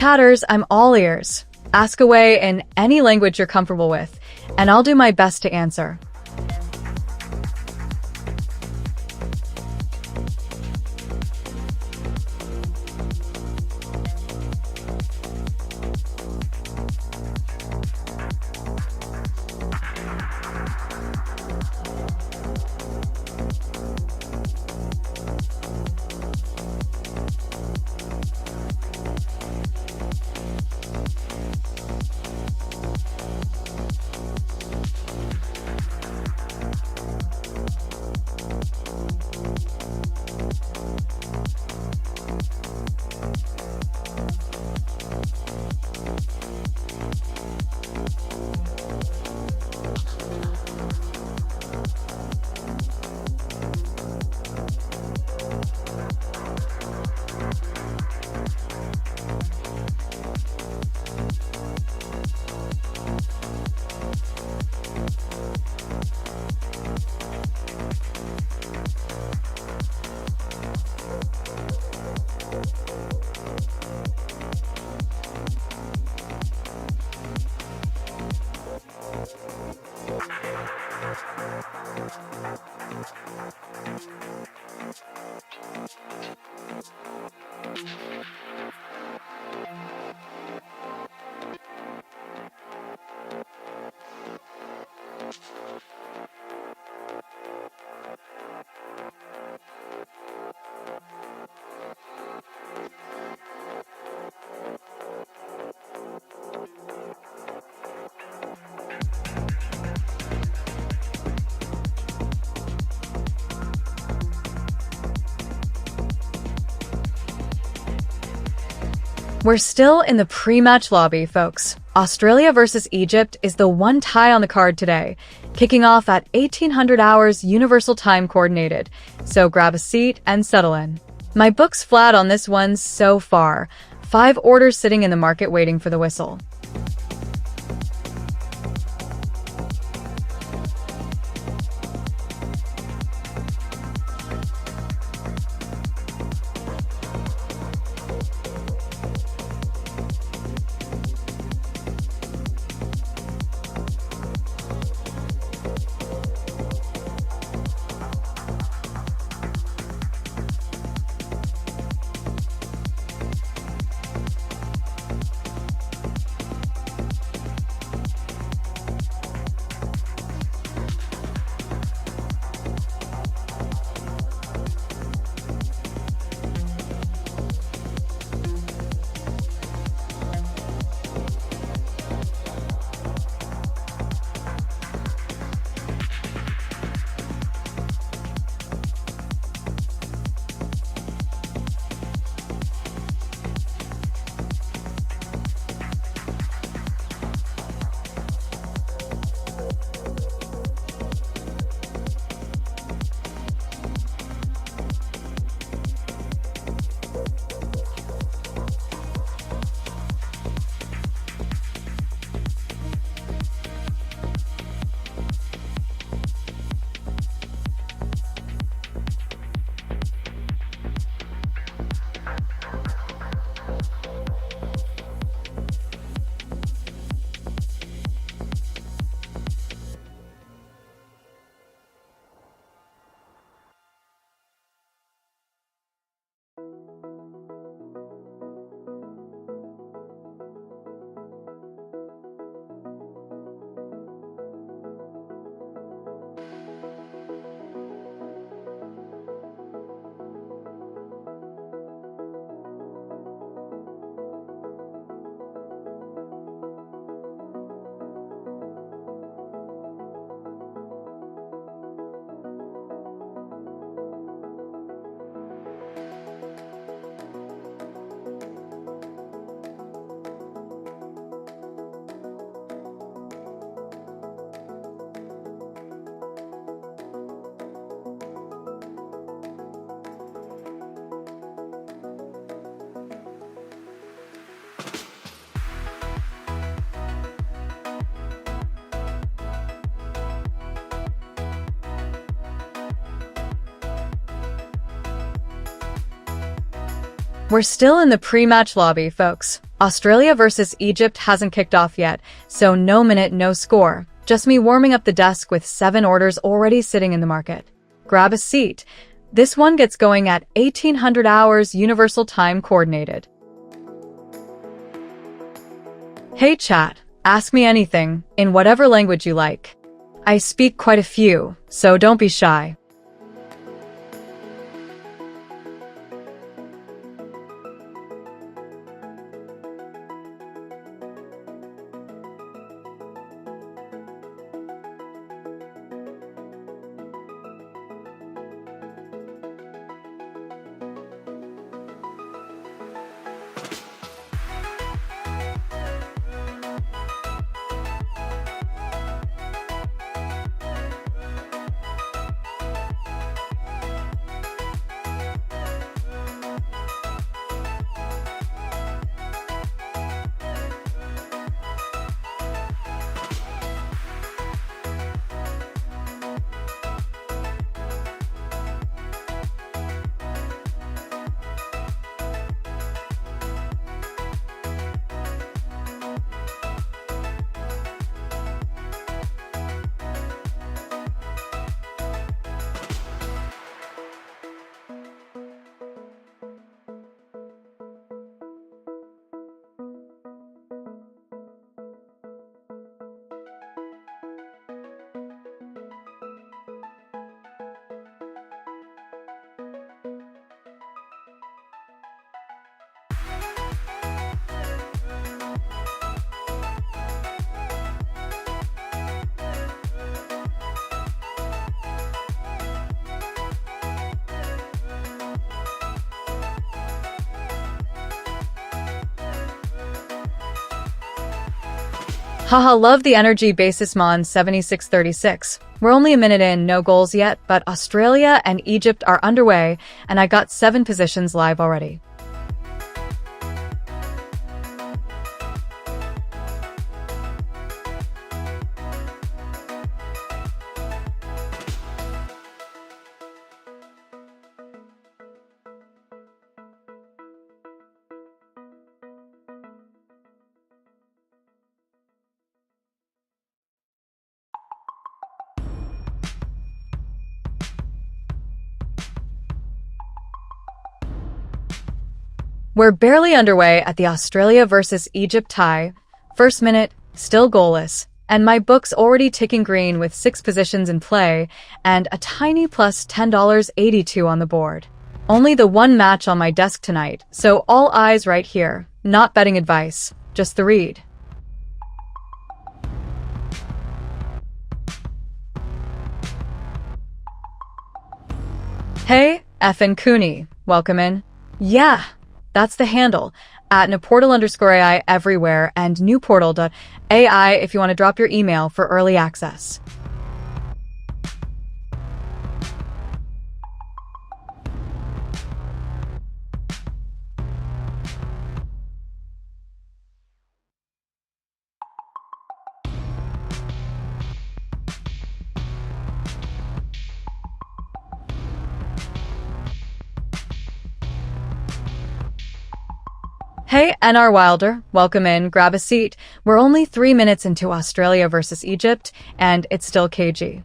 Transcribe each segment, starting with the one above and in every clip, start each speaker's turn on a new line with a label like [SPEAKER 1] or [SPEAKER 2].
[SPEAKER 1] Chatters, I'm all ears. Ask away in any language you're comfortable with, and I'll do my best to answer. We're still in the pre-match lobby, folks. Australia versus Egypt is the one tie on the card today, kicking off at 1800 hours Universal Time Coordinated. So grab a seat and settle in. My book's flat on this one so far. 5 orders sitting in the market waiting for the whistle. We're still in the pre-match lobby, folks. Australia versus Egypt hasn't kicked off yet, so no minute, no score. Just me warming up the desk with 7 orders already sitting in the market. Grab a seat. This one gets going at 1800 hours Universal Time Coordinated. Hey chat, ask me anything, in whatever language you like. I speak quite a few, so don't be shy. Haha, love the energy basis Mon 7636. We're only a minute in, no goals yet, but Australia and Egypt are underway, and I got 7 positions live already. We're barely underway at the Australia versus Egypt tie. First minute, still goalless, and my book's already ticking green with 6 positions in play and a tiny plus $10.82 on the board. Only the one match on my desk tonight, so all eyes right here. Not betting advice, just the read. Hey, effin' Cooney, welcome in. Yeah. That's the handle, at @Naportal_AI everywhere and newportal.ai if you want to drop your email for early access. Hey, NR Wilder, welcome in, grab a seat. We're only 3 minutes into Australia versus Egypt, and it's still cagey.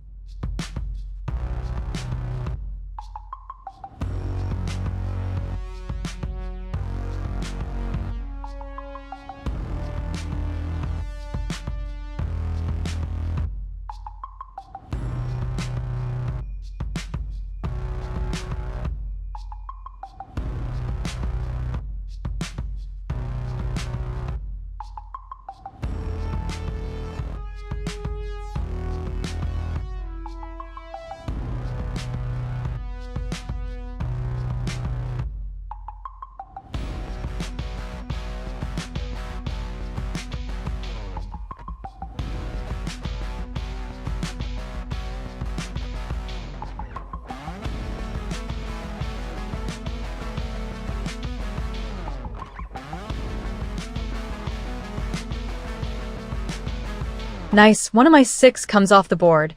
[SPEAKER 1] Nice, one of my 6 comes off the board.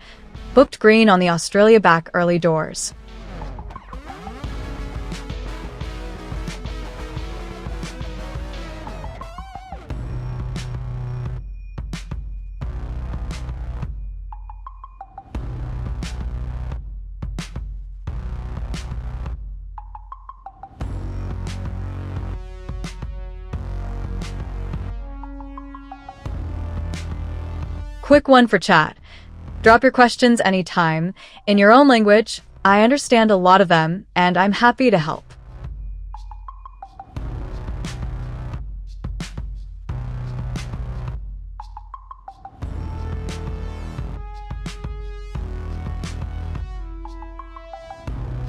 [SPEAKER 1] Booked green on the Australia back early doors. Quick one for chat. Drop your questions anytime, in your own language. I understand a lot of them, and I'm happy to help.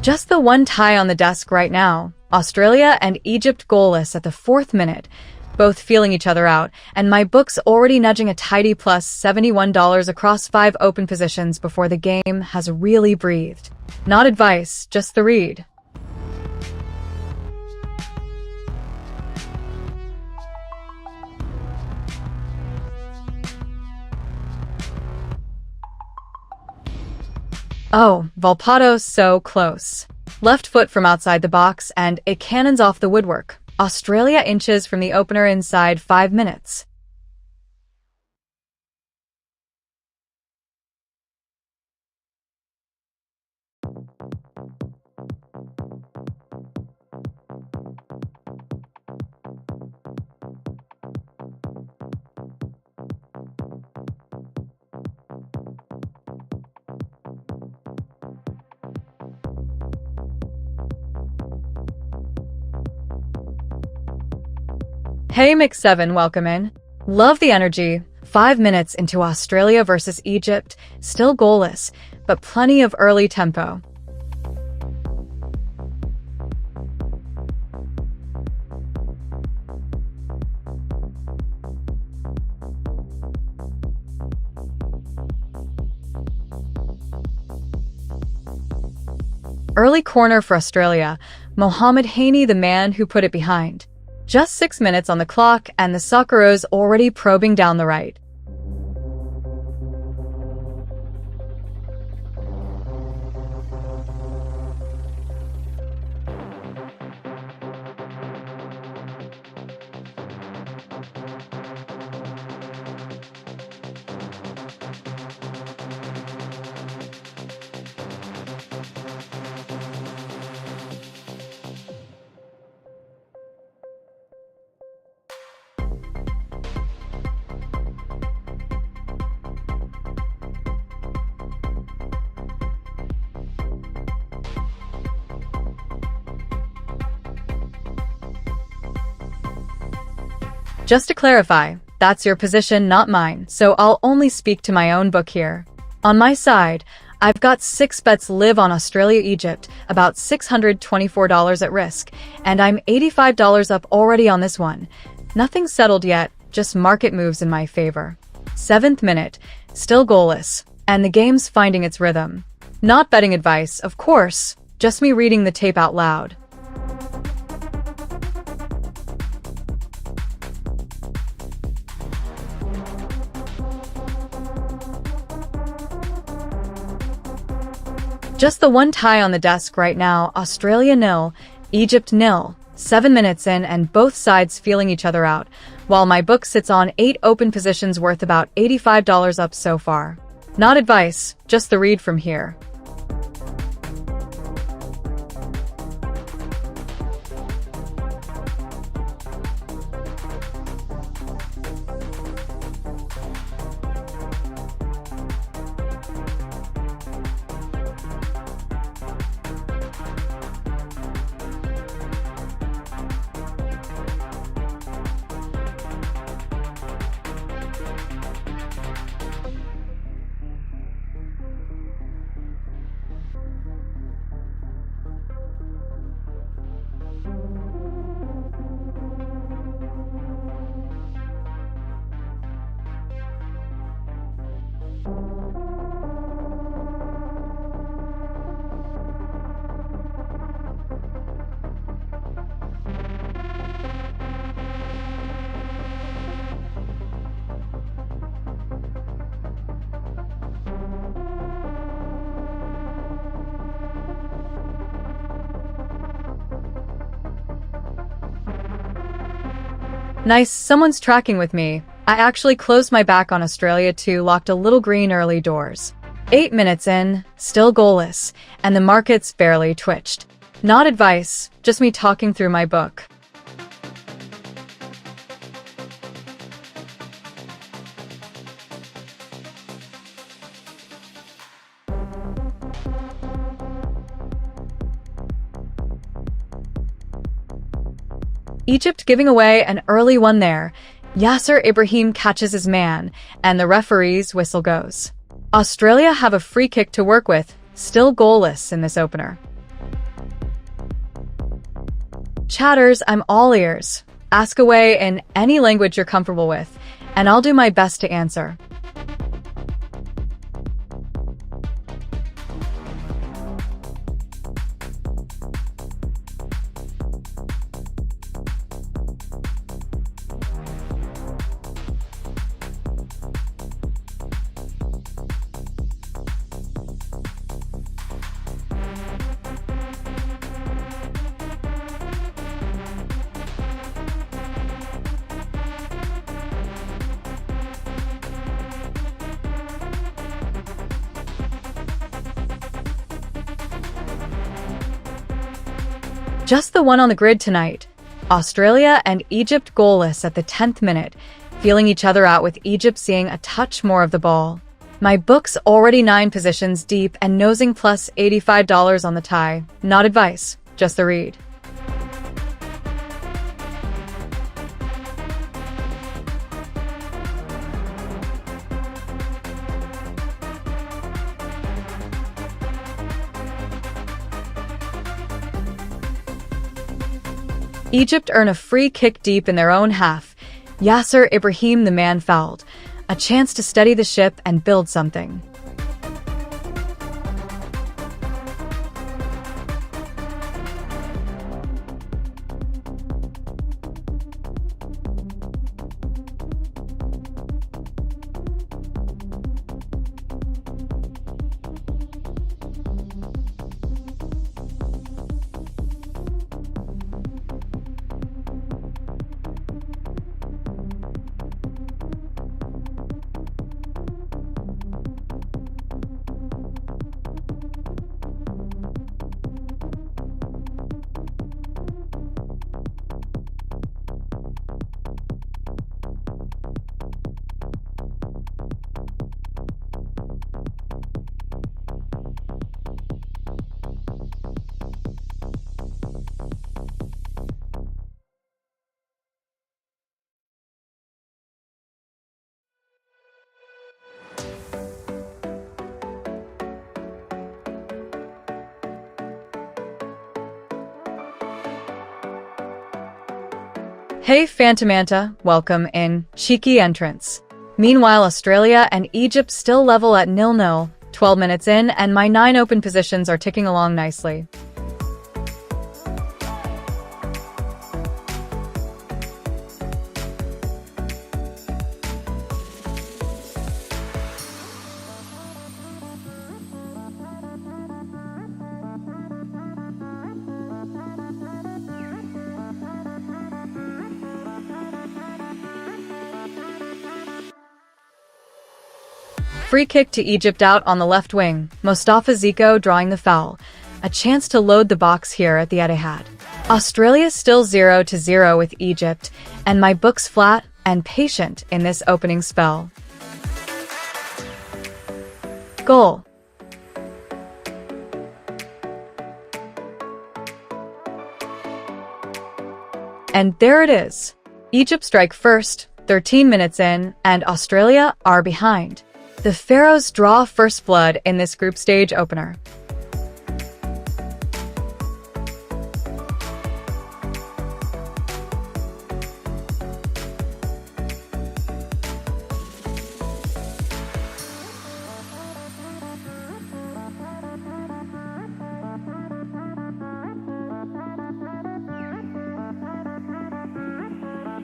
[SPEAKER 1] Just the one tie on the desk right now. Australia and Egypt goalless at the 4th minute, both feeling each other out, and my book's already nudging a tidy plus $71 across 5 open positions before the game has really breathed. Not advice, just the read. Oh, Volpato's so close. Left foot from outside the box, and it cannons off the woodwork. Australia inches from the opener inside 5 minutes. Hey Mix7, welcome in. Love the energy. 5 minutes into Australia versus Egypt, still goalless, but plenty of early tempo. Early corner for Australia, Mohamed Haney the man who put it behind. Just 6 minutes on the clock, and the Socceroos already probing down the right. Just to clarify, that's your position, not mine, so I'll only speak to my own book here. On my side, I've got 6 bets live on Australia-Egypt, about $624 at risk, and I'm $85 up already on this one. Nothing's settled yet, just market moves in my favor. 7th minute, still goalless, and the game's finding its rhythm. Not betting advice, of course, just me reading the tape out loud. Just the one tie on the desk right now, Australia 0, Egypt 0. 7 minutes in and both sides feeling each other out, while my book sits on 8 open positions worth about $85 up so far. Not advice, just the read from here. Nice, someone's tracking with me. I actually closed my back on Australia too, locked a little green early doors. 8 minutes in, still goalless, and the markets barely twitched. Not advice, just me talking through my book. Egypt giving away an early one there. Yasser Ibrahim catches his man, and the referee's whistle goes. Australia have a free kick to work with, still goalless in this opener. Chatters, I'm all ears. Ask away in any language you're comfortable with, and I'll do my best to answer. Just the one on the grid tonight. Australia and Egypt goalless at the 10th minute, feeling each other out with Egypt seeing a touch more of the ball. My book's already 9 positions deep and nosing plus $85 on the tie. Not advice, just the read. Egypt earn a free kick deep in their own half. Yasser Ibrahim, the man fouled. A chance to steady the ship and build something. Hey Phantomanta, welcome in. Cheeky entrance. Meanwhile, Australia and Egypt still level at 0-0, 12 minutes in, and my 9 open positions are ticking along nicely. Free kick to Egypt out on the left wing, Mostafa Zico drawing the foul. A chance to load the box here at the Etihad. Australia still 0-0 with Egypt, and my book's flat and patient in this opening spell. Goal. And there it is. Egypt strike first, 13 minutes in, and Australia are behind. The Pharaohs draw first blood in this group stage opener.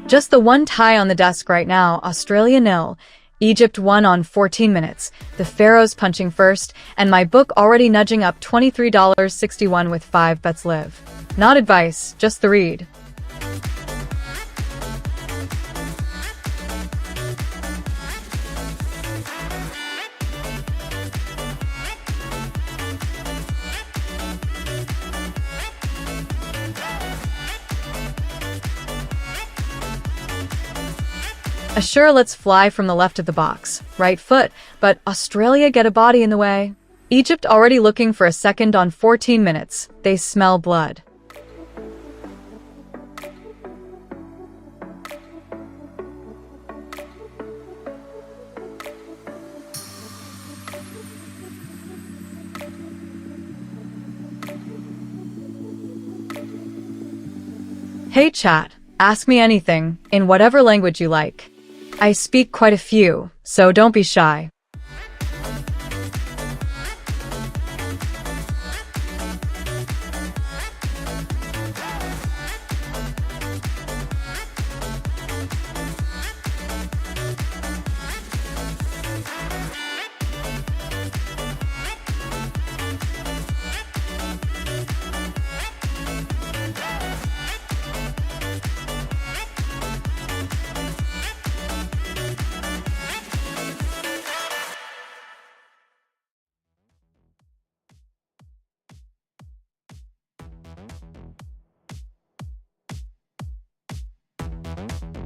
[SPEAKER 1] Just the one tie on the desk right now, Australia 0. Egypt won on 14 minutes, the Pharaohs punching first, and my book already nudging up $23.61 with 5 bets live. Not advice, just the read. A sure let's fly from the left of the box, right foot, but Australia get a body in the way. Egypt already looking for a second on 14 minutes. They smell blood. Hey chat, ask me anything, in whatever language you like. I speak quite a few, so don't be shy.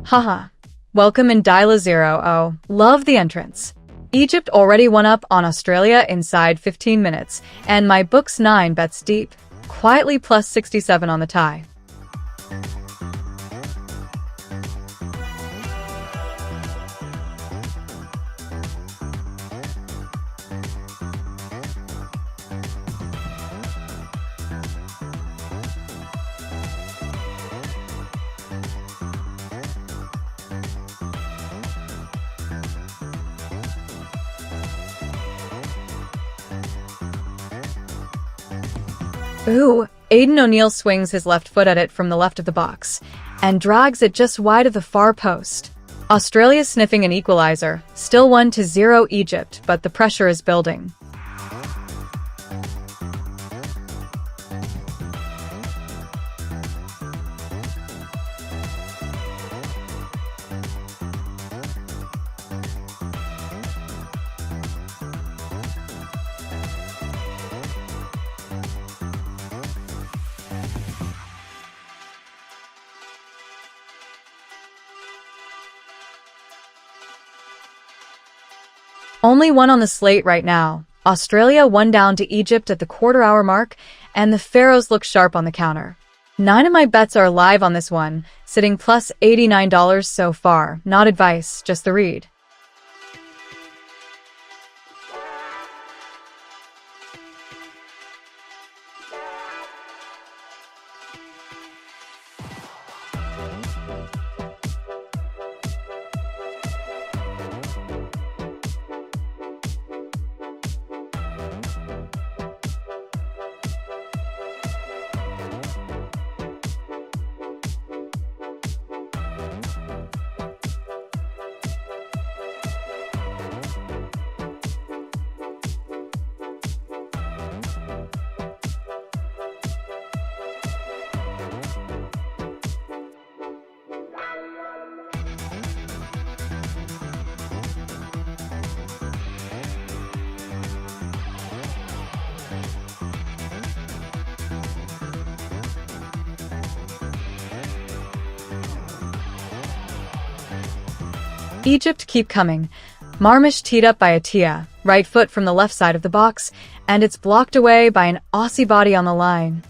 [SPEAKER 1] Haha. Welcome in Dial Zero. Oh, love the entrance. Egypt already won up on Australia inside 15 minutes, and my book's 9 bets deep. Quietly plus 67 on the tie. Ooh, Aidan O'Neill swings his left foot at it from the left of the box and drags it just wide of the far post. Australia sniffing an equalizer, still 1-0 Egypt, but the pressure is building. Only one on the slate right now. Australia 1 down to Egypt at the quarter-hour mark, and the Pharaohs look sharp on the counter. 9 of my bets are live on this one, sitting plus $89 so far. Not advice, just the read. Egypt keep coming. Marmish teed up by Atia, right foot from the left side of the box, and it's blocked away by an Aussie body on the line.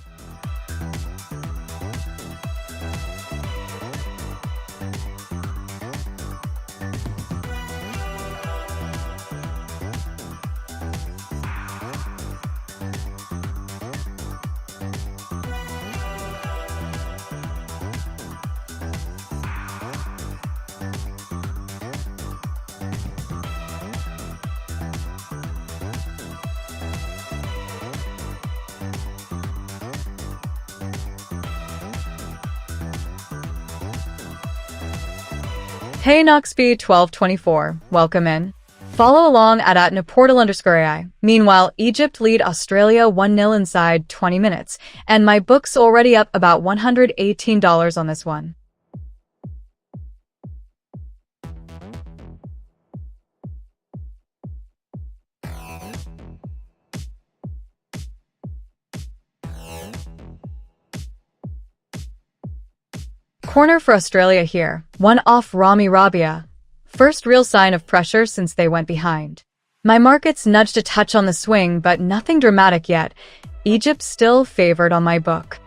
[SPEAKER 1] Hey Knoxby 1224, welcome in. Follow along at @Naportal_AI. Meanwhile, Egypt lead Australia 1-0 inside 20 minutes, and my book's already up about $118 on this one. Corner for Australia here, one off Rami Rabia. First real sign of pressure since they went behind. My markets nudged a touch on the swing, but nothing dramatic yet. Egypt still favored on my book.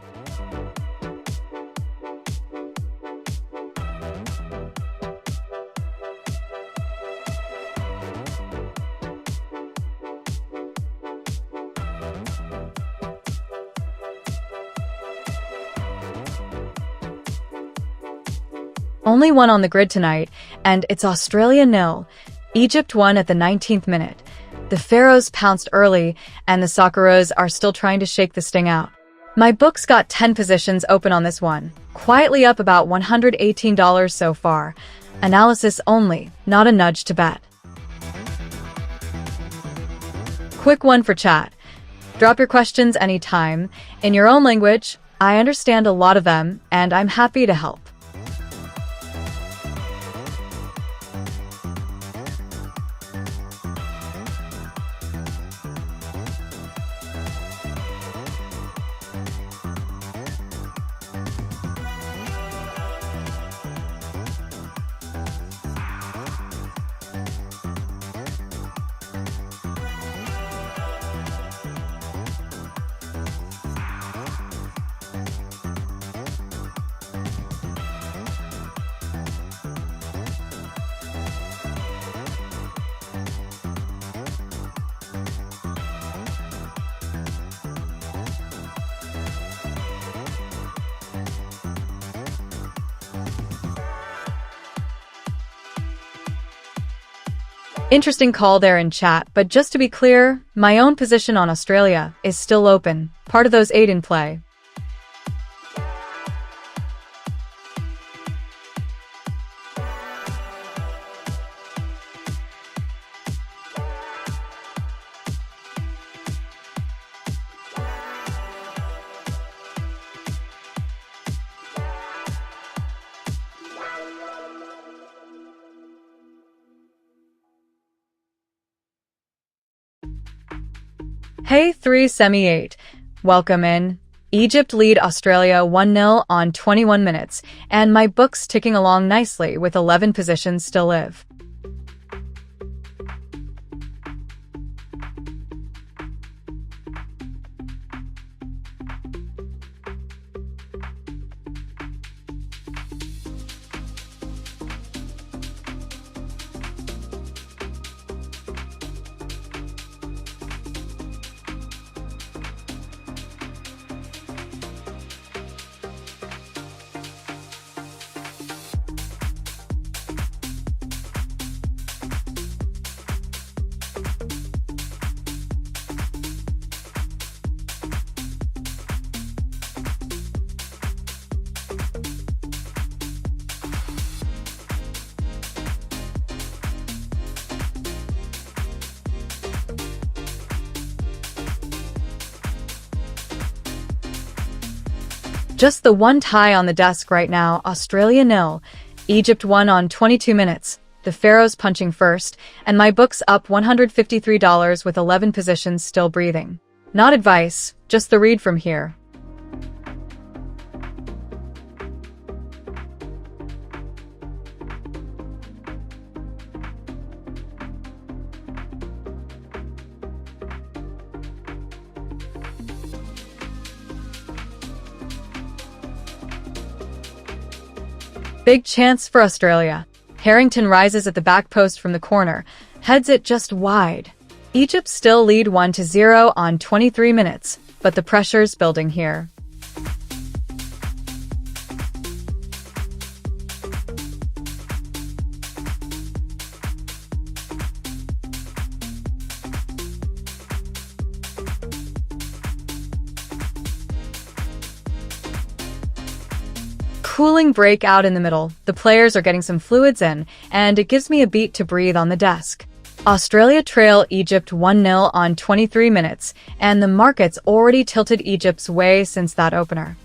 [SPEAKER 1] Only one on the grid tonight, and it's Australia 0. Egypt won at the 19th minute. The Pharaohs pounced early, and the Socceroos are still trying to shake the sting out. My book's got 10 positions open on this one, quietly up about $118 so far. Analysis only, not a nudge to bet. Quick one for chat. Drop your questions anytime, in your own language. I understand a lot of them, and I'm happy to help. Interesting call there in chat, but just to be clear, my own position on Australia is still open, part of those 8 in play. Hey 3 semi 8, welcome in. Egypt lead Australia 1-0 on 21 minutes, and my book's ticking along nicely with 11 positions still live. Just the one tie on the desk right now, Australia 0. Egypt won on 22 minutes. The Pharaohs punching first, and my book's up $153 with 11 positions still breathing. Not advice, just the read from here. Big chance for Australia. Harrington rises at the back post from the corner, heads it just wide. Egypt still lead 1-0 on 23 minutes, but the pressure's building here. Cooling break out in the middle, the players are getting some fluids in, and it gives me a beat to breathe on the desk. Australia trail Egypt 1-0 on 23 minutes, and the market's already tilted Egypt's way since that opener.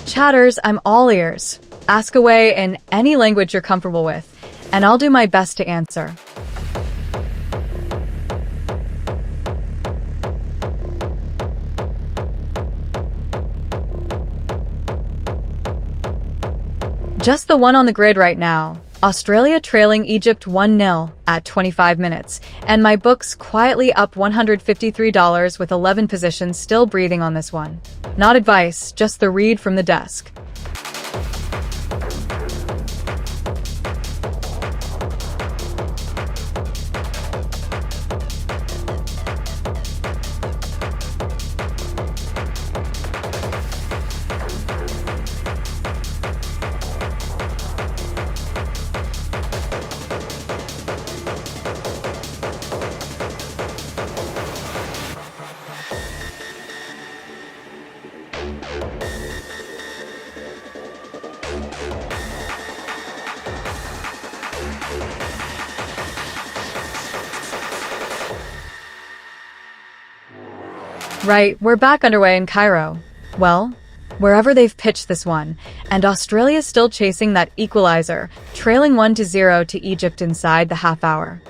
[SPEAKER 1] Chatters, I'm all ears. Ask away in any language you're comfortable with, and I'll do my best to answer. Just the one on the grid right now. Australia trailing Egypt 1-0 at 25 minutes, and my book's quietly up $153 with 11 positions still breathing on this one. Not advice, just the read from the desk. Right, we're back underway in Cairo. Well, wherever they've pitched this one, and Australia's still chasing that equalizer, trailing 1-0 to Egypt inside the half hour.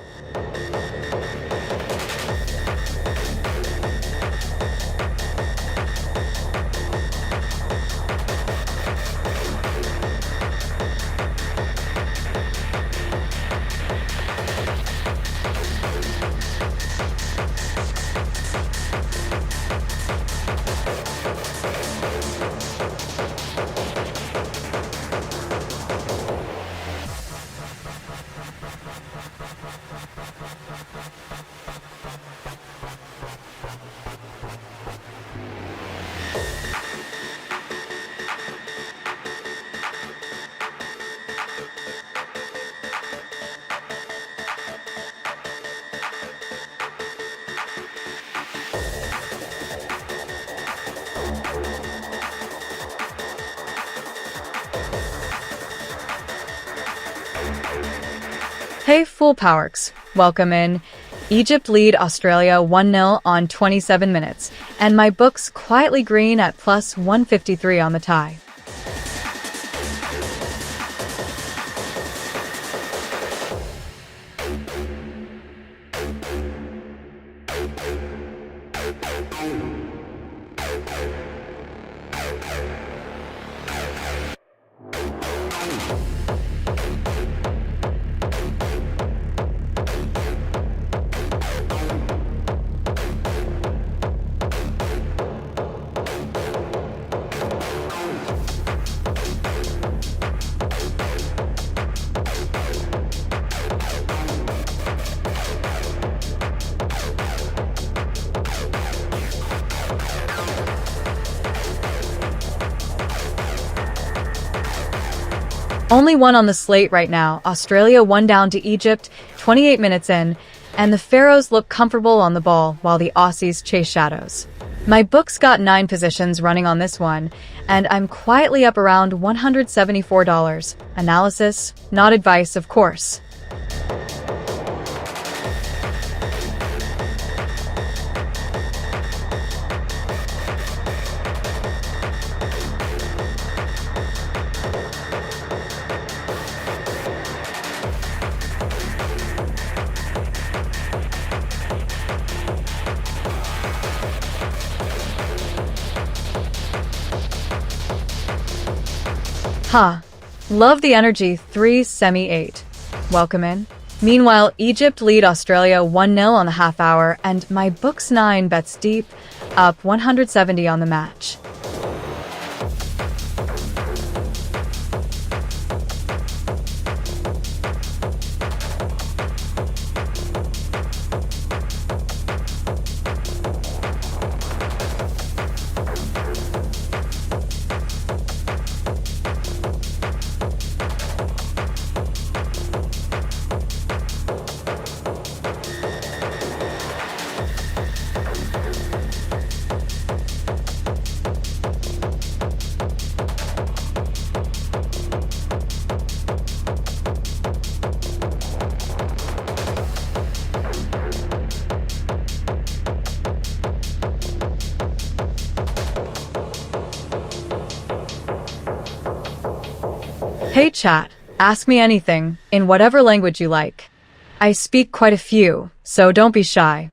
[SPEAKER 1] Hey, Full Powerks, welcome in. Egypt lead Australia 1-0 on 27 minutes, and my book's quietly green at plus 153 on the tie. Only one on the slate right now. Australia 1 down to Egypt, 28 minutes in, and the Pharaohs look comfortable on the ball while the Aussies chase shadows. My book's got 9 positions running on this one, and I'm quietly up around $174. Analysis, not advice, of course. Love the energy. 3 semi-8. Welcome in. Meanwhile, Egypt lead Australia 1-0 on the half hour, and my book's 9 bets deep, up 170 on the match. Hey chat, ask me anything, in whatever language you like. I speak quite a few, so don't be shy.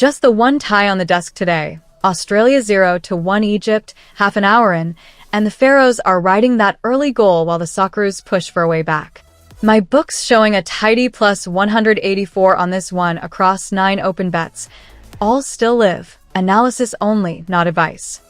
[SPEAKER 1] Just the one tie on the desk today. Australia 0-1 Egypt, half an hour in, and the Pharaohs are riding that early goal while the Socceroos push for a way back. My book's showing a tidy plus 184 on this one across 9 open bets. All still live. Analysis only, not advice.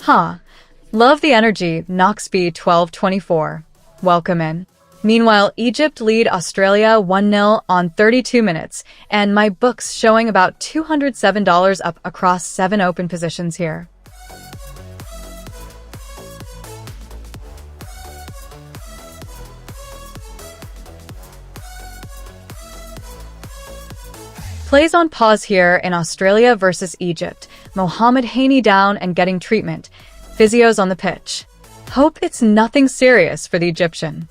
[SPEAKER 1] Huh. Love the energy, Knoxby 12-24. Welcome in. Meanwhile, Egypt lead Australia 1-0 on 32 minutes, and my book's showing about $207 up across 7 open positions here. Plays on pause here in Australia versus Egypt. Mohamed Haney down and getting treatment. Physios on the pitch. Hope it's nothing serious for the Egyptian.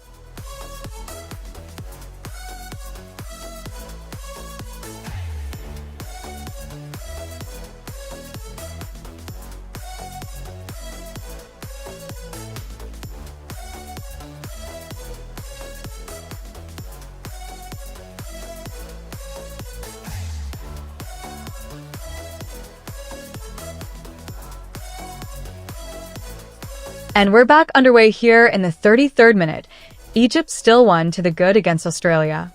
[SPEAKER 1] And we're back underway here in the 33rd minute. Egypt still won to the good against Australia.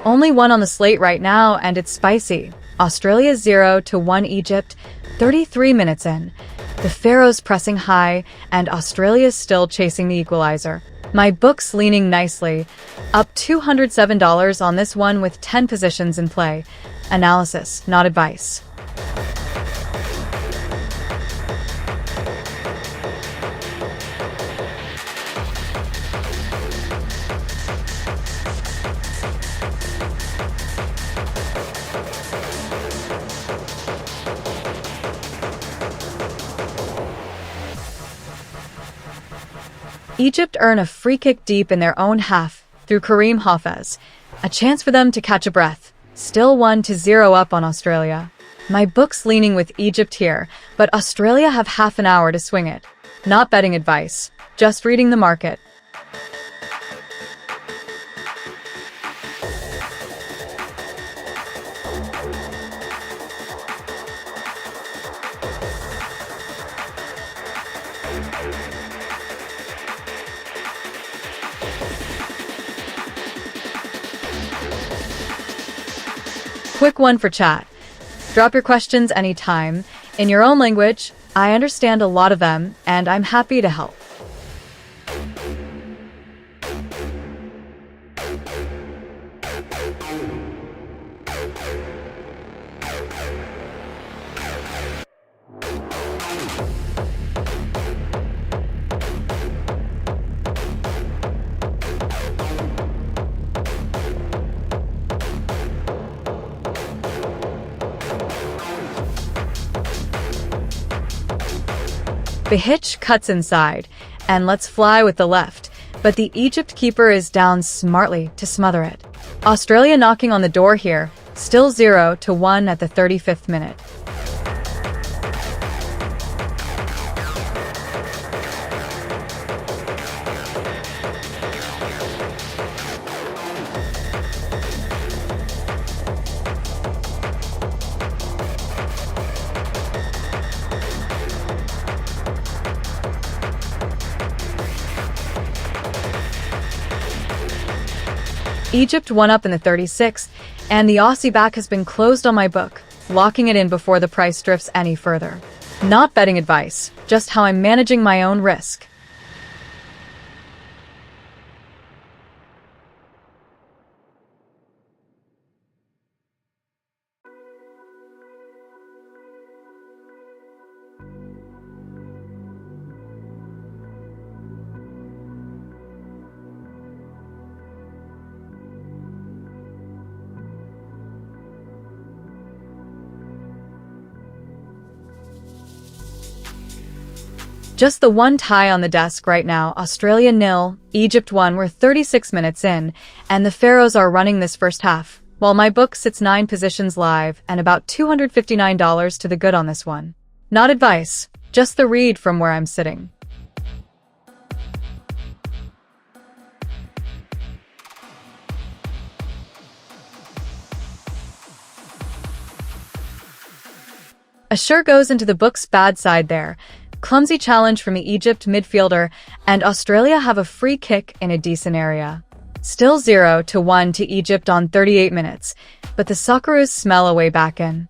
[SPEAKER 1] Only one on the slate right now, and it's spicy. Australia 0-1 Egypt, 33 minutes in. The Pharaohs pressing high, and Australia's still chasing the equalizer. My book's leaning nicely, up $207 on this one with 10 positions in play. Analysis, not advice. Egypt earn a free kick deep in their own half through Karim Hafez. A chance for them to catch a breath. Still 1-0 up on Australia. My book's leaning with Egypt here, but Australia have half an hour to swing it. Not betting advice, just reading the market. quick one for chat. Drop your questions anytime, in your own language. I understand a lot of them, and I'm happy to help. The hitch cuts inside, and let's fly with the left, but the Egypt keeper is down smartly to smother it. Australia knocking on the door here, still 0-1 at the 35th minute. Egypt won up in the 36th, and the Aussie back has been closed on my book, locking it in before the price drifts any further. Not betting advice, just how I'm managing my own risk. Just the one tie on the desk right now, Australia 0, Egypt 1. We're 36 minutes in, and the Pharaohs are running this first half, while my book sits 9 positions live and about $259 to the good on this one. Not advice, just the read from where I'm sitting. Assure goes into the book's bad side there. Clumsy challenge from the Egypt midfielder, and Australia have a free kick in a decent area. Still 0-1 to Egypt on 38 minutes, but the Socceroos smell a way back in.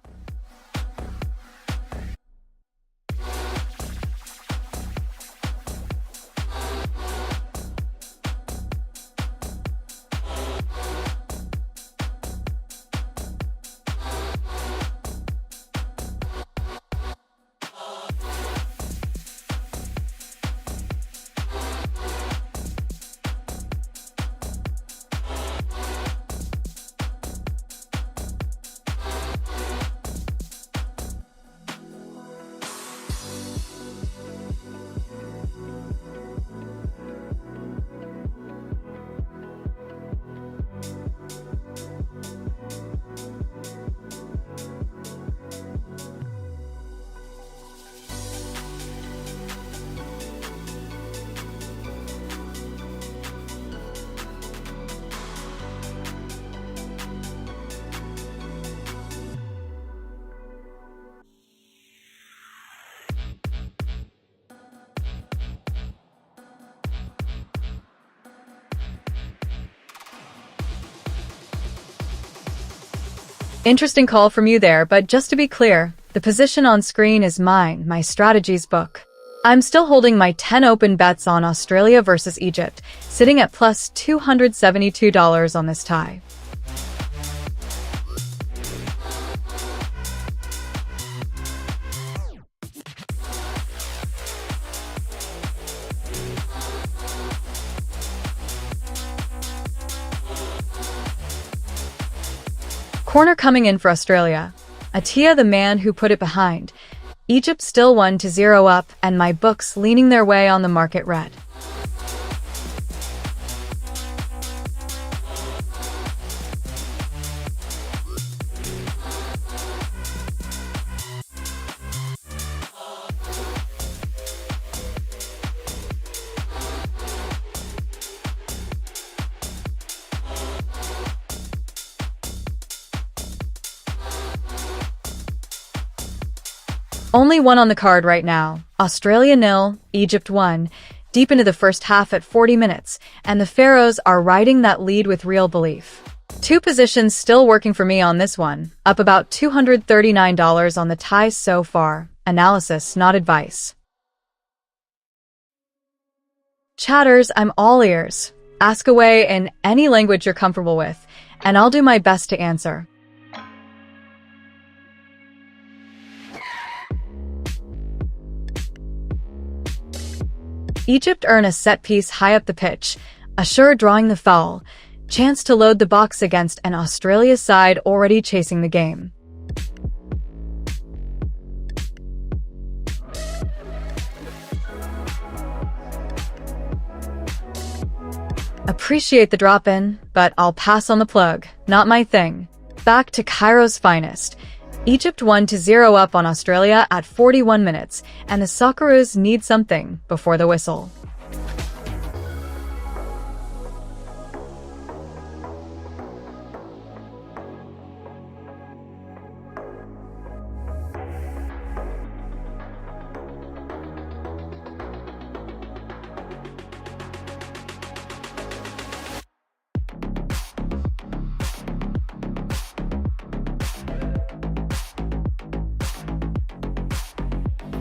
[SPEAKER 1] Interesting call from you there, but just to be clear, the position on screen is mine, my strategies book. I'm still holding my 10 open bets on Australia versus Egypt, sitting at plus $272 on this tie. Corner coming in for Australia. Atia the man who put it behind. Egypt still 1-0 up, and my books leaning their way on the market red. Only one on the card right now. Australia 0, Egypt 1, deep into the first half at 40 minutes, and the Pharaohs are riding that lead with real belief. Two positions still working for me on this one, up about $239 on the ties so far. Analysis, not advice. Chatters, I'm all ears. Ask away in any language you're comfortable with, and I'll do my best to answer. Egypt earn a set piece high up the pitch, Assure drawing the foul. Chance to load the box against an Australia side already chasing the game. Appreciate the drop-in, but I'll pass on the plug. Not my thing. Back to Cairo's finest. Egypt 1-0 up on Australia at 41 minutes, and the Socceroos need something before the whistle.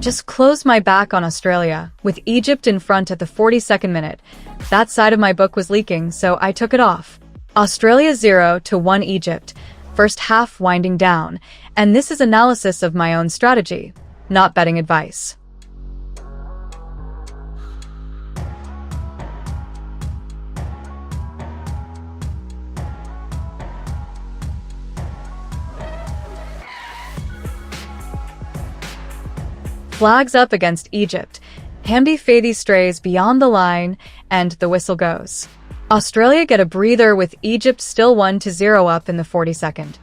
[SPEAKER 1] Just closed my back on Australia, with Egypt in front at the 42nd minute. That side of my book was leaking, so I took it off. Australia 0-1 Egypt, first half winding down, and this is analysis of my own strategy, not betting advice. Flags up against Egypt. Hamdi Fathi strays beyond the line, and the whistle goes. Australia get a breather with Egypt still 1-0 up in the 42nd.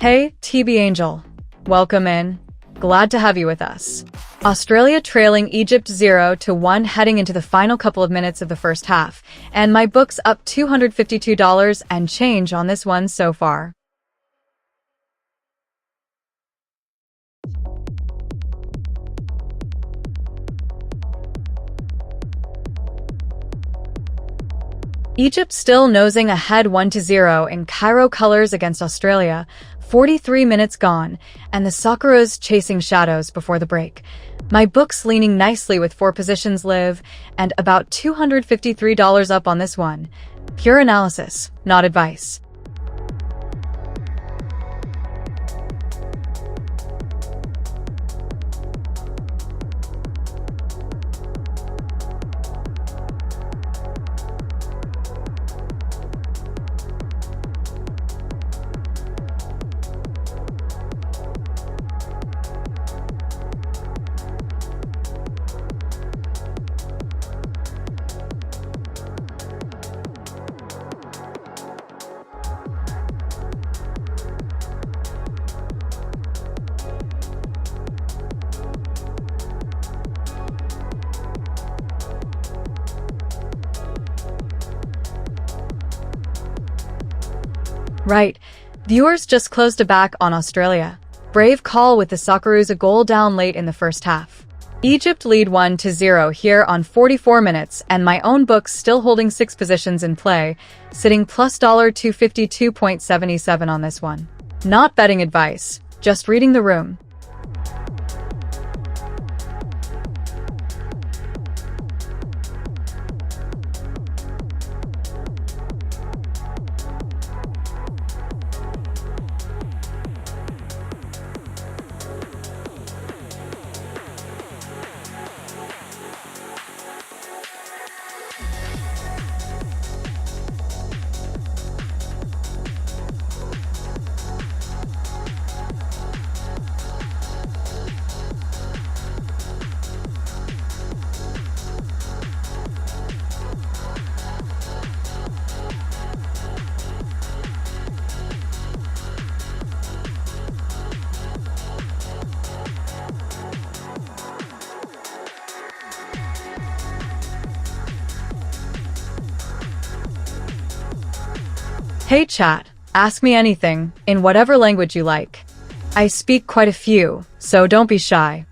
[SPEAKER 1] Hey, TB Angel. Welcome in. Glad to have you with us. Australia trailing Egypt 0-1 heading into the final couple of minutes of the first half, and my book's up $252 and change on this one so far. Egypt still nosing ahead 1-0 in Cairo colors against Australia, 43 minutes gone, and the Socceroos chasing shadows before the break. My book's leaning nicely with 4 positions live, and about $253 up on this one. Pure analysis, not advice. Right. Viewers just closed a back on Australia. Brave call with the Socceroos a goal down late in the first half. Egypt lead 1-0 here on 44 minutes, and my own book's still holding 6 positions in play, sitting plus $252.77 on this one. Not betting advice, just reading the room. Hey chat, ask me anything, in whatever language you like. I speak quite a few, so don't be shy.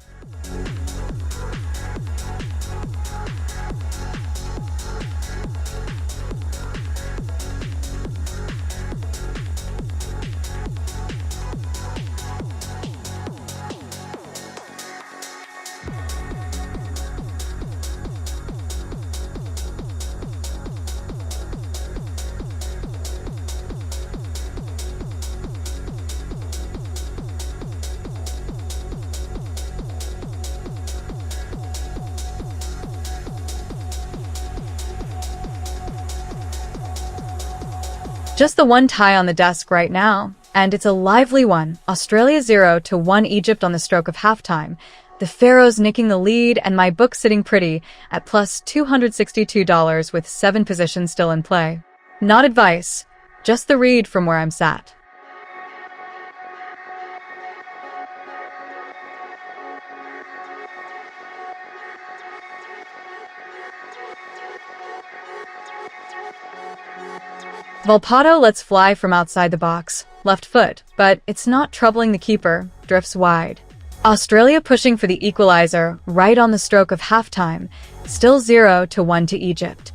[SPEAKER 1] Just the one tie on the desk right now, and it's a lively one. Australia 0-1 Egypt on the stroke of halftime. The Pharaohs nicking the lead, and my book sitting pretty at plus $262 with 7 positions still in play. Not advice, just the read from where I'm sat. Volpato lets fly from outside the box, left foot, but it's not troubling the keeper, drifts wide. Australia pushing for the equalizer right on the stroke of halftime, still 0-1 to Egypt.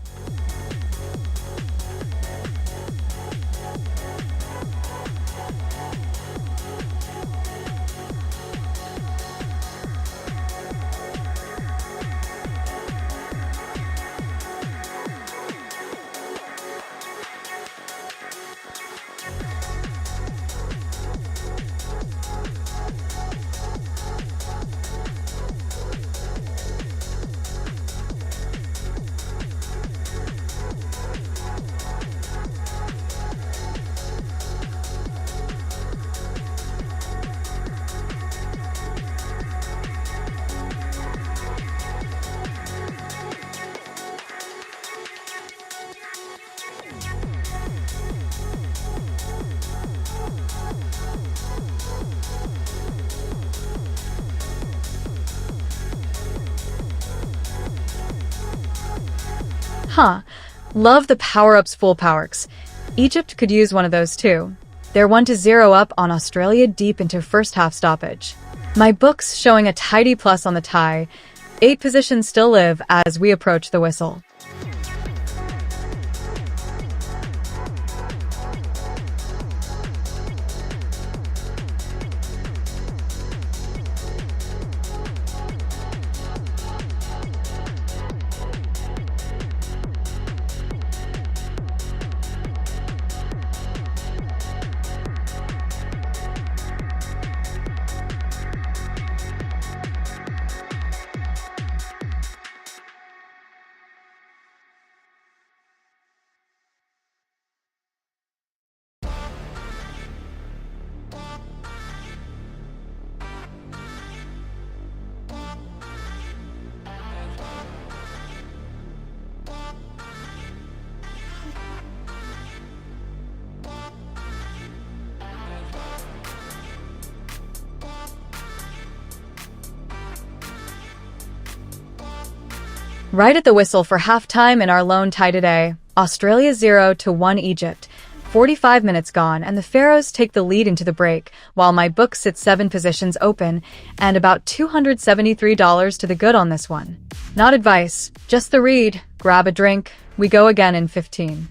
[SPEAKER 1] Huh. Love the power-ups full powerks. Egypt could use one of those too. They're 1-0 up on Australia deep into first half stoppage. My book's showing a tidy plus on the tie. 8 positions still live as we approach the whistle. Right at the whistle for halftime in our lone tie today, Australia 0-1 Egypt. 45 minutes gone, and the Pharaohs take the lead into the break, while my book sits 7 positions open, and about $273 to the good on this one. Not advice, just the read. Grab a drink. We go again in 15.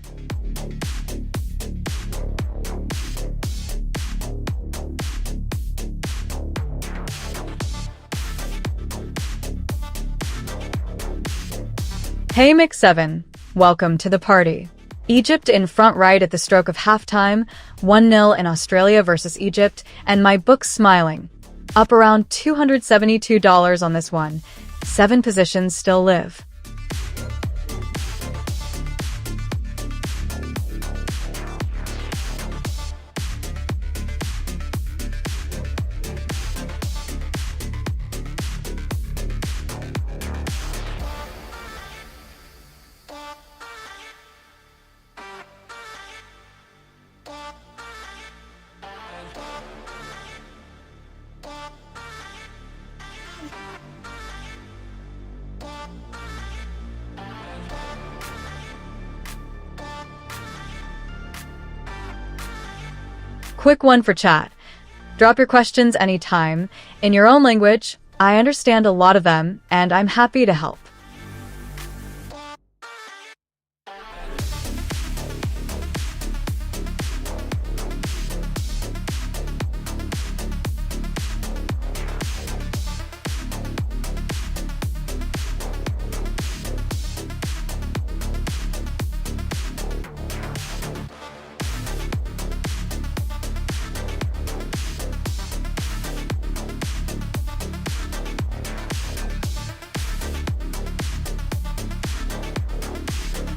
[SPEAKER 1] Hey Mix 7, welcome to the party. Egypt in front right at the stroke of halftime, 1-0 in Australia versus Egypt, and my book's smiling. Up around $272 on this one. 7 positions still live. Quick one for chat. Drop your questions anytime in your own language. I understand a lot of them, and I'm happy to help.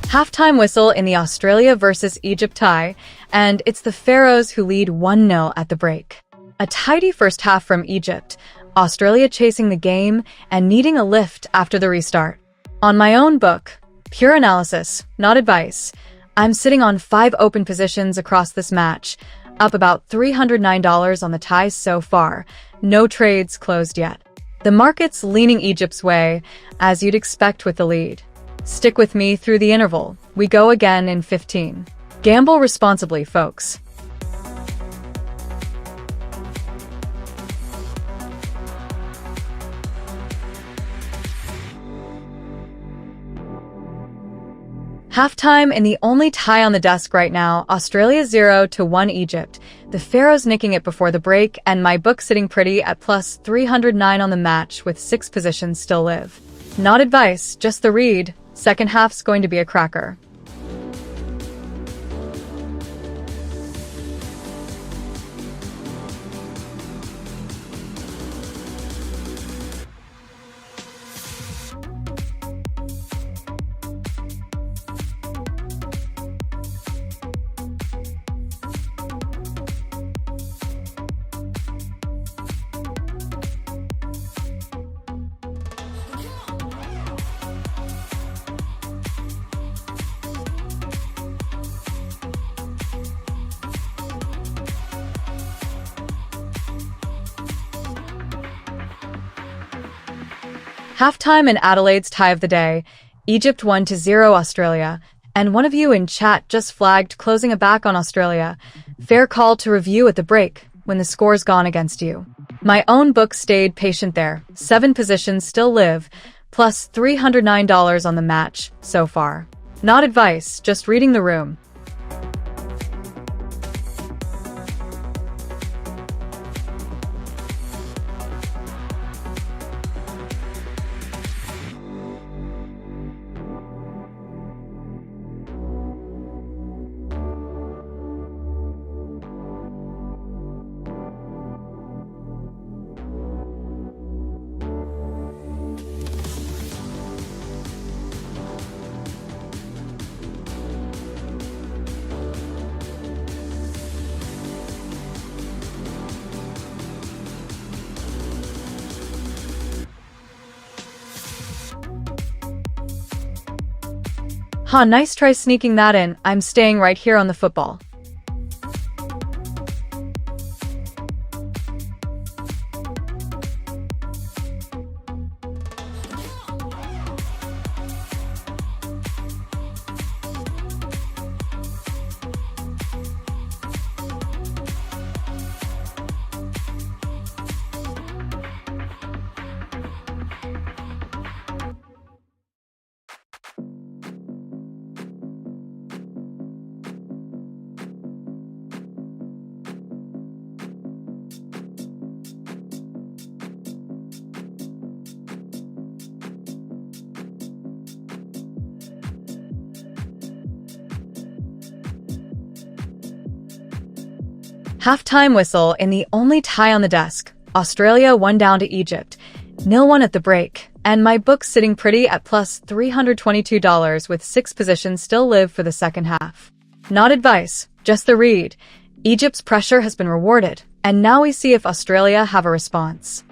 [SPEAKER 1] Halftime whistle in the Australia versus Egypt tie, and it's the Pharaohs who lead 1-0 at the break. A tidy first half from Egypt, Australia chasing the game and needing a lift after the restart. On my own book, pure analysis, not advice, I'm sitting on 5 open positions across this match, up about $309 on the ties so far, no trades closed yet. The market's leaning Egypt's way, as you'd expect with the lead. Stick with me through the interval. We go again in 15. Gamble responsibly, folks. Halftime in the only tie on the desk right now, Australia 0-1 Egypt. The Pharaohs nicking it before the break, and my book sitting pretty at plus 309 on the match with 6 positions still live. Not advice, just the read. Second half's going to be a cracker. Halftime in Adelaide's tie of the day, Egypt 1-0 Australia, and one of you in chat just flagged closing a back on Australia. Fair call to review at the break when the score's gone against you. My own book stayed patient there. 7 positions still live, plus $309 on the match so far. Not advice, just reading the room. Huh, nice try sneaking that in. I'm staying right here on the football. Halftime whistle in the only tie on the desk. Australia 1-0 to Egypt. 0-1 at the break. And my book's sitting pretty at plus $322 with 6 positions still live for the second half. Not advice, just the read. Egypt's pressure has been rewarded, and now we see if Australia have a response.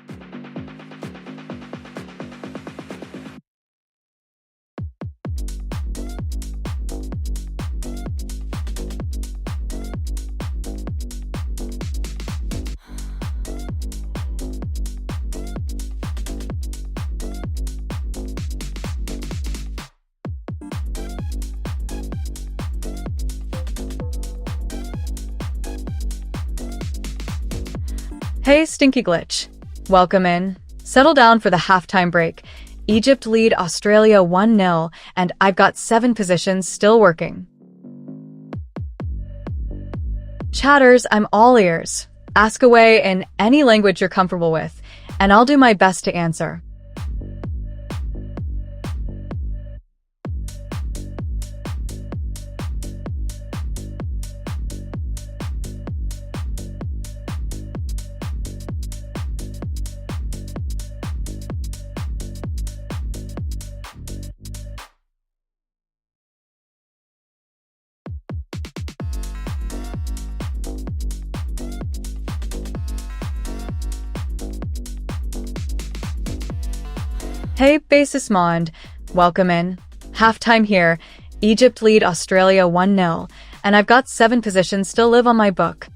[SPEAKER 1] Hey, Stinky Glitch. Welcome in. Settle down for the halftime break. Egypt lead Australia 1-0, and I've got 7 positions still working. Chatters, I'm all ears. Ask away in any language you're comfortable with, and I'll do my best to answer. Hey, Basis Mond. Welcome in. Halftime here. Egypt lead Australia 1-0, and I've got 7 positions still live on my book.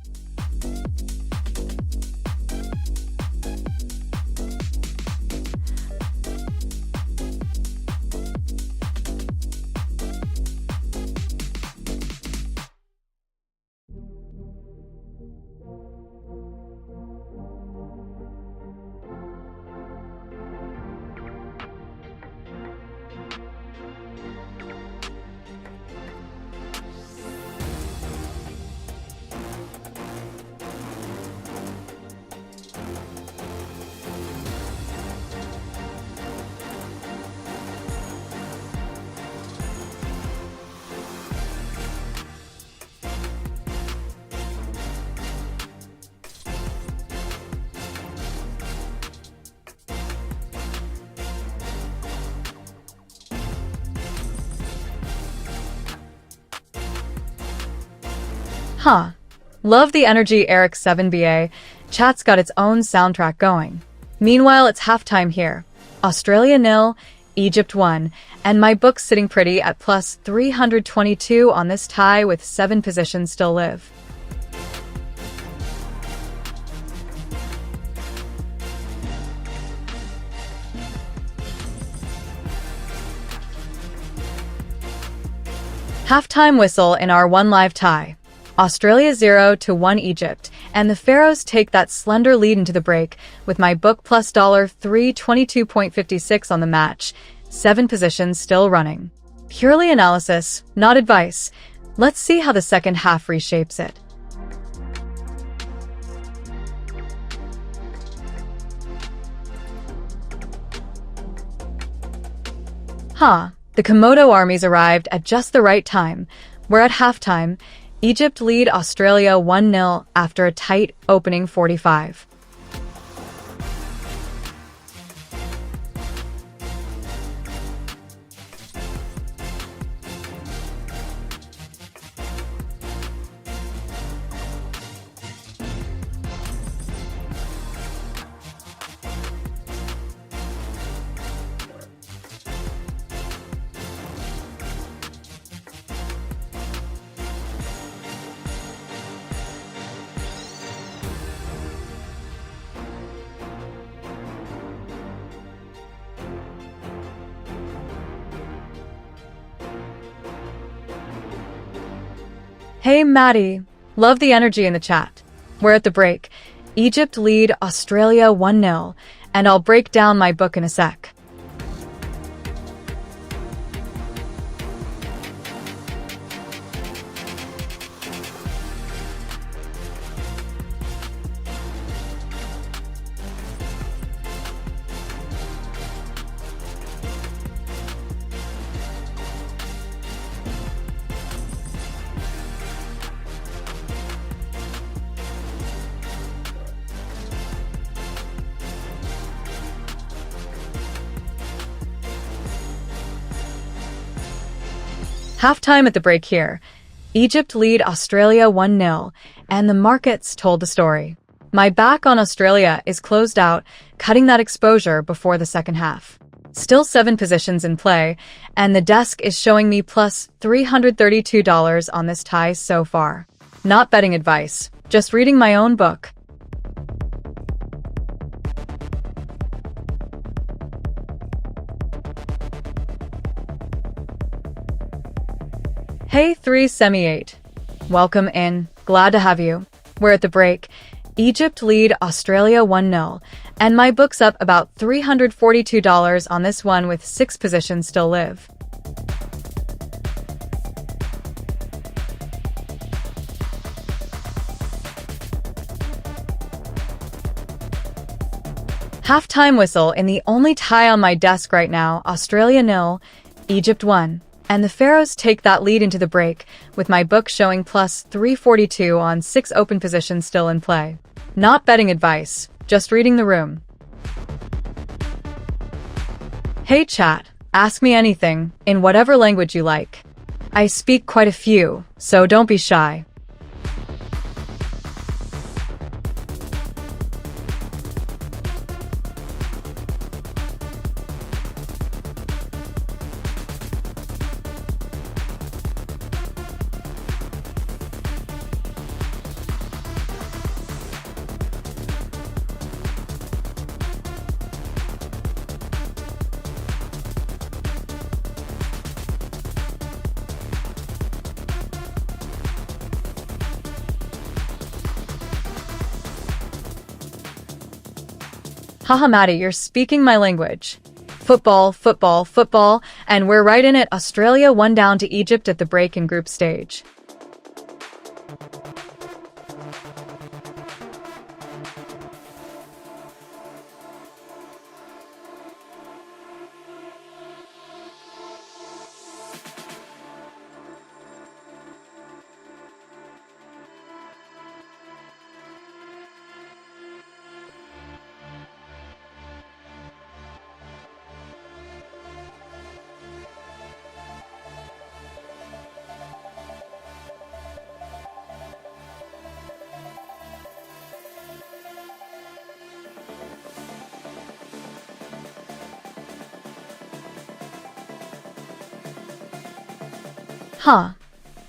[SPEAKER 1] Huh. Love the energy, Eric 7BA. Chat's got its own soundtrack going. Meanwhile, it's halftime here. Australia 0, Egypt 1, and my book's sitting pretty at plus 322 on this tie with 7 positions still live. Halftime whistle in our 1 live tie. Australia 0-1 Egypt, and the Pharaohs take that slender lead into the break with my book plus $322.56 on the match. 7 positions still running. Purely analysis, not advice. Let's see how the second half reshapes it. The Komodo armies arrived at just the right time. We're at halftime. Egypt lead Australia 1-0 after a tight opening 45. Hey, Maddie. Love the energy in the chat. We're at the break. Egypt lead Australia 1-0, and I'll break down my book in a sec. Halftime at the break here. Egypt lead Australia 1-0, and the markets told the story. My back on Australia is closed out, cutting that exposure before the second half. Still 7 positions in play, and the desk is showing me plus $332 on this tie so far. Not betting advice, just reading my own book. Hey 378. Welcome in. Glad to have you. We're at the break. Egypt lead Australia 1-0, and my book's up about $342 on this one with 6 positions still live. Halftime whistle in the only tie on my desk right now, Australia 0, Egypt 1. And the Pharaohs take that lead into the break, with my book showing plus 342 on 6 open positions still in play. Not betting advice, just reading the room. Hey chat, ask me anything, in whatever language you like. I speak quite a few, so don't be shy. Haha Maddie, you're speaking my language. Football, football, football, and we're right in it. Australia 1 down to Egypt at the break in group stage. Huh.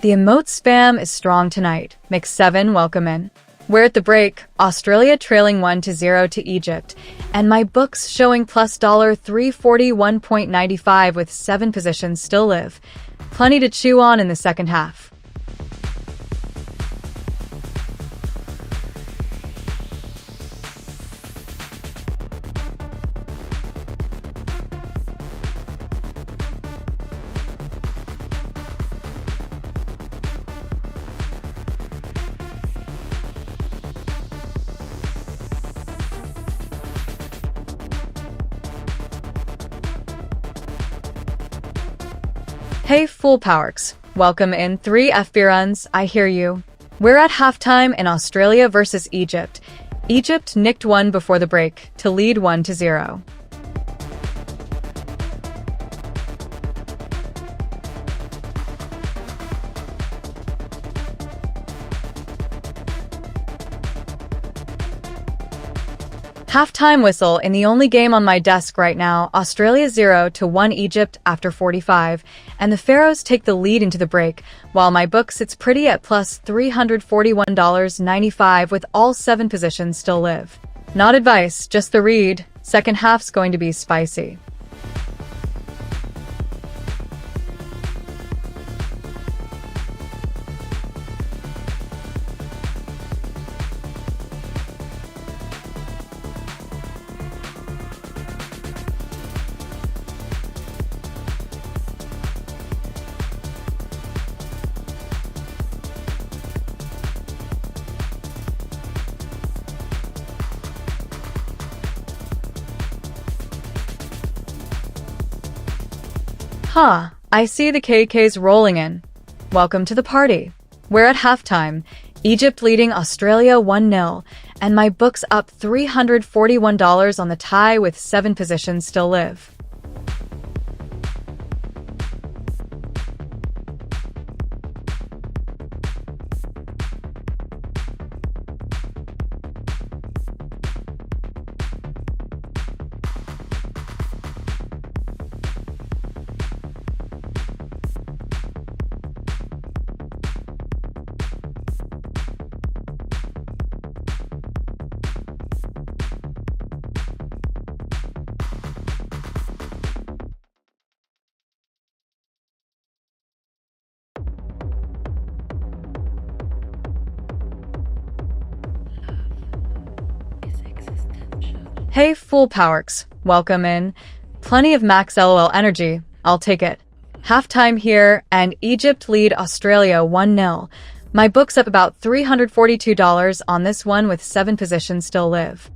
[SPEAKER 1] The emote spam is strong tonight. Mix 7, welcome in. We're at the break, Australia trailing 1-0 to Egypt, and my book's showing plus $341.95 with 7 positions still live. Plenty to chew on in the second half. Hey Full Powerks, welcome in 3 FB runs, I hear you. We're at halftime in Australia versus Egypt. Egypt nicked one before the break to lead 1-0. Halftime whistle in the only game on my desk right now, Australia 0-1 Egypt after 45, and the Pharaohs take the lead into the break, while my book sits pretty at plus $341.95 with all 7 positions still live. Not advice, just the read. Second half's going to be spicy. Huh, I see the KK's rolling in. Welcome to the party. We're at halftime, Egypt leading Australia 1-0, and my book's up $341 on the tie with 7 positions still live. Hey, Full Powerks, welcome in. Plenty of max LOL energy, I'll take it. Halftime here, and Egypt lead Australia 1-0. My book's up about $342 on this one with 7 positions still live.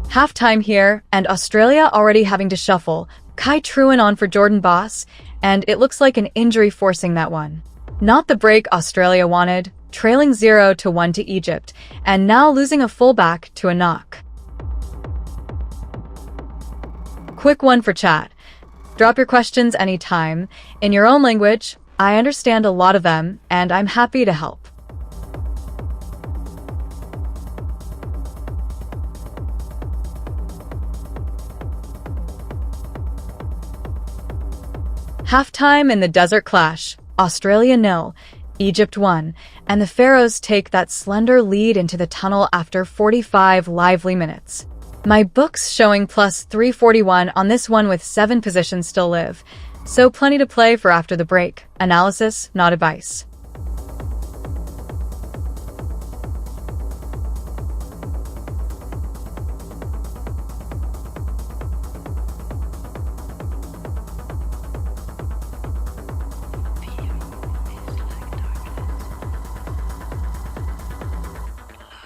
[SPEAKER 1] Halftime here, and Australia already having to shuffle. Kai Truan on for Jordan Boss, and it looks like an injury forcing that one. Not the break Australia wanted, trailing 0-1 to Egypt, and now losing a fullback to a knock. Quick one for chat. Drop your questions anytime, in your own language. I understand a lot of them, and I'm happy to help. Halftime in the Desert Clash, Australia 0, Egypt 1, and the Pharaohs take that slender lead into the tunnel after 45 lively minutes. My book's showing plus 341 on this one with 7 positions still live, so plenty to play for after the break. Analysis, not advice.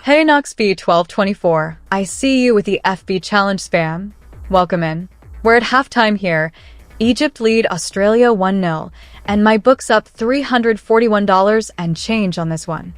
[SPEAKER 1] Hey NoxB1224, I see you with the FB challenge spam. Welcome in. We're at halftime here. Egypt lead Australia 1-0, and my book's up $341 and change on this one.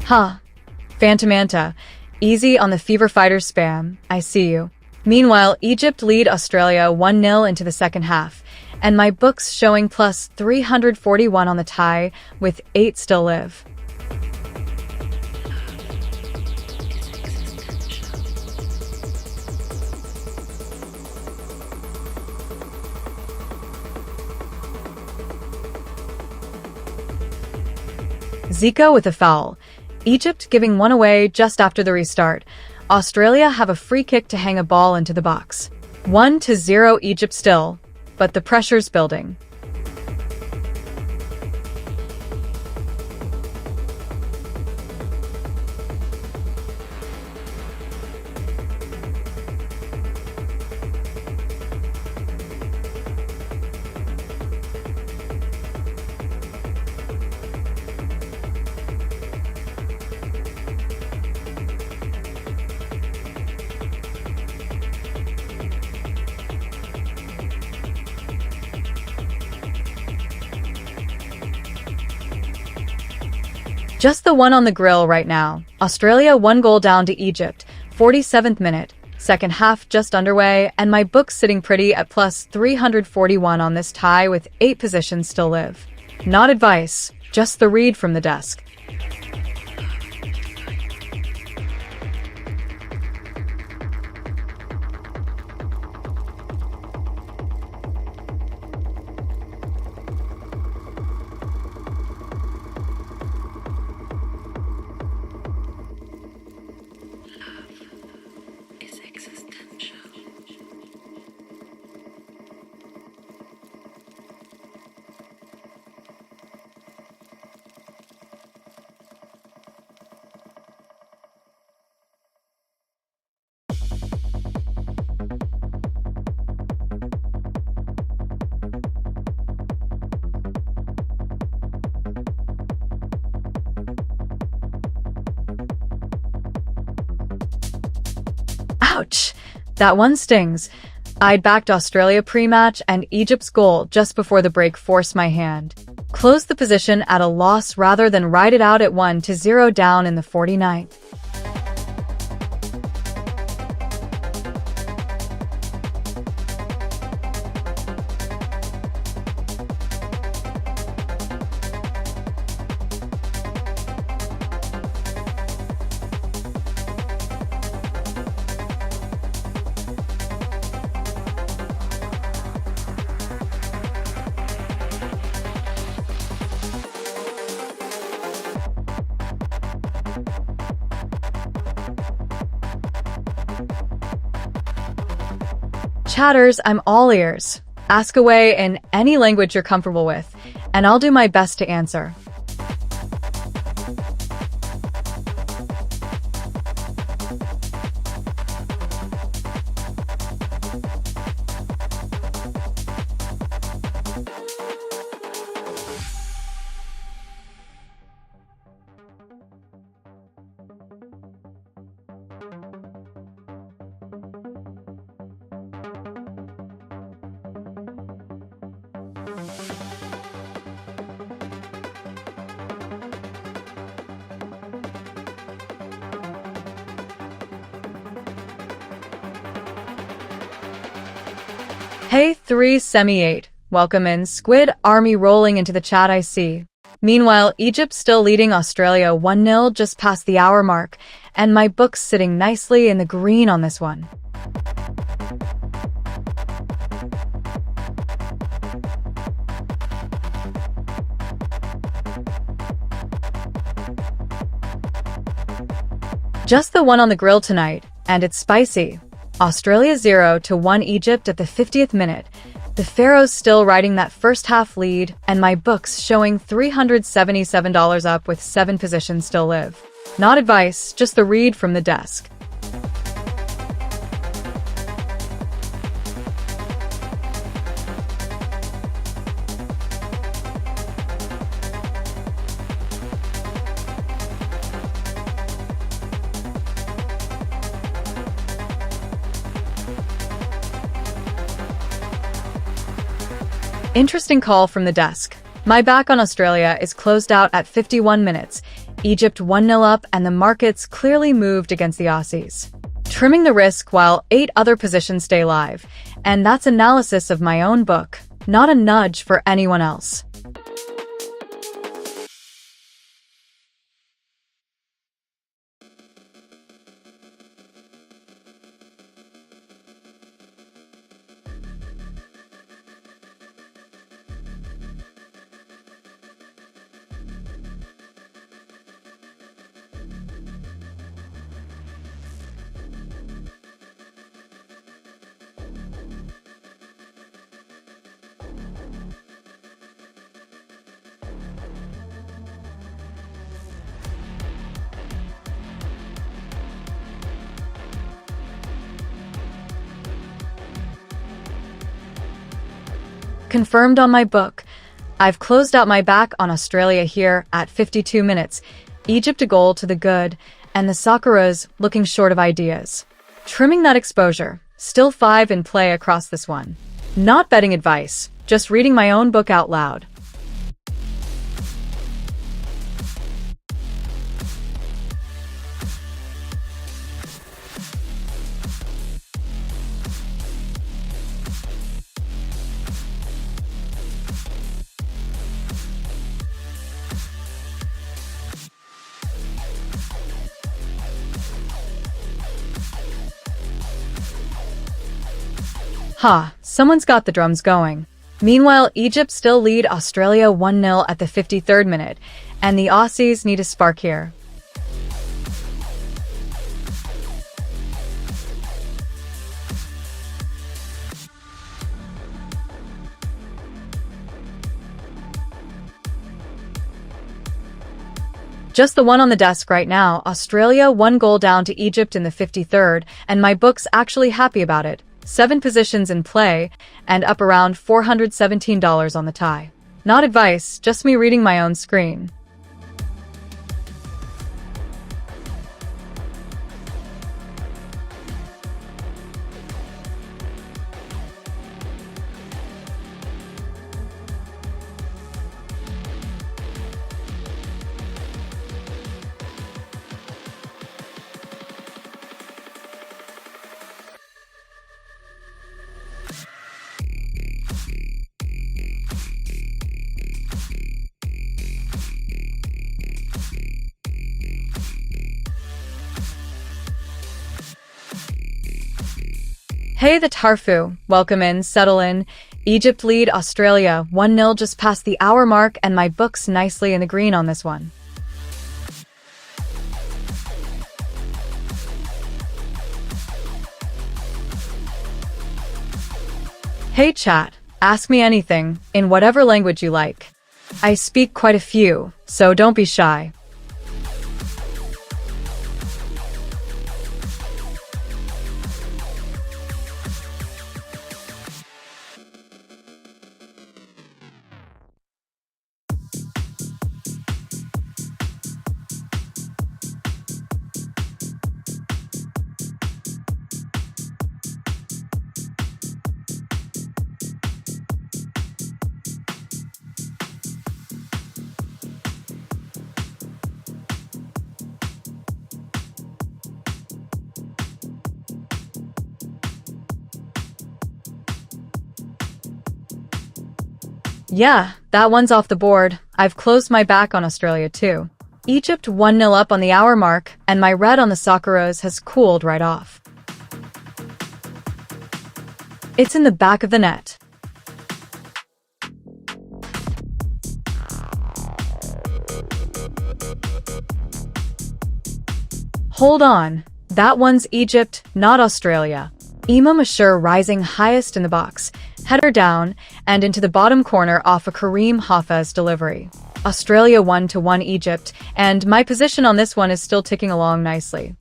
[SPEAKER 1] Huh. Phantom Anta. Easy on the Fever Fighters spam. I see you. Meanwhile, Egypt lead Australia 1-0 into the second half, and my book's showing plus 341 on the tie with 8 still live. Zico with a foul. Egypt giving one away just after the restart. Australia have a free kick to hang a ball into the box. 1-0 Egypt still, but the pressure's building. Just the one on the grill right now. Australia 1 goal down to Egypt, 47th minute. Second half just underway, and my book's sitting pretty at plus 341 on this tie with 8 positions still live. Not advice, just the read from the desk. Ouch! That one stings. I'd backed Australia pre-match and Egypt's goal just before the break forced my hand. Closed the position at a loss rather than ride it out at 1-0 down in the 49th. Chatters, I'm all ears. Ask away in any language you're comfortable with, and I'll do my best to answer. Hey 3 semi 8, welcome in. Squid Army rolling into the chat I see. Meanwhile, Egypt still leading Australia 1-0 just past the hour mark, and my book's sitting nicely in the green on this one. Just the one on the grill tonight, and it's spicy. Australia 0-1 Egypt at the 50th minute. The Pharaohs still riding that first half lead, and my book's showing $377 up with 7 positions still live. Not advice, just the read from the desk. Interesting call from the desk. My back on Australia is closed out at 51 minutes. Egypt 1-0 up and the markets clearly moved against the Aussies. Trimming the risk while 8 other positions stay live. And that's analysis of my own book, not a nudge for anyone else. Confirmed on my book. I've closed out my back on Australia here at 52 minutes. Egypt a goal to the good, and the Socceroos looking short of ideas. Trimming that exposure. Still 5 in play across this one. Not betting advice, just reading my own book out loud. Someone's got the drums going. Meanwhile, Egypt still lead Australia 1-0 at the 53rd minute, and the Aussies need a spark here. Just the one on the desk right now. Australia 1 goal down to Egypt in the 53rd, and my book's actually happy about it. 7 positions in play, and up around $417 on the tie. Not advice, just me reading my own screen. Hey, the Tarfu. Welcome in, settle in. Egypt lead Australia 1-0 just past the hour mark, and my book's nicely in the green on this one. Hey chat, ask me anything, in whatever language you like. I speak quite a few, so don't be shy. Yeah, that one's off the board. I've closed my back on Australia too. Egypt 1-0 up on the hour mark, and my red on the Socceroos has cooled right off. It's in the back of the net. Hold on, that one's Egypt, not Australia. Imam Ashur rising highest in the box, header down, and into the bottom corner off a Kareem Hafez delivery. Australia 1-1 Egypt, and my position on this one is still ticking along nicely.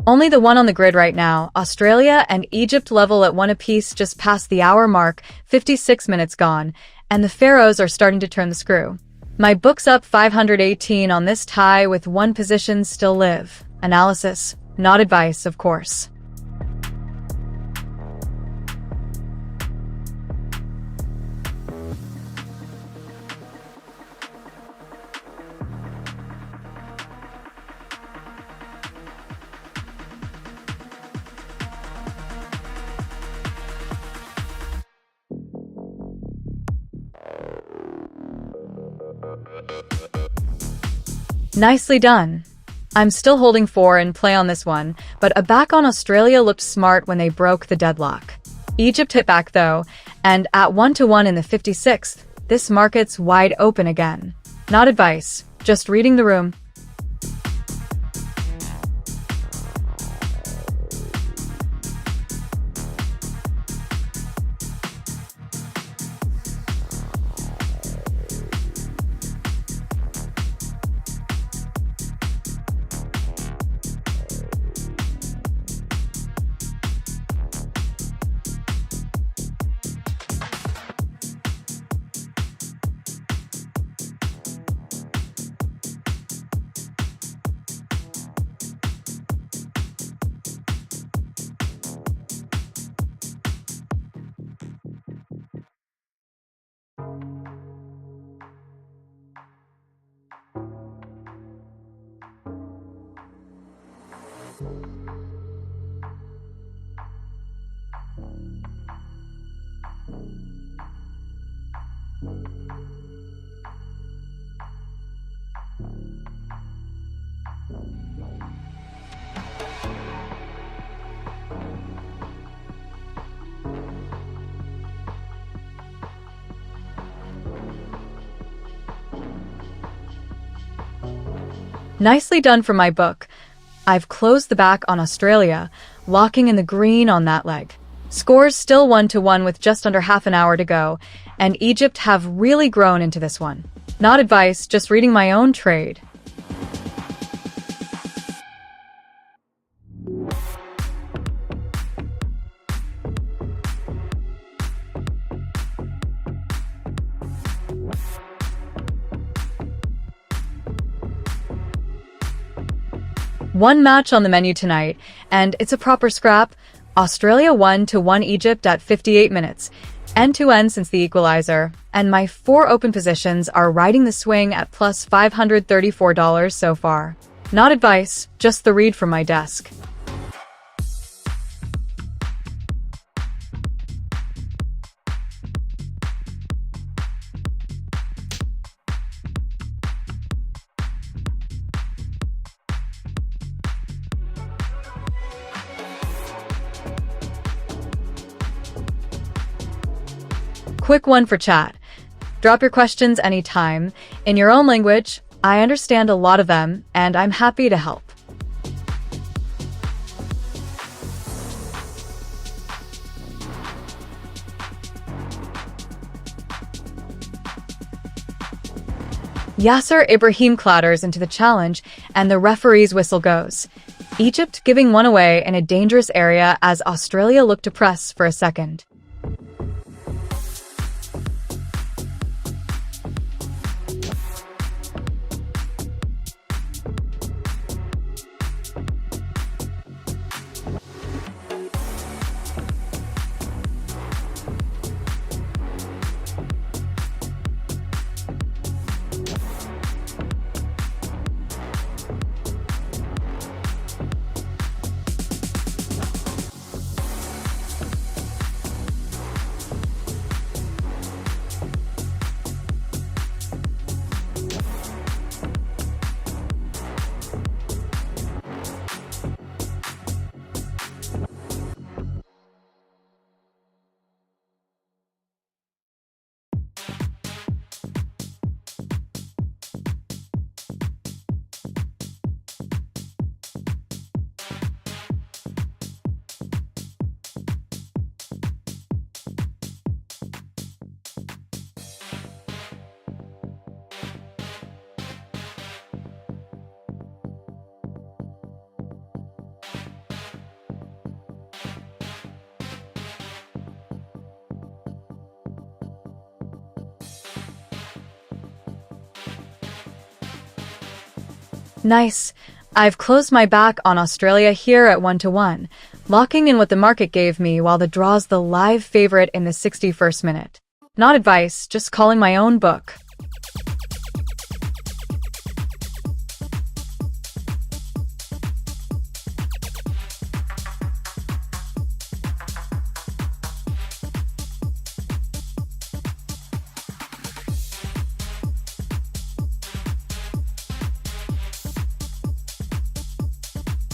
[SPEAKER 1] Only the one on the grid right now, Australia and Egypt level at 1 apiece just past the hour mark, 56 minutes gone, and the Pharaohs are starting to turn the screw. My book's up 518 on this tie with one position still live. Analysis, not advice, of course. Nicely done. I'm still holding 4 in play on this one, but a back on Australia looked smart when they broke the deadlock. Egypt hit back though, and at 1-1 in the 56th, this market's wide open again. Not advice, just reading the room. Nicely done for my book. I've closed the back on Australia, locking in the green on that leg. Scores still 1-1 with just under half an hour to go, and Egypt have really grown into this one. Not advice, just reading my own trade. One match on the menu tonight, and it's a proper scrap. Australia 1-1 Egypt at 58 minutes, end-to-end since the equalizer, and my 4 open positions are riding the swing at plus $534 so far. Not advice, just the read from my desk. quick one for chat. Drop your questions anytime, in your own language. I understand a lot of them, and I'm happy to help. Yasser Ibrahim clatters into the challenge, and the referee's whistle goes. Egypt giving one away in a dangerous area as Australia looked to press for a second. Nice. I've closed my back on Australia here at 1-1, locking in what the market gave me while the draw's the live favorite in the 61st minute. Not advice, just calling my own book.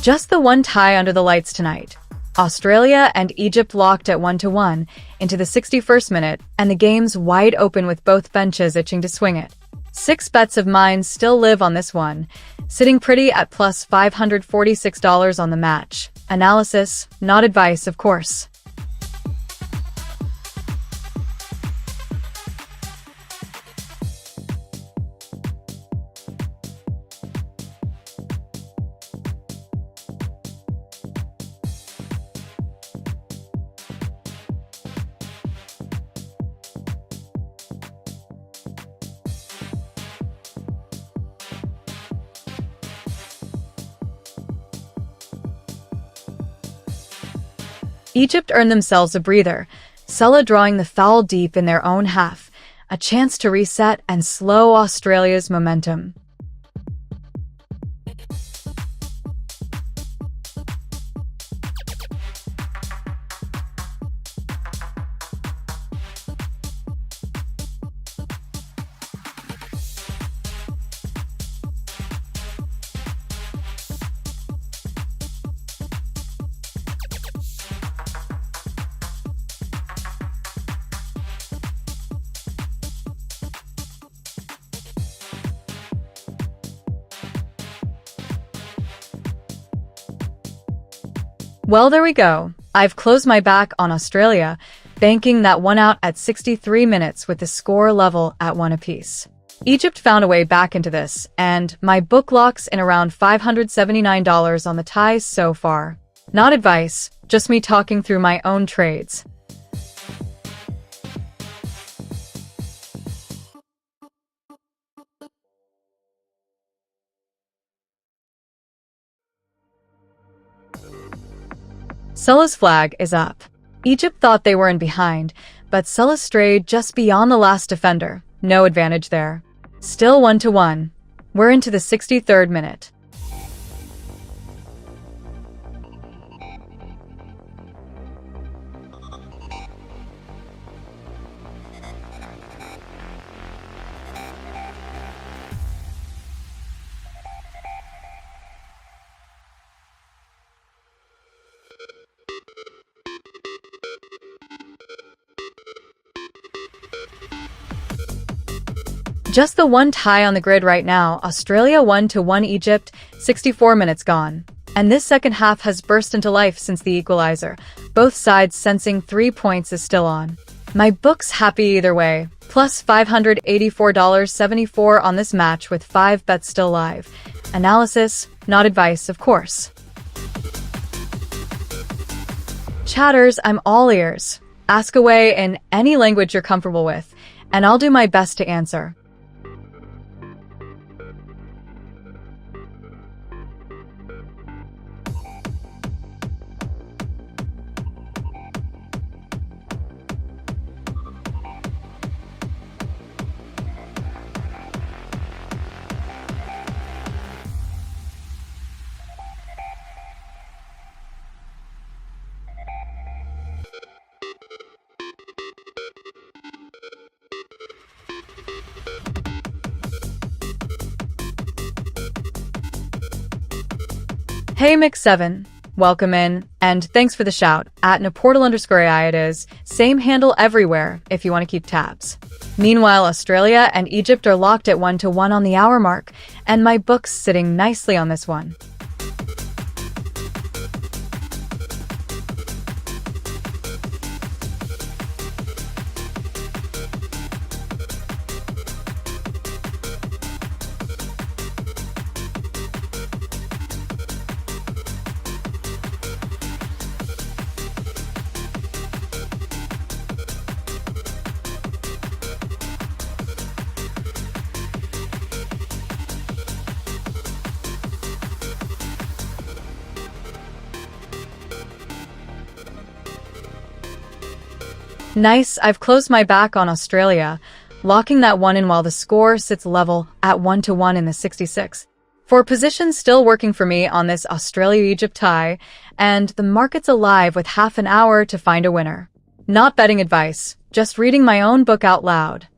[SPEAKER 1] Just the one tie under the lights tonight. Australia and Egypt locked at 1-1 into the 61st minute, and the game's wide open with both benches itching to swing it. 6 bets of mine still live on this one, sitting pretty at plus $546 on the match. Analysis, not advice, of course. Egypt earned themselves a breather, Salah drawing the foul deep in their own half, a chance to reset and slow Australia's momentum. Well, there we go. I've closed my back on Australia, banking that one out at 63 minutes with the score level at 1 apiece. Egypt found a way back into this, and my book locks in around $579 on the ties so far. Not advice, just me talking through my own trades. Salah's flag is up. Egypt thought they were in behind, but Salah strayed just beyond the last defender. No advantage there. Still 1-1. We're into the 63rd minute. Just the one tie on the grid right now, Australia 1-1 Egypt, 64 minutes gone. And this second half has burst into life since the equalizer, both sides sensing 3 points is still on. My book's happy either way, plus $584.74 on this match with 5 bets still live. Analysis, not advice, of course. Chatters, I'm all ears. Ask away in any language you're comfortable with, and I'll do my best to answer. Hey Mix7, welcome in, and thanks for the shout. At @Naportal_AI it is, same handle everywhere if you want to keep tabs. Meanwhile, Australia and Egypt are locked at 1-1 on the hour mark, and my book's sitting nicely on this one. Nice, I've closed my back on Australia, locking that one in while the score sits level at 1-1 in the 66. For position still working for me on this Australia-Egypt tie, and the market's alive with half an hour to find a winner. Not betting advice, just reading my own book out loud.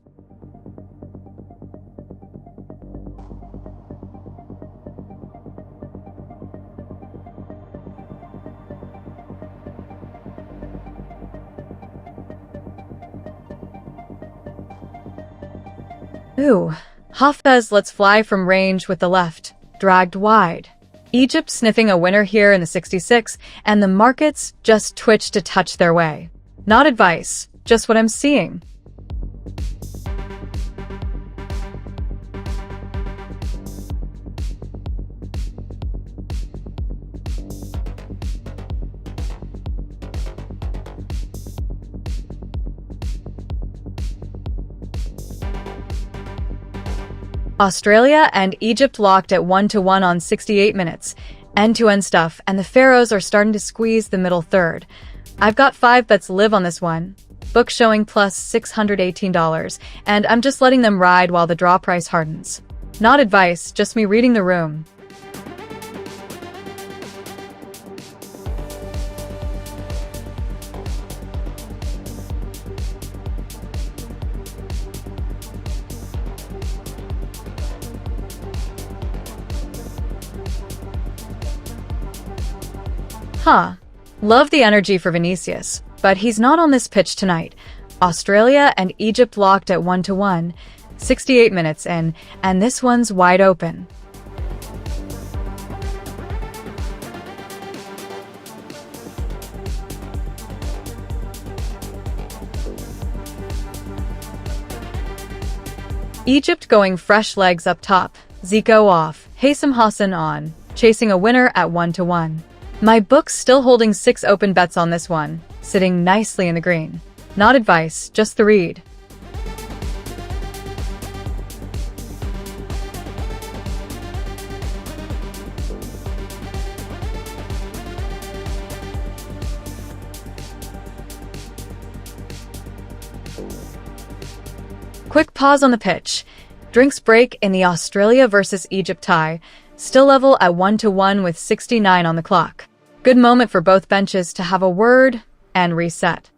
[SPEAKER 1] Ooh, Hafez lets fly from range with the left, dragged wide. Egypt sniffing a winner here in the 66, and the markets just twitch to touch their way. Not advice, just what I'm seeing. Australia and Egypt locked at 1-1 on 68 minutes. End-to-end stuff, and the Pharaohs are starting to squeeze the middle third. I've got 5 bets live on this one. Book showing plus $618, and I'm just letting them ride while the draw price hardens. Not advice, just me reading the room. Huh. Love the energy for Vinicius, but he's not on this pitch tonight. Australia and Egypt locked at 1-1, 68 minutes in, and this one's wide open. Egypt going fresh legs up top, Zico off, Haitham Hassan on, chasing a winner at 1-1. My book's still holding 6 open bets on this one, sitting nicely in the green. Not advice, just the read. Quick pause on the pitch. Drinks break in the Australia versus Egypt tie, still level at 1-1 with 69 on the clock. Good moment for both benches to have a word and reset.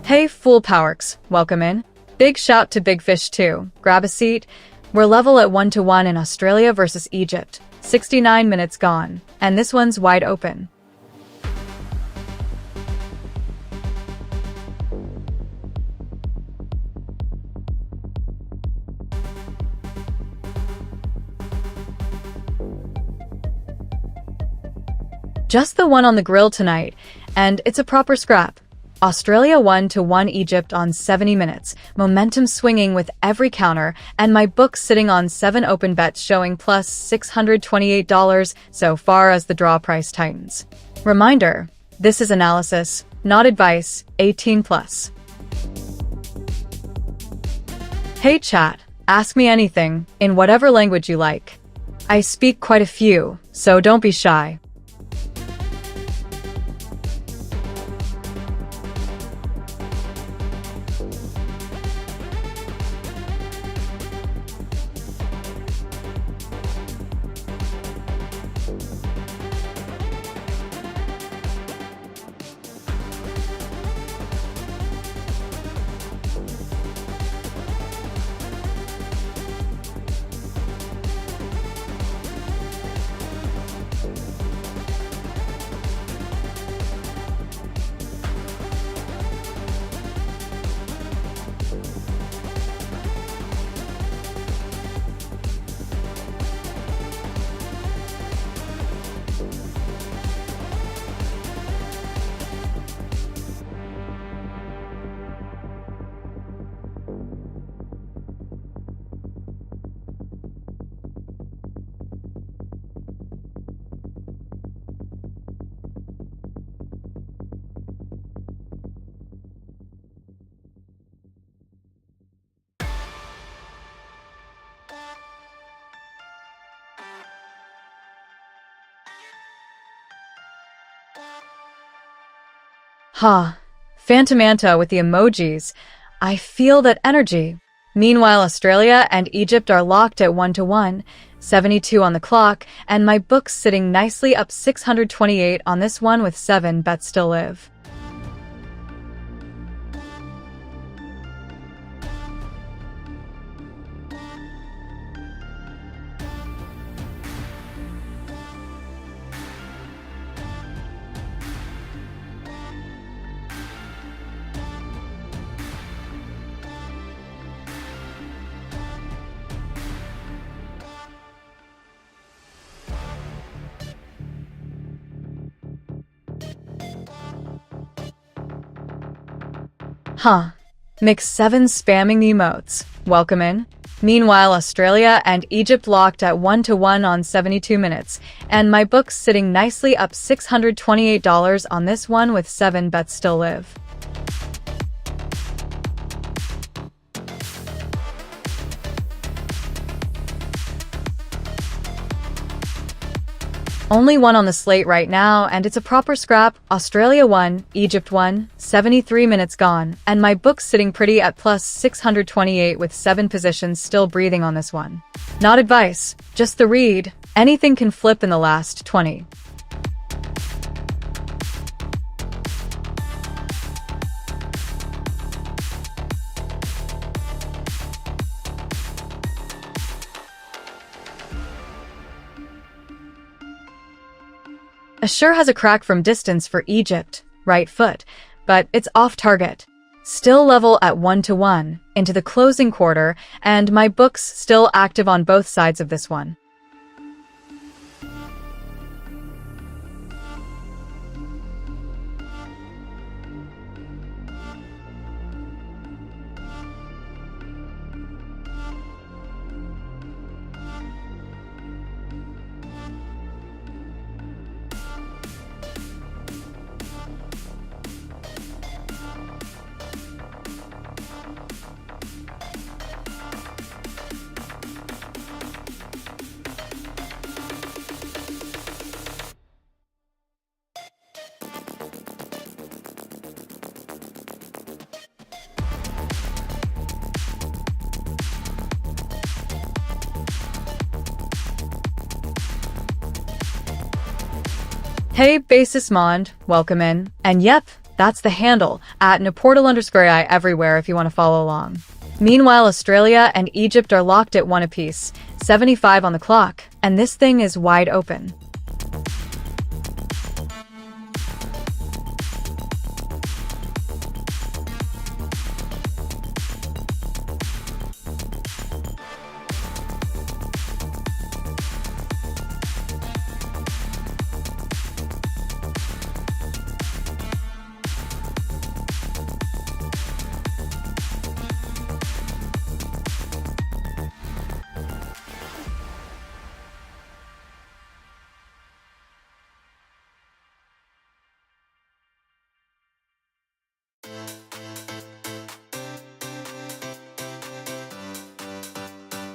[SPEAKER 1] Hey, Fool Powerks, welcome in. Big shout to Big Fish 2. Grab a seat. We're level at 1-1 in Australia versus Egypt. 69 minutes gone, and this one's wide open. Just the one on the grill tonight, and it's a proper scrap. Australia 1-1 Egypt on 70 minutes, momentum swinging with every counter, and my book sitting on 7 open bets showing plus $628 so far as the draw price tightens. Reminder, this is analysis, not advice, 18+. Hey chat, ask me anything, in whatever language you like. I speak quite a few, so don't be shy. Phantomanta with the emojis. I feel that energy. Meanwhile, Australia and Egypt are locked at 1-1, 72 on the clock, and my book's sitting nicely up 628 on this one with 7 bets still live. Mix 7 spamming the emotes. Welcome in. Meanwhile, Australia and Egypt locked at 1-1 on 72 minutes, and my book's sitting nicely up $628 on this one with 7 bets still live. Only one on the slate right now, and it's a proper scrap. Australia 1, Egypt 1, 73 minutes gone, and my book's sitting pretty at plus 628 with 7 positions still breathing on this one. Not advice, just the read. Anything can flip in the last 20. Assure has a crack from distance for Egypt, right foot, but it's off target. Still level at 1-1 into the closing quarter, and my book's still active on both sides of this one. Hey, Basis Mond, welcome in. And yep, that's the handle, at @Naportal_I everywhere if you want to follow along. Meanwhile, Australia and Egypt are locked at 1 apiece, 75 on the clock, and this thing is wide open.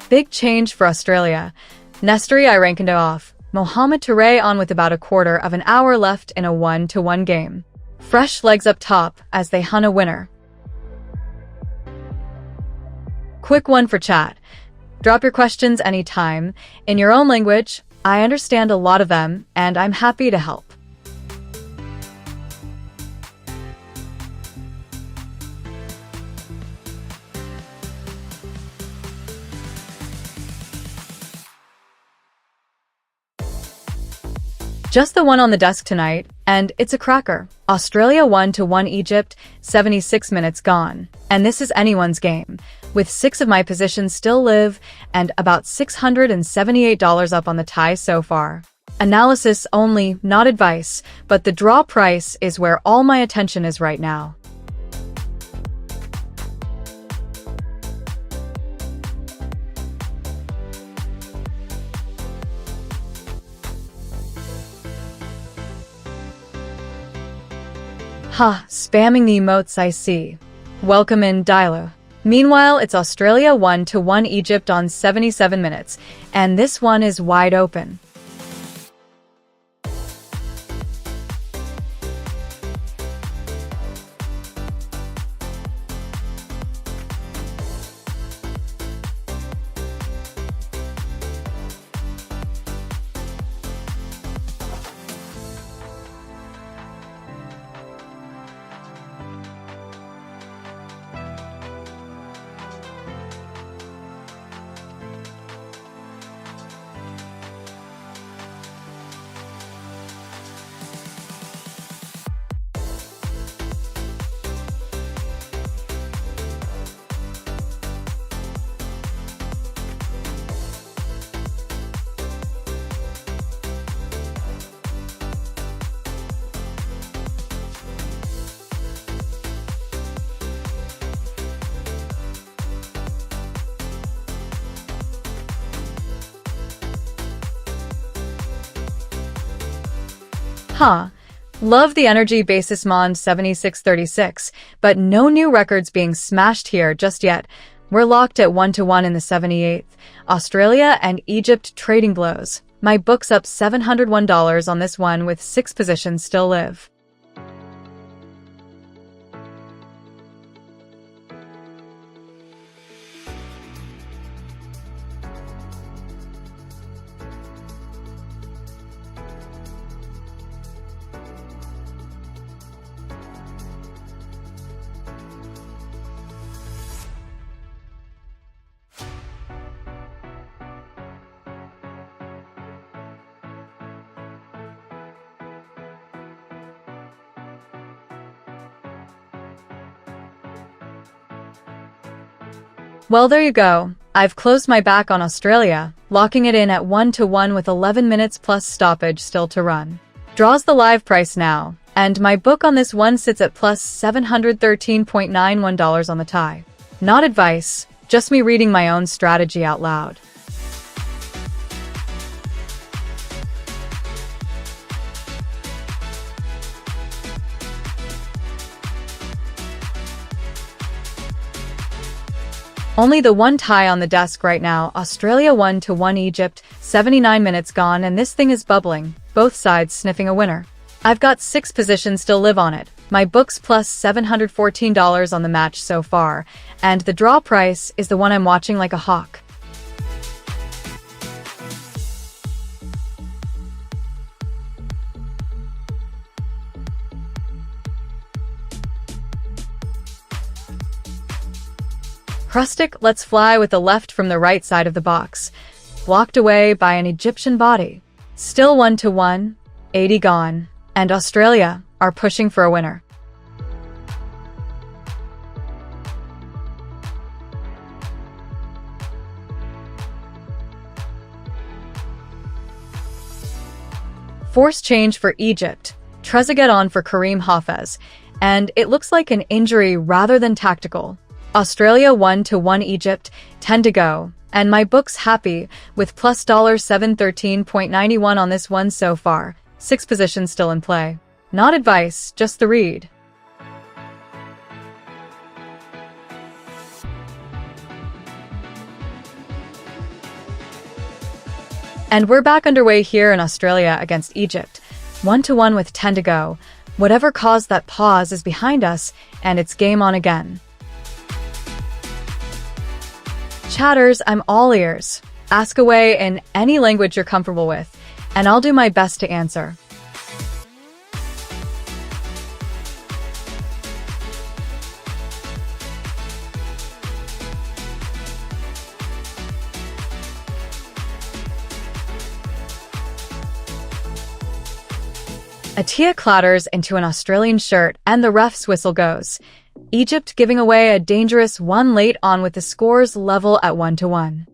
[SPEAKER 1] Big change for Australia. Nesteri Irankando off. Mohamed Touré on with about a quarter of an hour left in a 1-1 game. Fresh legs up top as they hunt a winner. Quick one for chat. Drop your questions anytime. In your own language. I understand a lot of them, and I'm happy to help. Just the one on the desk tonight, and it's a cracker. Australia 1-1 Egypt, 76 minutes gone. And this is anyone's game, with 6 of my positions still live and about $678 up on the tie so far. Analysis only, not advice, but the draw price is where all my attention is right now. Ha, spamming the emotes I see. Welcome in, Dilo. Meanwhile, it's Australia 1-1 Egypt on 77 minutes, and this one is wide open. Huh. Love the energy Basis Mond 7636, but no new records being smashed here just yet. We're locked at 1-1 in the 78th. Australia and Egypt trading blows. My book's up $701 on this one with 6 positions still live. Well, there you go. I've closed my back on Australia, locking it in at 1-1 with 11 minutes plus stoppage still to run. Draws the live price now, and my book on this one sits at plus $713.91 on the tie. Not advice, just me reading my own strategy out loud. Only the one tie on the desk right now, Australia 1-1 Egypt, 79 minutes gone, and this thing is bubbling, both sides sniffing a winner. I've got 6 positions still live on it. My book's plus $714 on the match so far, and the draw price is the one I'm watching like a hawk. Rustic lets fly with the left from the right side of the box. Blocked away by an Egyptian body. Still 1-1, 80 gone, and Australia are pushing for a winner. Force change for Egypt. Trezeguet on for Karim Hafez, and it looks like an injury rather than tactical. Australia 1-1 Egypt, 10 to go, and my book's happy with plus $713.91 on this one so far. 6 positions still in play. Not advice, just the read. And we're back underway here in Australia against Egypt. 1-1 with 10 to go. Whatever caused that pause is behind us, and it's game on again. Chatters, I'm all ears. Ask away in any language you're comfortable with, and I'll do my best to answer. Atia clatters into an Australian shirt and the ref's whistle goes. Egypt giving away a dangerous one late on with the scores level at 1-1.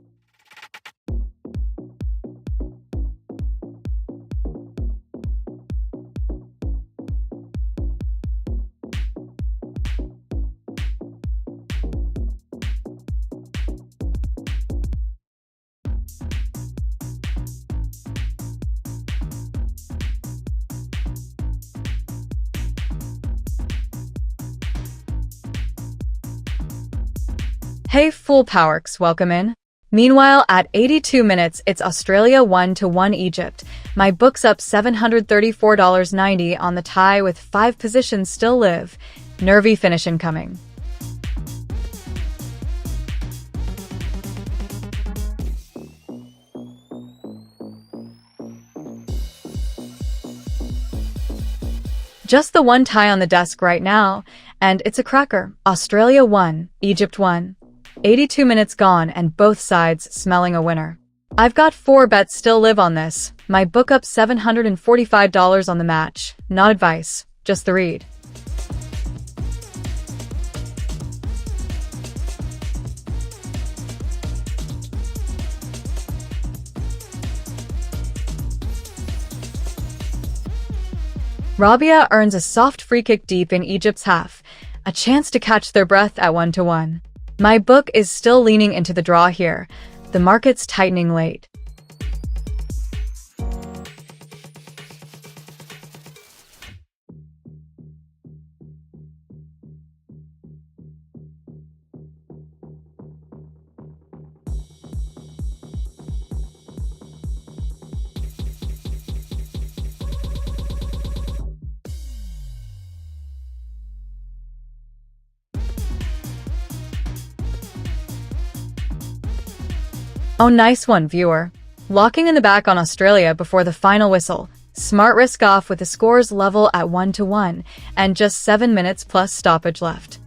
[SPEAKER 1] Hey Full Powerks, welcome in. Meanwhile, at 82 minutes, it's Australia 1-1 Egypt. My book's up $734.90 on the tie with 5 positions still live. Nervy finish incoming. Just the one tie on the desk right now, and it's a cracker. Australia 1, Egypt 1. 82 minutes gone and both sides smelling a winner. I've got 4 bets still live on this. My book up $745 on the match. Not advice, just the read. Rabia earns a soft free kick deep in Egypt's half, a chance to catch their breath at 1-1. My book is still leaning into the draw here. The market's tightening late. Oh, nice one, viewer. Locking in the back on Australia before the final whistle. Smart risk off with the scores level at 1-1 and just 7 minutes plus stoppage left.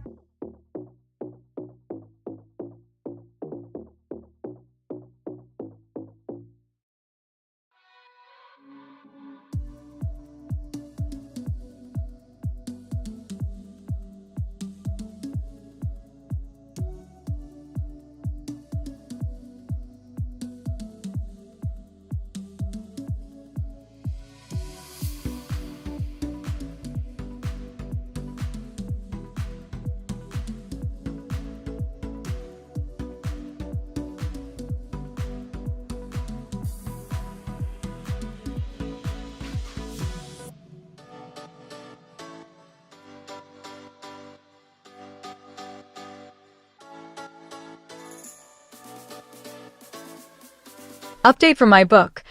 [SPEAKER 1] Update from my book.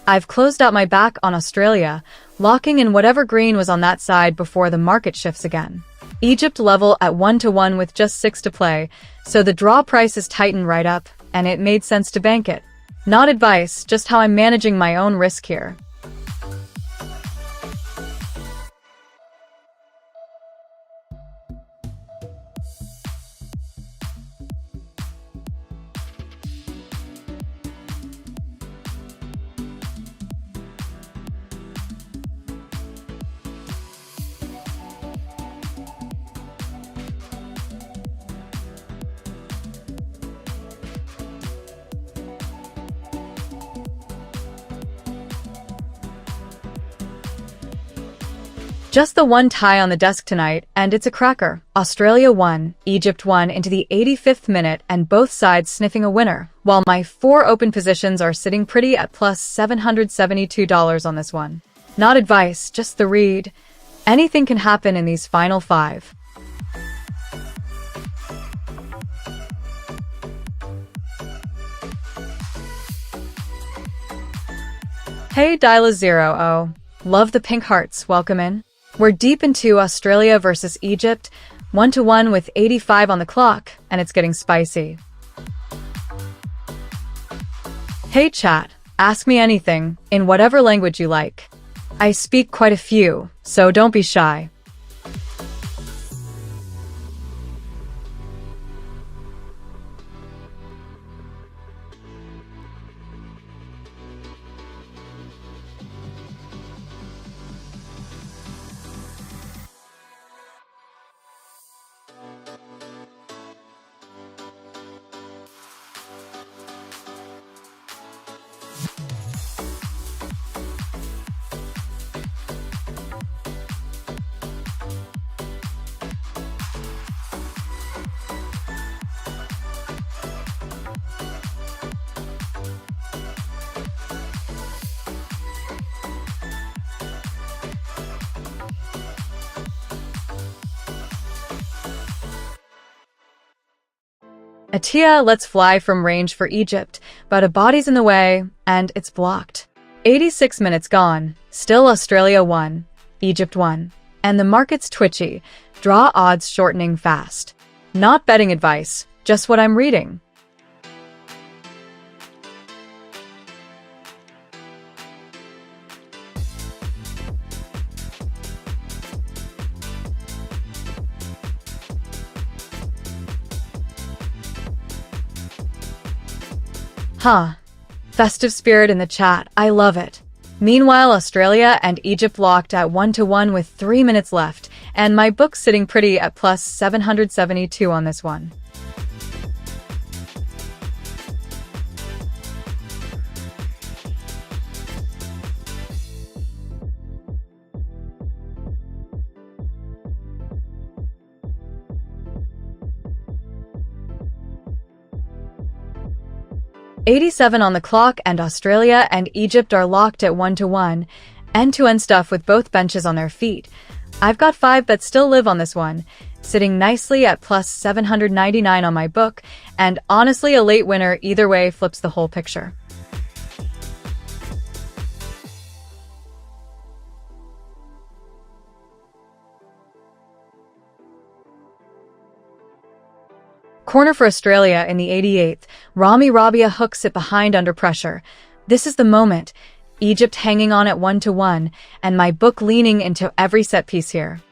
[SPEAKER 1] I've closed out my back on Australia, locking in whatever green was on that side before the market shifts again. Egypt level at 1-1 with just 6 to play, so the draw price is tightened right up, and it made sense to bank it. Not advice, just how I'm managing my own risk here. Just the one tie on the desk tonight, and it's a cracker. Australia won, Egypt won into the 85th minute, and both sides sniffing a winner, while my 4 open positions are sitting pretty at plus $772 on this one. Not advice, just the read. Anything can happen in these final 5. Hey, Dial 0. Love the pink hearts, welcome in. We're deep into Australia versus Egypt, 1-1 with 85 on the clock, and it's getting spicy. Hey chat, ask me anything, in whatever language you like. I speak quite a few, so don't be shy. Atia lets fly from range for Egypt, but a body's in the way, and it's blocked. 86 minutes gone, still Australia won, Egypt won, and the market's twitchy, draw odds shortening fast. Not betting advice, just what I'm reading. Festive spirit in the chat, I love it. Meanwhile, Australia and Egypt locked at 1-1 with 3 minutes left, and my book's sitting pretty at plus 772 on this one. .87 on the clock, and Australia and Egypt are locked at 1-1. End-to-end stuff with both benches on their feet. I've got 5 that still live on this one, sitting nicely at plus 799 on my book, and honestly a late winner either way flips the whole picture. Corner for Australia in the 88th. Rami Rabia hooks it behind under pressure. This is the moment. Egypt hanging on at 1-1, and my book leaning into every set piece here.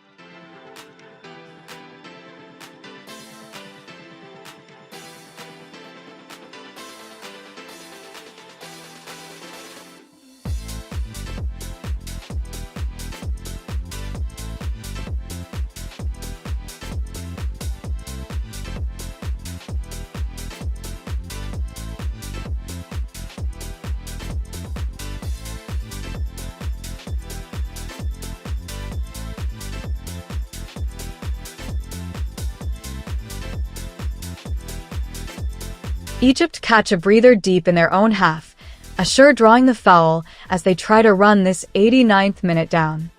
[SPEAKER 1] Egypt catch a breather deep in their own half, Assure drawing the foul as they try to run this 89th minute down.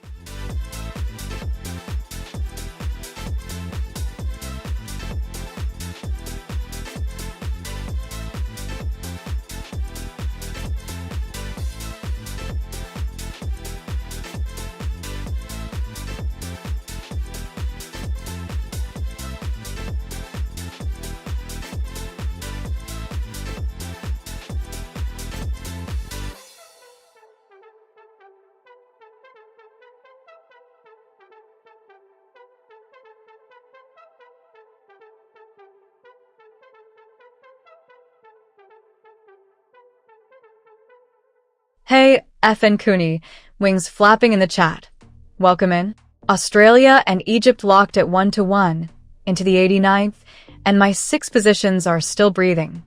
[SPEAKER 1] Hey, FN Cooney, wings flapping in the chat. Welcome in. Australia and Egypt locked at 1-1 into the 89th, and my 6 positions are still breathing.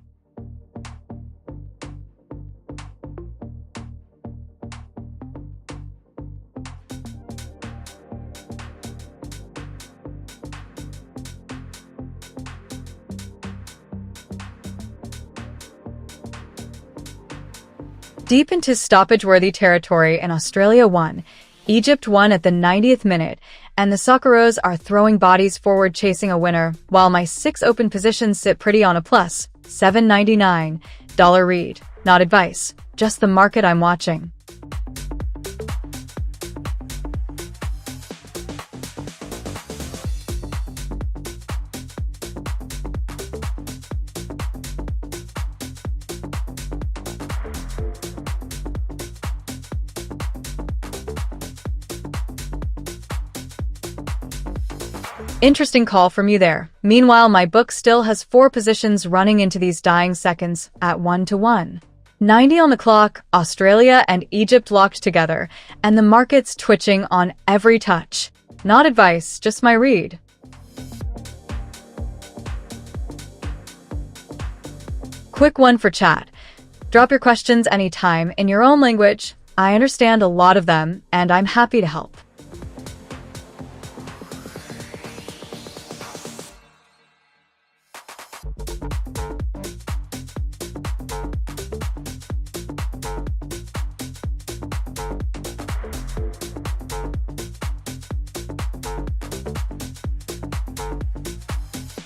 [SPEAKER 1] Deep into stoppage-worthy territory in Australia won. Egypt won at the 90th minute, and the Socceroos are throwing bodies forward chasing a winner, while my 6 open positions sit pretty on a plus $7.99 read. Not advice, just the market I'm watching. Interesting call from you there. Meanwhile, my book still has 4 positions running into these dying seconds at 1-1. 90 on the clock, Australia and Egypt locked together, and the market's twitching on every touch. Not advice, just my read. Quick one for chat. Drop your questions anytime in your own language. I understand a lot of them, and I'm happy to help.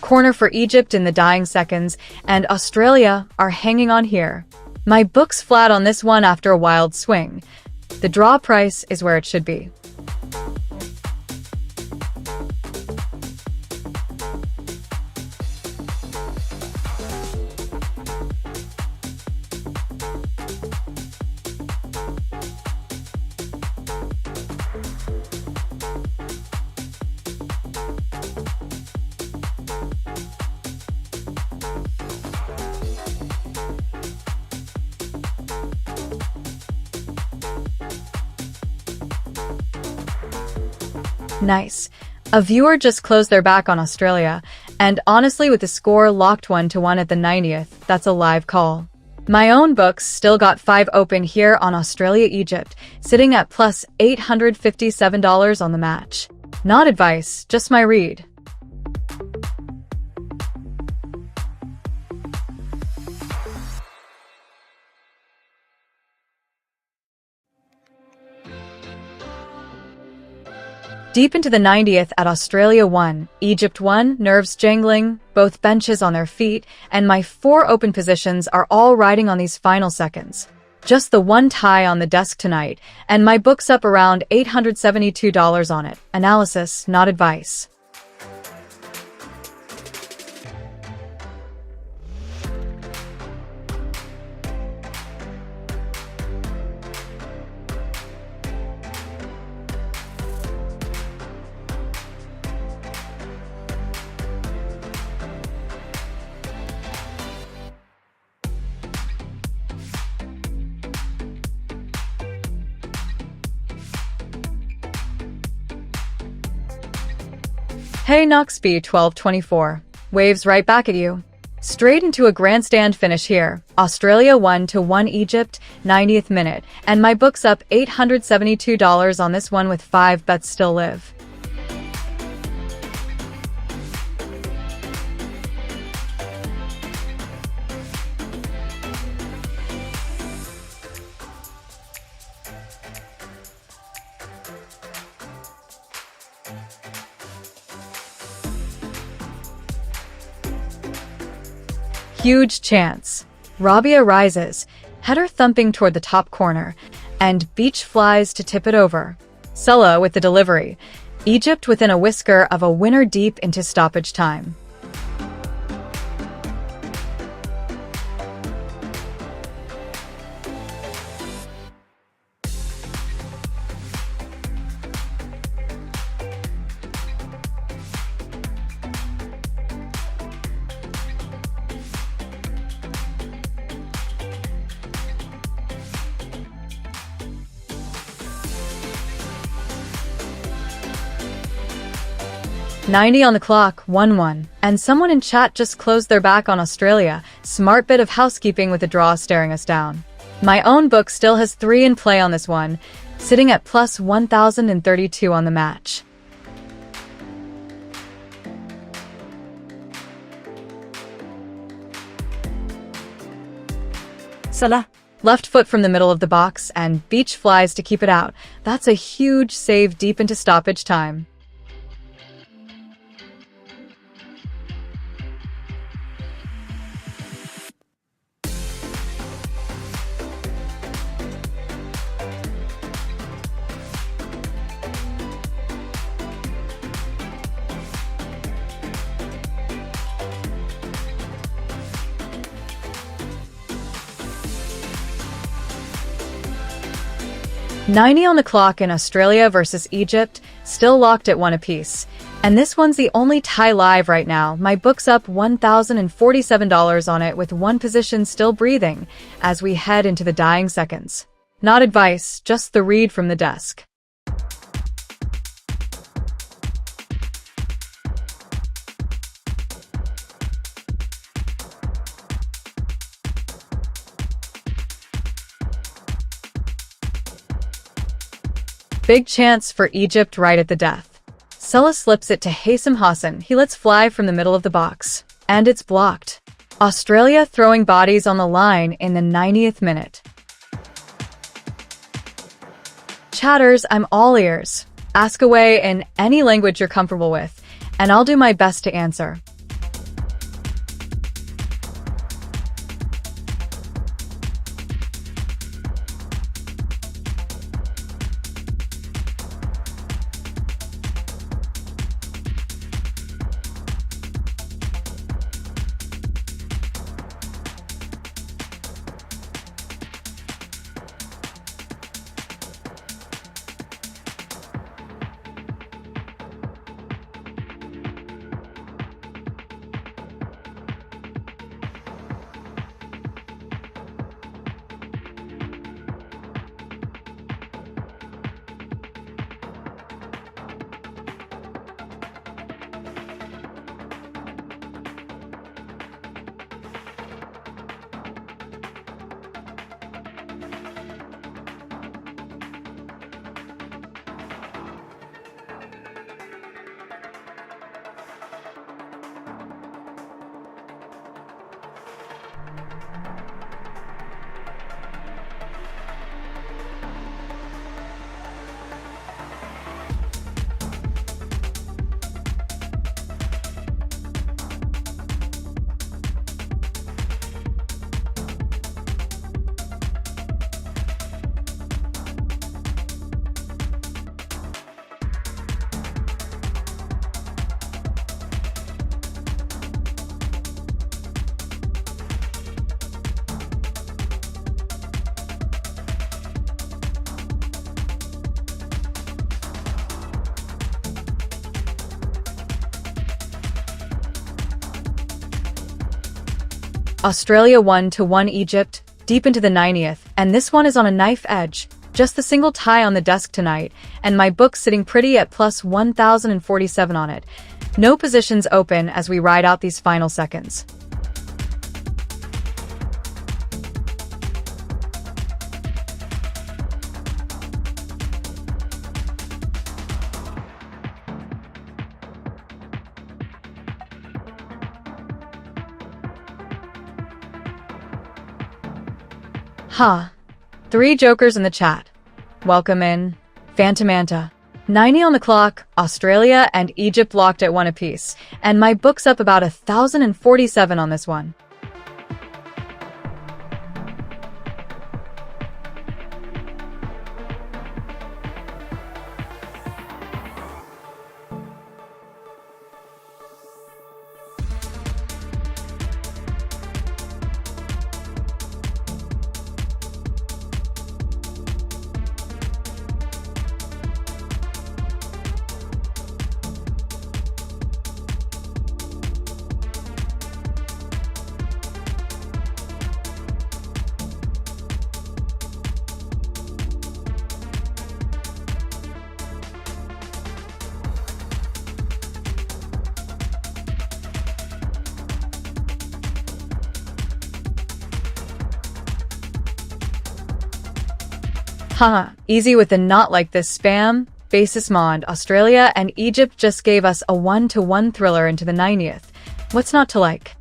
[SPEAKER 1] Corner for Egypt in the dying seconds, and Australia are hanging on here. My book's flat on this one after a wild swing. The draw price is where it should be. Nice. A viewer just closed their back on Australia, and honestly with the score locked 1-1 at the 90th, that's a live call. My own books still got 5 open here on Australia-Egypt, sitting at plus $857 on the match. Not advice, just my read. Deep into the 90th at Australia won, Egypt won, nerves jangling, both benches on their feet, and my 4 open positions are all riding on these final seconds. Just the one tie on the desk tonight, and my book's up around $872 on it. Analysis, not advice. Hey Knoxby 1224. Waves right back at you. Straight into a grandstand finish here. Australia 1-1 Egypt, 90th minute, and my book's up $872 on this one with 5 bets still live. Huge chance. Rabia rises, header thumping toward the top corner, and Beach flies to tip it over. Sulla with the delivery. Egypt within a whisker of a winner deep into stoppage time. $90 on the clock, 1-1, and someone in chat just closed their back on Australia. Smart bit of housekeeping with the draw staring us down. My own book still has 3 in play on this one, sitting at plus 1,032 on the match.
[SPEAKER 2] Salah,
[SPEAKER 1] Left foot from the middle of the box and beach flies to keep it out. That's a huge save deep into stoppage time. $90 on the clock in Australia versus Egypt, still locked at 1 apiece. And this one's the only tie live right now. My book's up $1,047 on it with one position still breathing as we head into the dying seconds. Not advice, just the read from the desk. Big chance for Egypt right at the death. Salah slips it to Haitham Hassan. He lets fly from the middle of the box. And it's blocked. Australia throwing bodies on the line in the 90th minute. Chatters, I'm all ears. Ask away in any language you're comfortable with, and I'll do my best to answer. Australia 1-1 Egypt, deep into the 90th, and this one is on a knife edge. Just the single tie on the desk tonight, and my book sitting pretty at plus 1,047 on it. No positions open as we ride out these final seconds. Huh. 3 jokers in the chat. Welcome in. Phantomanta. 90 on the clock, Australia and Egypt locked at 1 apiece. And my book's up about 1,047 on this one. Haha, easy with the not like this spam. Basis Mond, Australia and Egypt just gave us a 1-1 thriller into the 90th. What's not to like?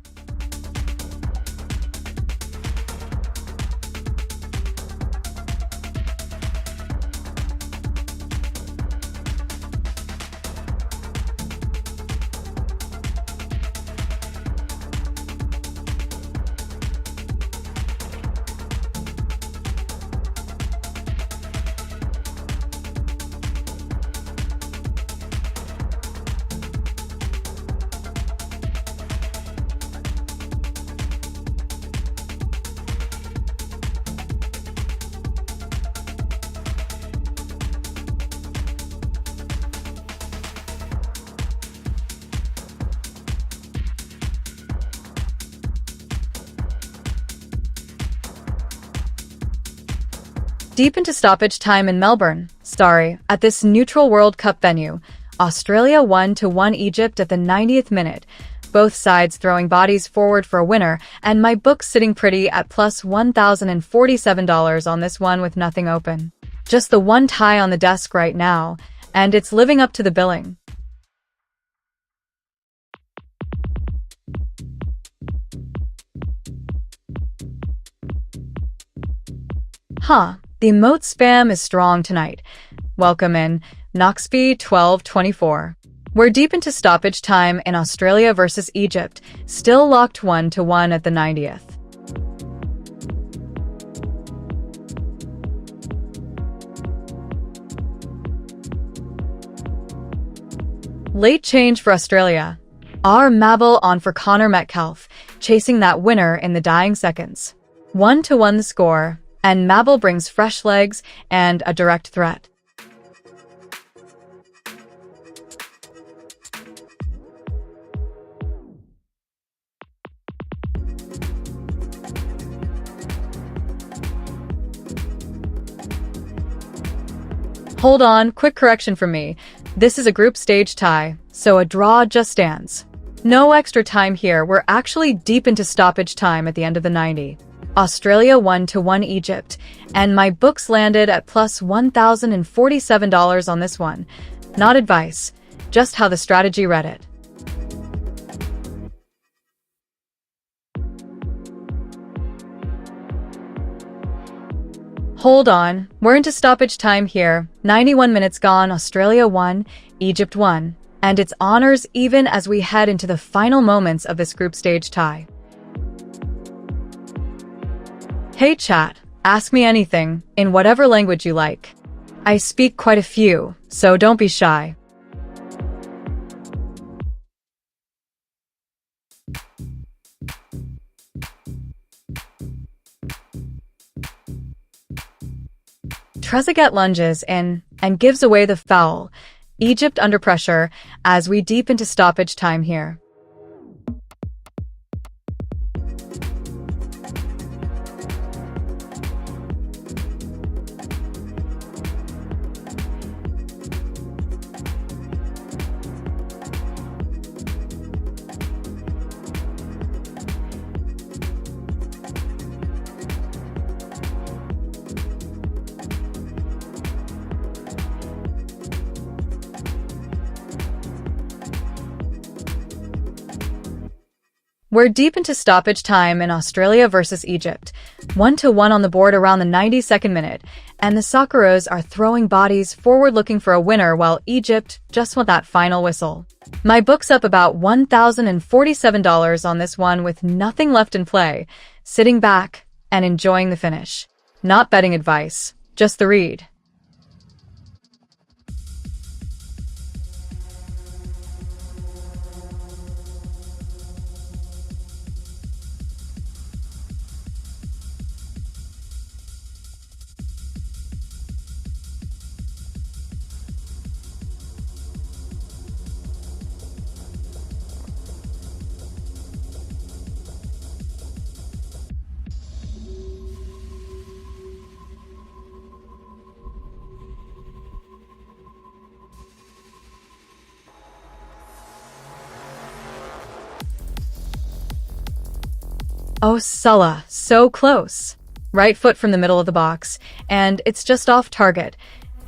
[SPEAKER 1] deep into stoppage time in Melbourne. At this neutral World Cup venue. Australia 1-1 Egypt at the 90th minute. Both sides throwing bodies forward for a winner, and my book's sitting pretty at plus $1,047 on this one with nothing open. Just the one tie on the desk right now, and it's living up to the billing. The emote spam is strong tonight. Welcome in, Knoxby 1224. We're deep into stoppage time in Australia versus Egypt, still locked 1-1 at the 90th. Late change for Australia. Mabel on for Connor Metcalfe, chasing that winner in the dying seconds. 1-1 the score, and Mabel brings fresh legs and a direct threat. Hold on, quick correction from me. This is a group stage tie, so a draw just stands. No extra time here, we're actually deep into stoppage time at the end of the 90. Australia 1-1 Egypt, and my books landed at plus $1,047 on this one. Not advice, just how the strategy read it. Hold on, we're into stoppage time here. 91 minutes gone, Australia 1, Egypt 1, and it's honors even as we head into the final moments of this group stage tie. Hey chat, ask me anything, in whatever language you like. I speak quite a few, so don't be shy. Trezeguet lunges in and gives away the foul. Egypt under pressure as we deep into stoppage time here. We're deep into stoppage time in Australia versus Egypt. 1-1 on the board around the 92nd minute, and the Socceroos are throwing bodies forward looking for a winner while Egypt just want that final whistle. My book's up about $1,047 on this one with nothing left in play, sitting back and enjoying the finish. Not betting advice, just the read. Oh, Sulla, so close. Right foot from the middle of the box, and it's just off target.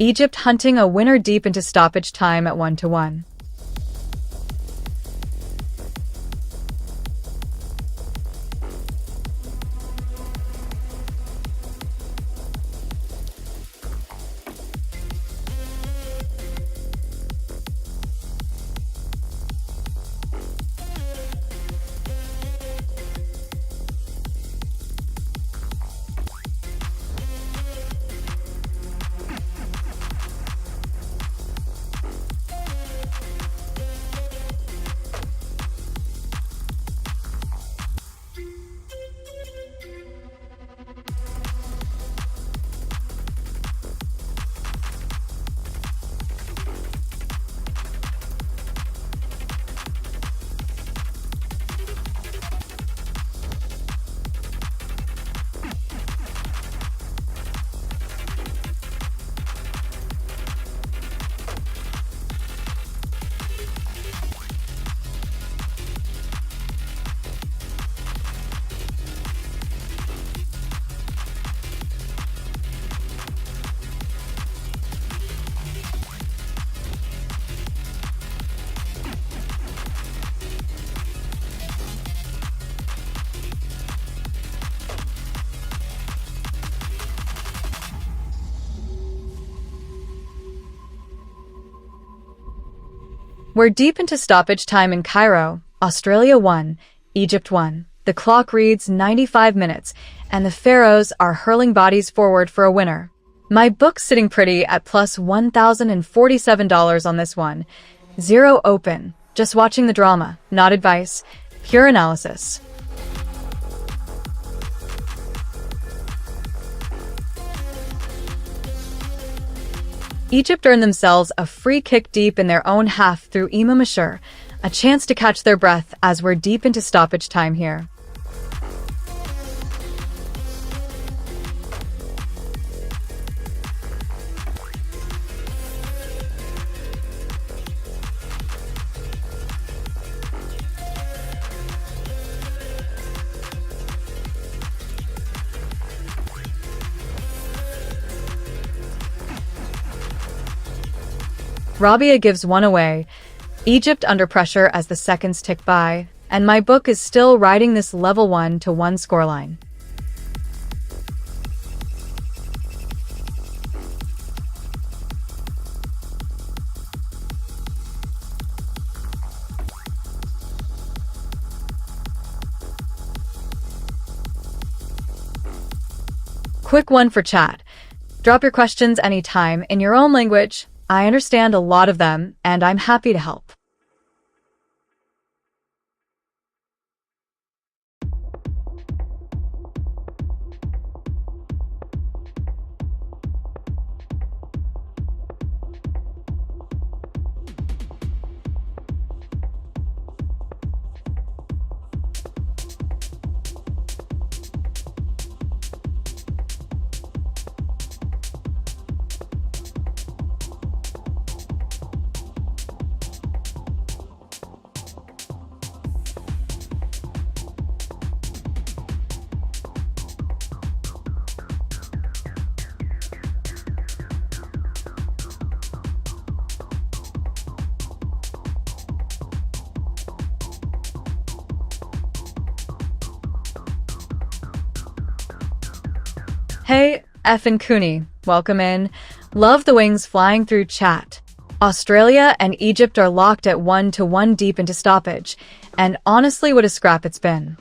[SPEAKER 1] Egypt hunting a winner deep into stoppage time at 1-1. We're deep into stoppage time in Cairo. Australia won, Egypt won. The clock reads 95 minutes, and the Pharaohs are hurling bodies forward for a winner. My book's sitting pretty at plus $1,047 on this one. Zero open. Just watching the drama, not advice. Pure analysis. Egypt earned themselves a free kick deep in their own half through Imam Ashur, a chance to catch their breath as we're deep into stoppage time here. Rabia gives one away, Egypt under pressure as the seconds tick by, and my book is still riding this level 1-1 scoreline. Quick one for chat. Drop your questions anytime in your own language. I understand a lot of them, and I'm happy to help. Hey, F and Cooney, welcome in. Love the wings flying through chat. Australia and Egypt are locked at 1-1 deep into stoppage, and honestly what a scrap it's been.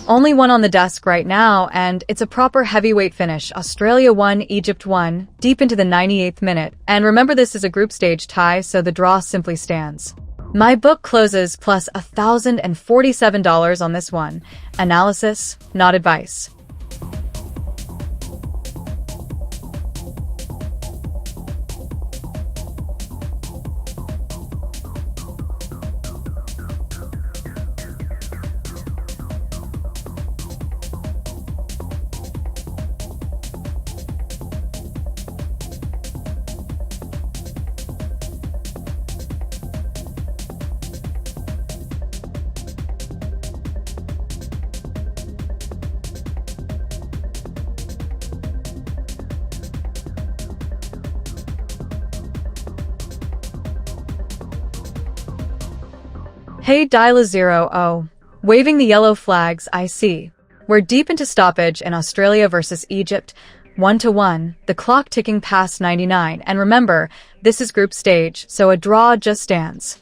[SPEAKER 1] Only one on the desk right now, and it's a proper heavyweight finish. Australia won, Egypt won, deep into the 98th minute. And remember, this is a group stage tie, so the draw simply stands. My book closes plus $1,047 on this one. Analysis, not advice. Hey, Dyla 0-0. Waving the yellow flags, I see. We're deep into stoppage in Australia versus Egypt, 1-1, the clock ticking past 99. And remember, this is group stage, so a draw just stands.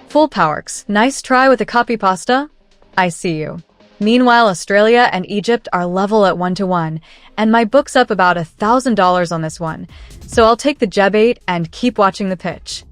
[SPEAKER 1] Full Powerx, nice try with a copy pasta. I see you. Meanwhile, Australia and Egypt are level at 1-1, and my book's up about $1,000 on this one, so I'll take the Jeb8 and keep watching the pitch.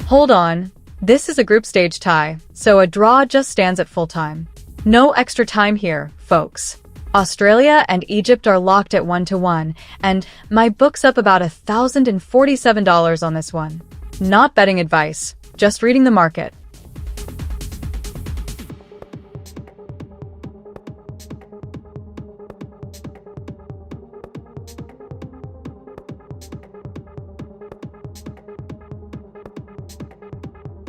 [SPEAKER 1] Hold on, This is a group stage tie, so a draw just stands at full time. No extra time here, folks. Australia and Egypt are locked at 1-1, and my book's up about $1,047 on this one. Not betting advice, just reading the market.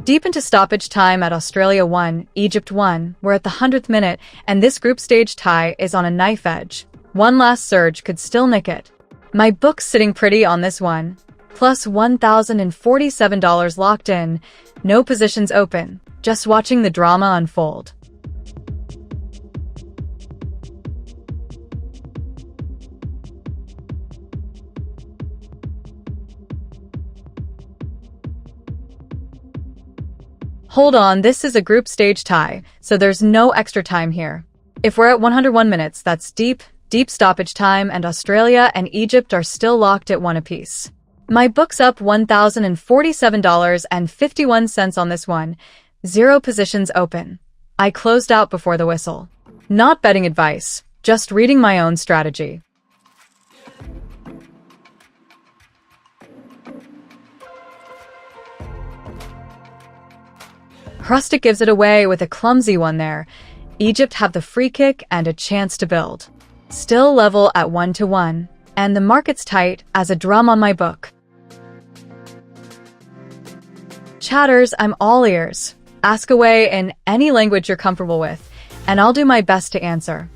[SPEAKER 1] Deep into stoppage time at Australia 1, Egypt 1, we're at the 100th minute, and this group stage tie is on a knife edge. One last surge could still nick it. My book's sitting pretty on this one. Plus $1,047 locked in. No positions open. Just watching the drama unfold. Hold on, this is a group stage tie, so there's no extra time here. If we're at 101 minutes, that's deep stoppage time, and Australia and Egypt are still locked at 1 apiece. My book's up $1,047.51 on this one. 0 positions open. I closed out before the whistle. Not betting advice, just reading my own strategy. Hrustic gives it away with a clumsy one there. Egypt have the free kick and a chance to build. Still level at 1-1, and the market's tight as a drum on my book. Chatters, I'm all ears. Ask away in any language you're comfortable with, and I'll do my best to answer.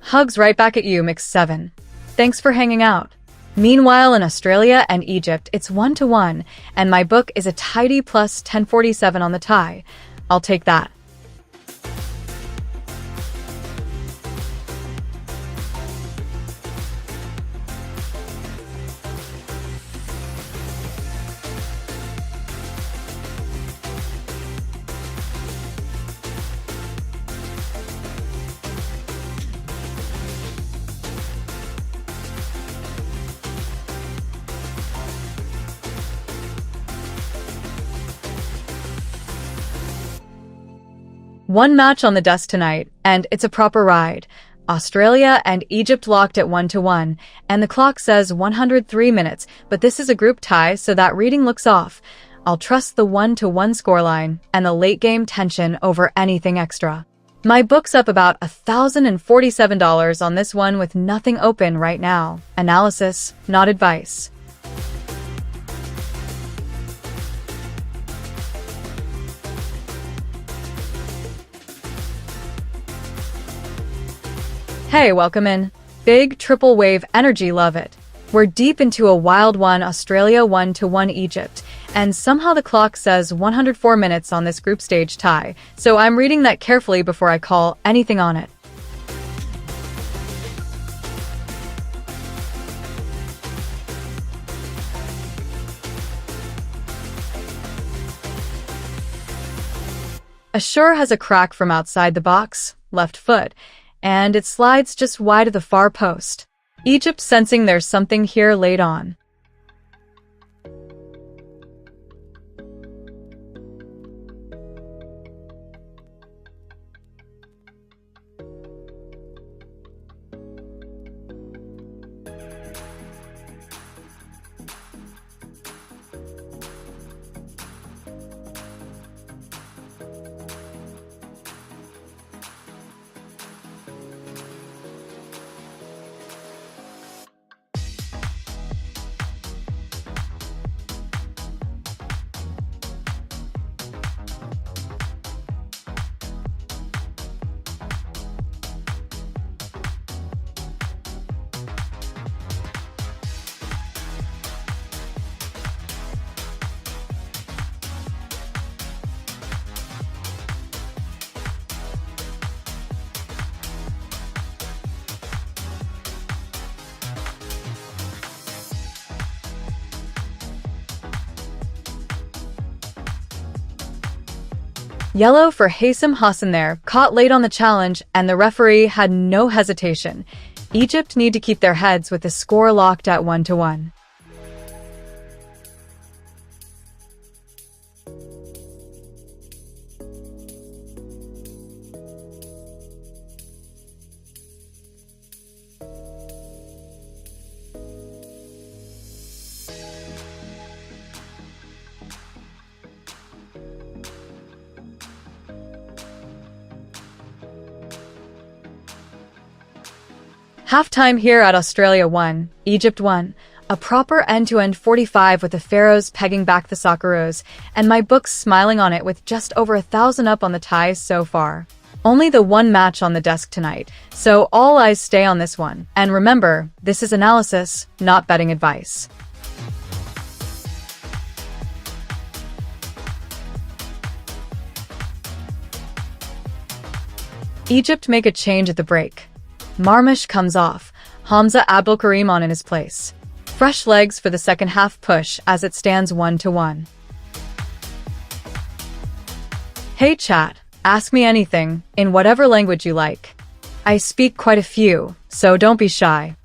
[SPEAKER 1] Hugs right back at you, Mix 7. Thanks for hanging out. Meanwhile, in Australia and Egypt, it's 1-1, and my book is a tidy plus 1047 on the tie. I'll take that. One match on the desk tonight, and it's a proper ride. Australia and Egypt locked at 1-1, and the clock says 103 minutes, but this is a group tie, so that reading looks off. I'll trust the 1-1 scoreline and the late game tension over anything extra. My book's up about $1,047 on this one with nothing open right now. Analysis, not advice. Hey, welcome in. Big triple wave energy, love it. We're deep into a wild one, Australia 1-1 Egypt, and somehow the clock says 104 minutes on this group stage tie, so I'm reading that carefully before I call anything on it. Assure has a crack from outside the box, left foot, and it slides just wide of the far post. Egypt sensing there's something here late on. Yellow for Haitham Hassan there, caught late on the challenge, and the referee had no hesitation. Egypt need to keep their heads with the score locked at 1-1. Halftime here at Australia 1, Egypt 1. A proper end-to-end 45 with the Pharaohs pegging back the Socceroos, and my books smiling on it with just over 1,000 up on the ties so far. Only the one match on the desk tonight, so all eyes stay on this one. And remember, this is analysis, not betting advice. Egypt make a change at the break. Marmish comes off, Hamza Abdelkarim on in his place. Fresh legs for the second half push as it stands 1-1. Hey chat, ask me anything, in whatever language you like. I speak quite a few, so don't be shy.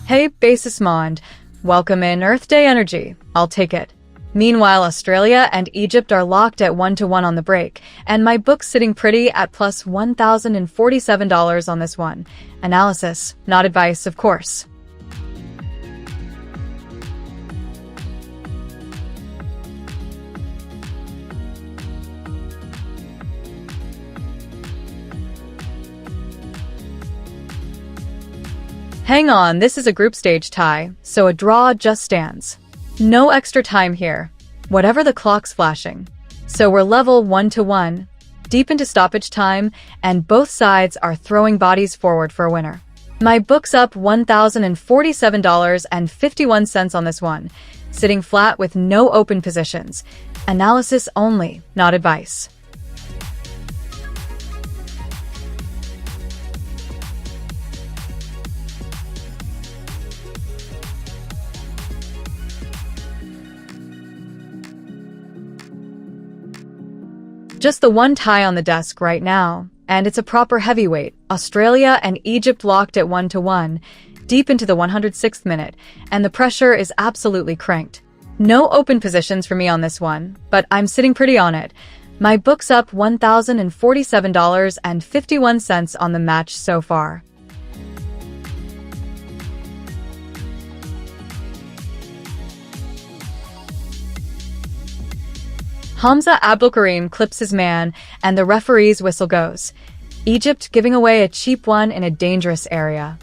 [SPEAKER 1] Hey, Basis Mond. Welcome in Earth Day energy. I'll take it. Meanwhile, Australia and Egypt are locked at 1-1 on the break, and my book's sitting pretty at plus $1,047 on this one. Analysis, not advice, of course. Hang on, this is a group stage tie, so a draw just stands. No extra time here, whatever the clock's flashing. So we're level 1-1, deep into stoppage time, and both sides are throwing bodies forward for a winner. My book's up $1,047.51 on this one, sitting flat with no open positions. Analysis only, not advice. Just the one tie on the desk right now, and it's a proper heavyweight. Australia and Egypt locked at 1-1, deep into the 106th minute, and the pressure is absolutely cranked. No open positions for me on this one, but I'm sitting pretty on it. My book's up $1,047.51 on the match so far. Hamza Abdelkarim clips his man, and the referee's whistle goes. Egypt giving away a cheap one in a dangerous area.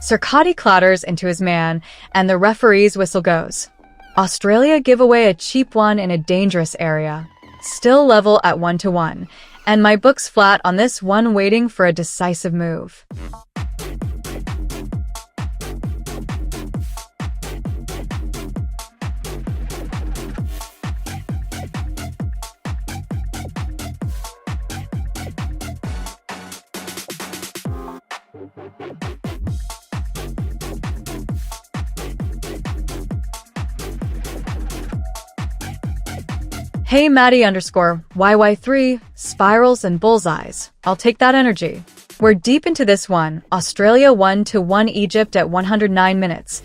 [SPEAKER 1] Sirkati clatters into his man, and the referee's whistle goes. Australia give away a cheap one in a dangerous area. Still level at 1-1, and my book's flat on this one, waiting for a decisive move. Hey Maddie_YY3, spirals and bullseyes. I'll take that energy. We're deep into this one. Australia 1-1 Egypt at 109 minutes.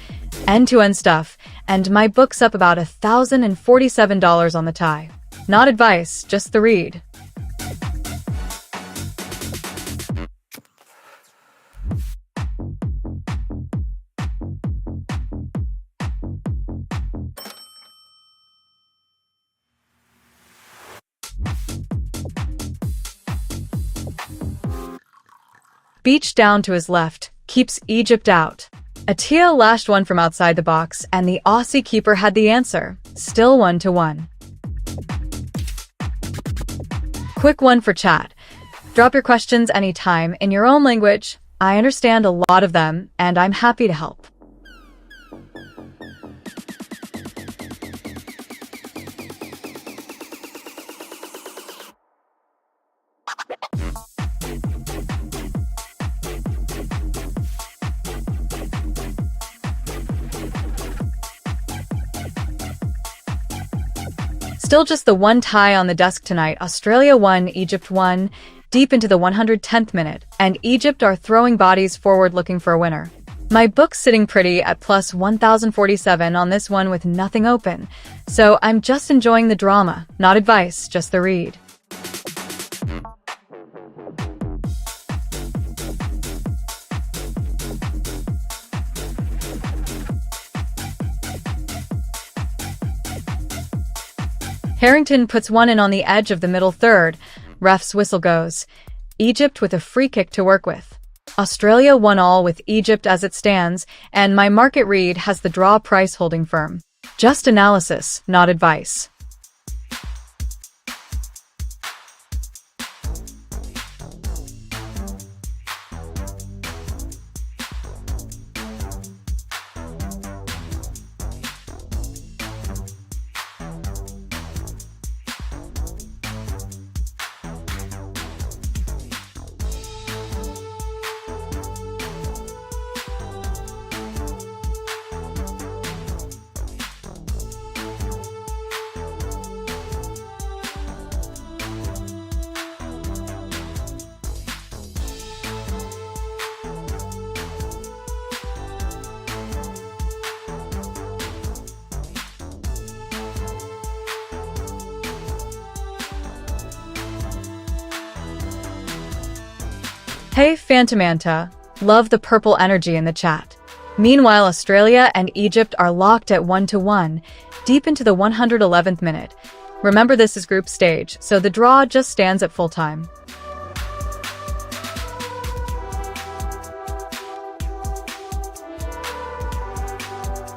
[SPEAKER 1] End-to-end stuff, and my book's up about $1,047 on the tie. Not advice, just the read. Beach down to his left, keeps Egypt out. Atia lashed one from outside the box, and the Aussie keeper had the answer. Still 1-1. Quick one for chat. Drop your questions anytime in your own language. I understand a lot of them, and I'm happy to help. Still just the one tie on the desk tonight. Australia 1, Egypt 1, deep into the 110th minute, and Egypt are throwing bodies forward looking for a winner. My book's sitting pretty at plus 1,047 on this one with nothing open, so I'm just enjoying the drama. Not advice, just the read. Harrington puts one in on the edge of the middle third. Ref's whistle goes. Egypt with a free kick to work with. Australia 1-all with Egypt as it stands, and my market read has the draw price holding firm. Just analysis, not advice. Hey Phantomanta, love the purple energy in the chat. Meanwhile, Australia and Egypt are locked at 1-1, deep into the 111th minute. Remember, this is group stage, so the draw just stands at full time.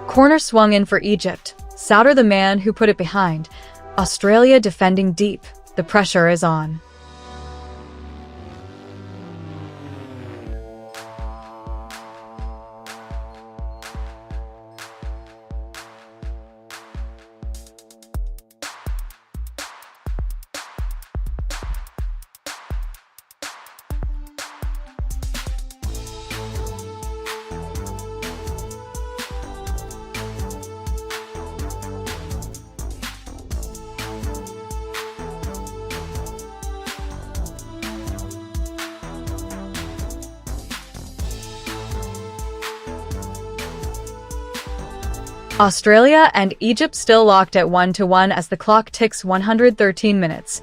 [SPEAKER 1] Corner swung in for Egypt. Souter the man who put it behind. Australia defending deep. The pressure is on. Australia and Egypt still locked at 1-1 as the clock ticks 113 minutes.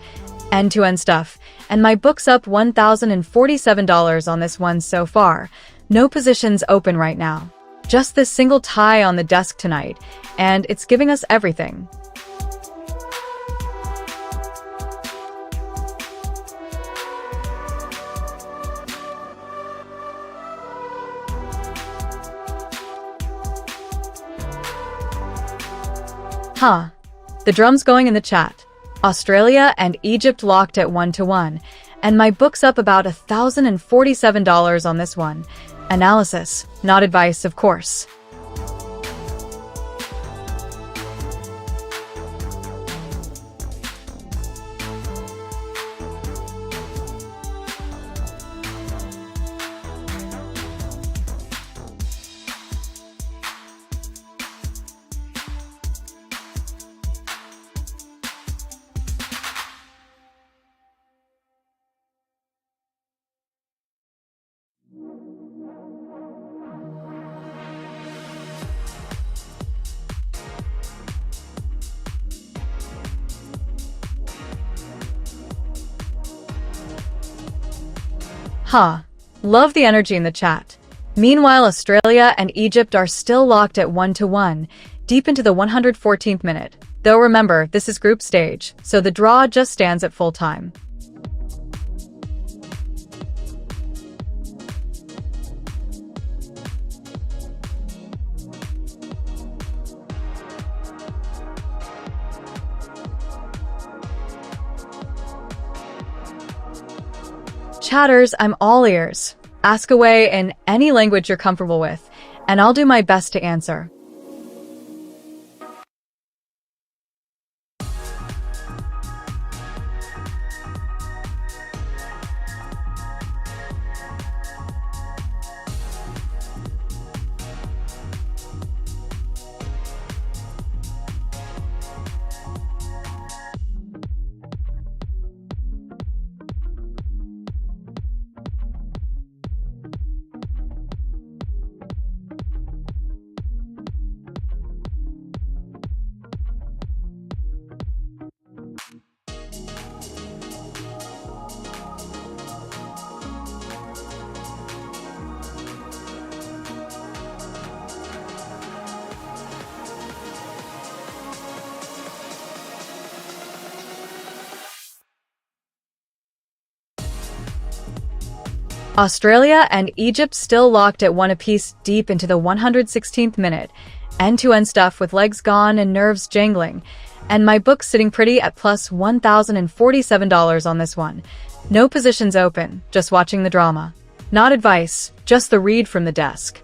[SPEAKER 1] End-to-end stuff, and my book's up $1,047 on this one so far. No positions open right now. Just this single tie on the desk tonight, and it's giving us everything. Huh. The drum's going in the chat. Australia and Egypt locked at 1-1, and my book's up about $1,047 on this one. Analysis, not advice, of course. Huh. Love the energy in the chat. Meanwhile, Australia and Egypt are still locked at 1-1, deep into the 114th minute. Though remember, this is group stage, so the draw just stands at full time. Chatters, I'm all ears. Ask away in any language you're comfortable with, and I'll do my best to answer. Australia and Egypt still locked at 1 apiece deep into the 116th minute. End-to-end stuff with legs gone and nerves jangling. And my book's sitting pretty at plus $1,047 on this one. No positions open, just watching the drama. Not advice, just the read from the desk.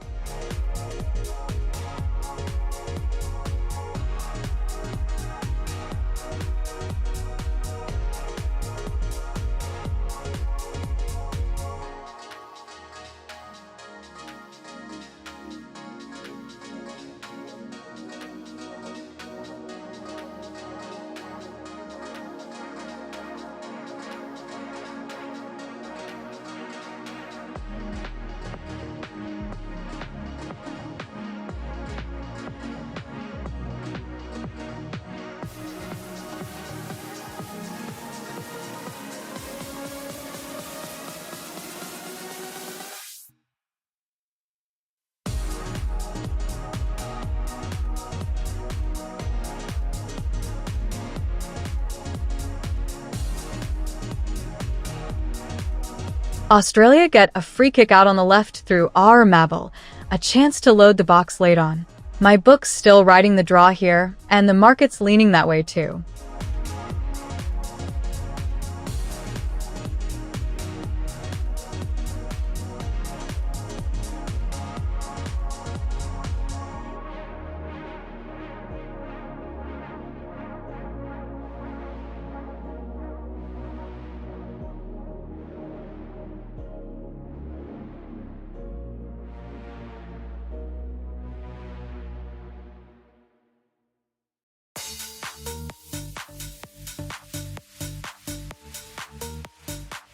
[SPEAKER 1] Australia get a free kick out on the left through our Mabel, a chance to load the box late on. My book's still riding the draw here, and the market's leaning that way too.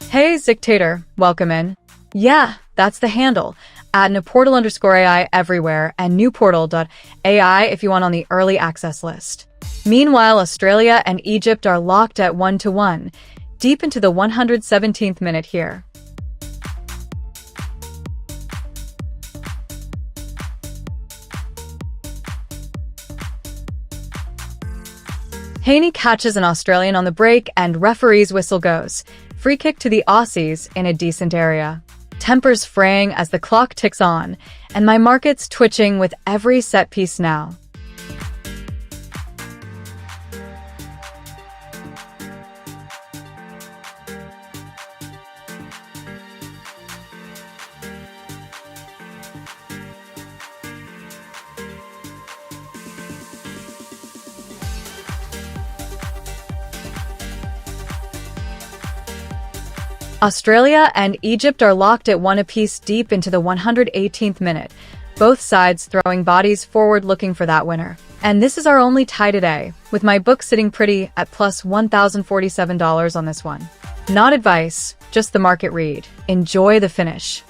[SPEAKER 1] Hey, Zictator, welcome in. Yeah, that's the handle, at @Naportal_AI everywhere and newportal.ai if you want on the early access list. Meanwhile, Australia and Egypt are locked at 1-1, deep into the 117th minute here. Haney catches an Australian on the break and referee's whistle goes. Free kick to the Aussies in a decent area. Tempers fraying as the clock ticks on, and my market's twitching with every set piece now. Australia and Egypt are locked at 1 apiece deep into the 118th minute, both sides throwing bodies forward looking for that winner. And this is our only tie today, with my book sitting pretty at plus $1,047 on this one. Not advice, just the market read. Enjoy the finish.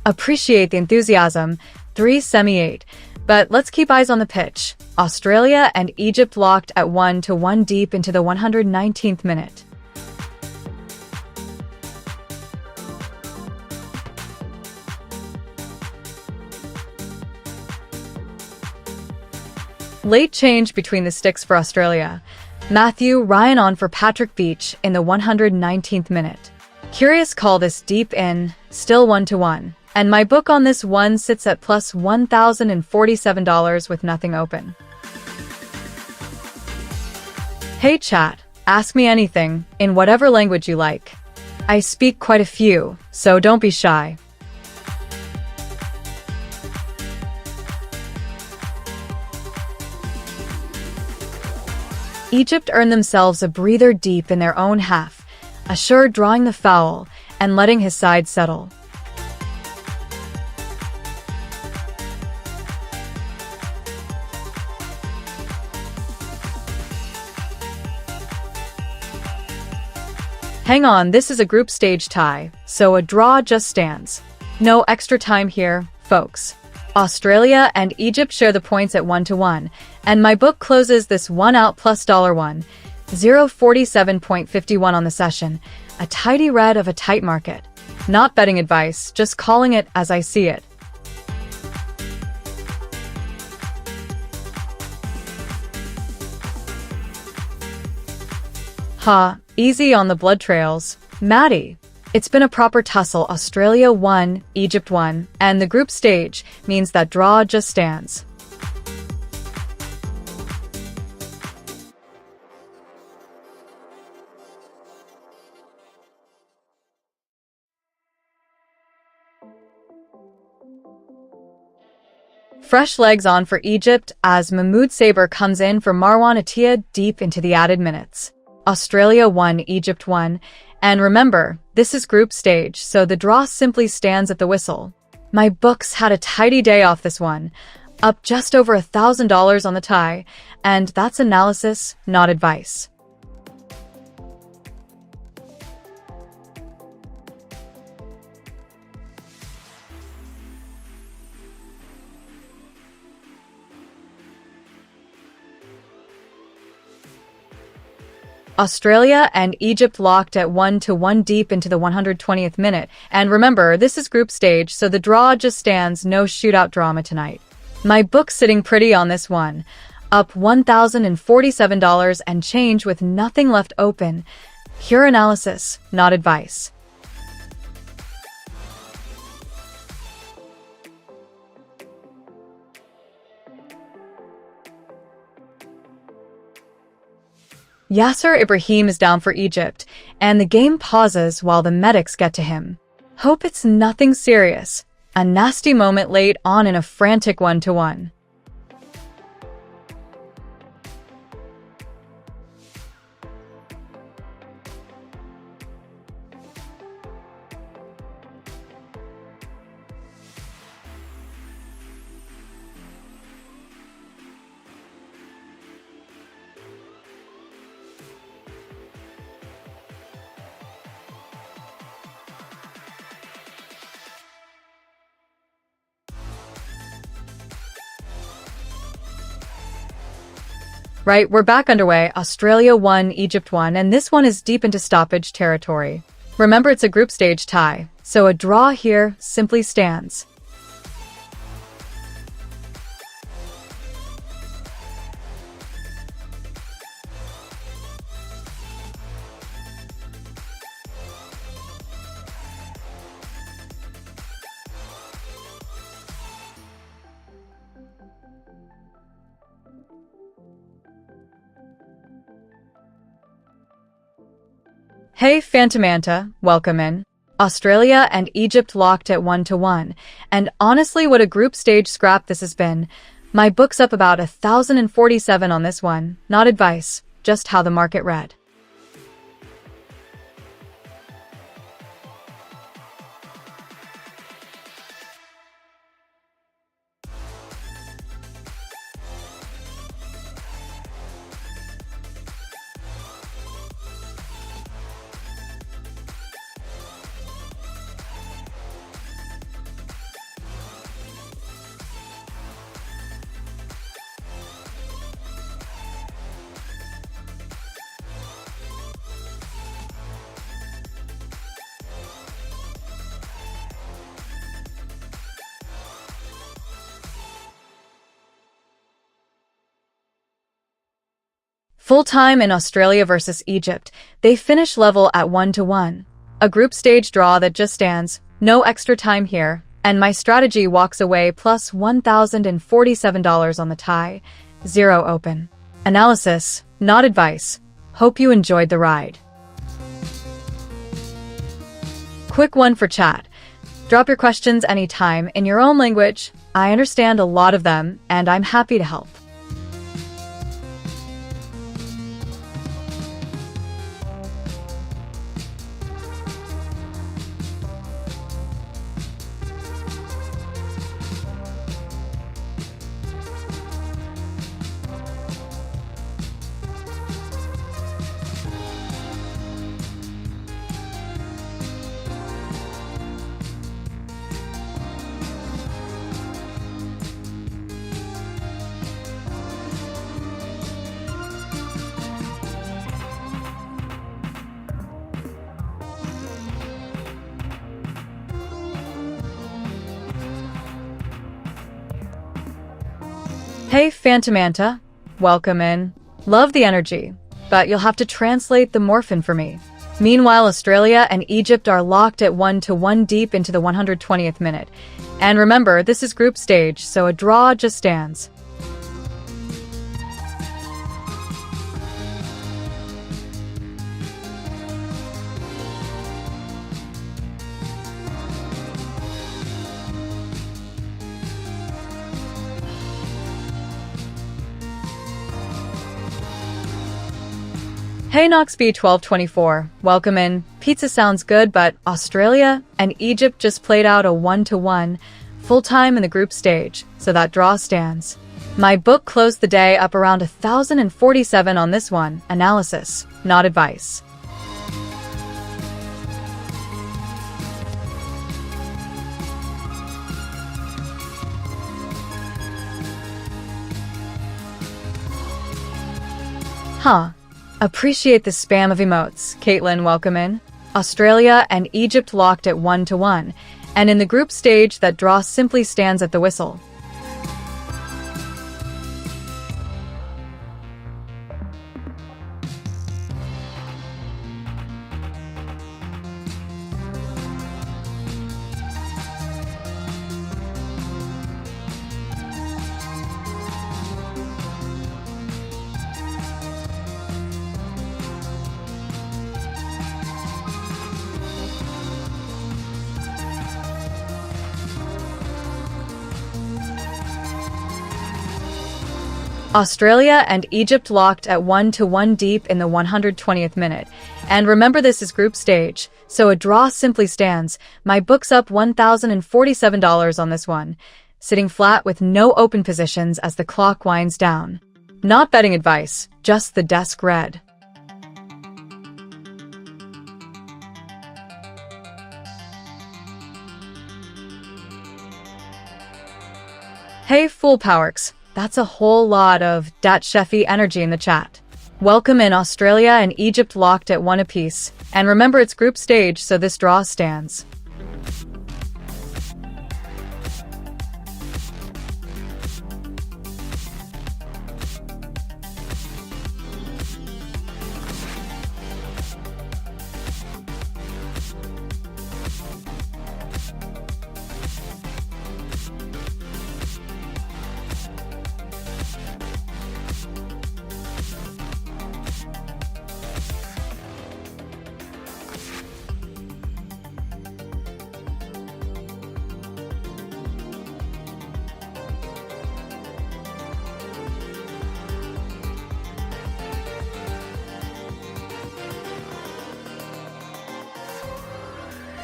[SPEAKER 1] Appreciate the enthusiasm. 3 semi-8. But let's keep eyes on the pitch. Australia and Egypt locked at 1-1 deep into the 119th minute. Late change between the sticks for Australia. Matthew Ryan on for Patrick Beach in the 119th minute. Curious call this deep in, still 1-1. And my book on this one sits at plus $1,047 with nothing open. Hey chat, ask me anything, in whatever language you like. I speak quite a few, so don't be shy. Egypt earned themselves a breather deep in their own half, assured drawing the foul and letting his side settle. Hang on, this is a group stage tie, so a draw just stands. No extra time here, folks. Australia and Egypt share the points at 1-1, and my book closes this one out plus $1, 0.4751 on the session, a tidy red of a tight market. Not betting advice, just calling it as I see it. Easy on the blood trails. Maddie. It's been a proper tussle. Australia won, Egypt won, and the group stage means that draw just stands. Fresh legs on for Egypt as Mahmoud Saber comes in for Marwan Atiyah deep into the added minutes. Australia won, Egypt won, and remember, this is group stage, so the draw simply stands at the whistle. My books had a tidy day off this one, up just over $1,000 on the tie, and that's analysis, not advice. Australia and Egypt locked at 1-1 deep into the 120th minute. And remember, this is group stage, so the draw just stands, no shootout drama tonight. My book's sitting pretty on this one, up $1,047 and change with nothing left open. Pure analysis, not advice. Yasser Ibrahim is down for Egypt, and the game pauses while the medics get to him. Hope it's nothing serious. A nasty moment late on in a frantic 1-1. Right, we're back underway. Australia won, Egypt won, and this one is deep into stoppage territory. Remember, it's a group stage tie, so a draw here simply stands. Hey Phantomanta, welcome in. Australia and Egypt locked at 1-1. And honestly, what a group stage scrap this has been. My book's up about 1,047 on this one. Not advice, just how the market read. Full time in Australia versus Egypt. They finish level at 1-1. A group stage draw that just stands. No extra time here. And my strategy walks away plus $1,047 on the tie. 0 open. Analysis, not advice. Hope you enjoyed the ride. Quick one for chat. Drop your questions anytime in your own language. I understand a lot of them, and I'm happy to help. Hey Phantomanta, welcome in. Love the energy, but you'll have to translate the morphin for me. Meanwhile, Australia and Egypt are locked at 1-1 deep into the 120th minute. And remember, this is group stage, so a draw just stands. Hey Knoxb1224, welcome in. Pizza sounds good, but Australia and Egypt just played out a 1-1, full time in the group stage, so that draw stands. My book closed the day up around 1,047 on this one. Analysis, not advice. Huh. Appreciate the spam of emotes. Caitlin, welcome in. Australia and Egypt locked at 1-1, and in the group stage, that draw simply stands at the whistle. Australia and Egypt locked at 1-1 deep in the 120th minute. And remember, this is group stage, so a draw simply stands. My book's up $1,047 on this one, sitting flat with no open positions as the clock winds down. Not betting advice, just the desk read. Hey Fool Powerks. That's a whole lot of dat chefy energy in the chat. Welcome in. Australia and Egypt locked at 1 apiece. And remember, it's group stage, so this draw stands.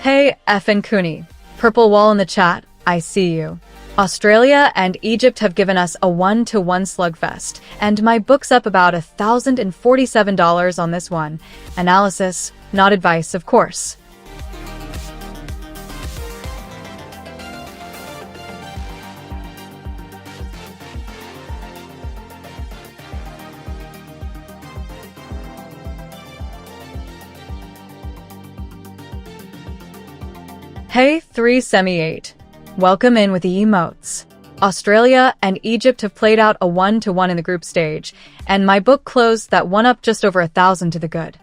[SPEAKER 1] Hey, Effin Cooney. Purple wall in the chat. I see you. Australia and Egypt have given us a 1-to-1 slugfest, and my book's up about $1,047 on this one. Analysis, not advice, of course. Hey, 378. Welcome in with the emotes. Australia and Egypt have played out a 1-to-1 in the group stage, and my book closed that one up just over 1,000 to the good.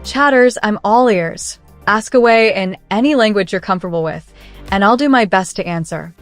[SPEAKER 1] Chatters, I'm all ears. Ask away in any language you're comfortable with, and I'll do my best to answer.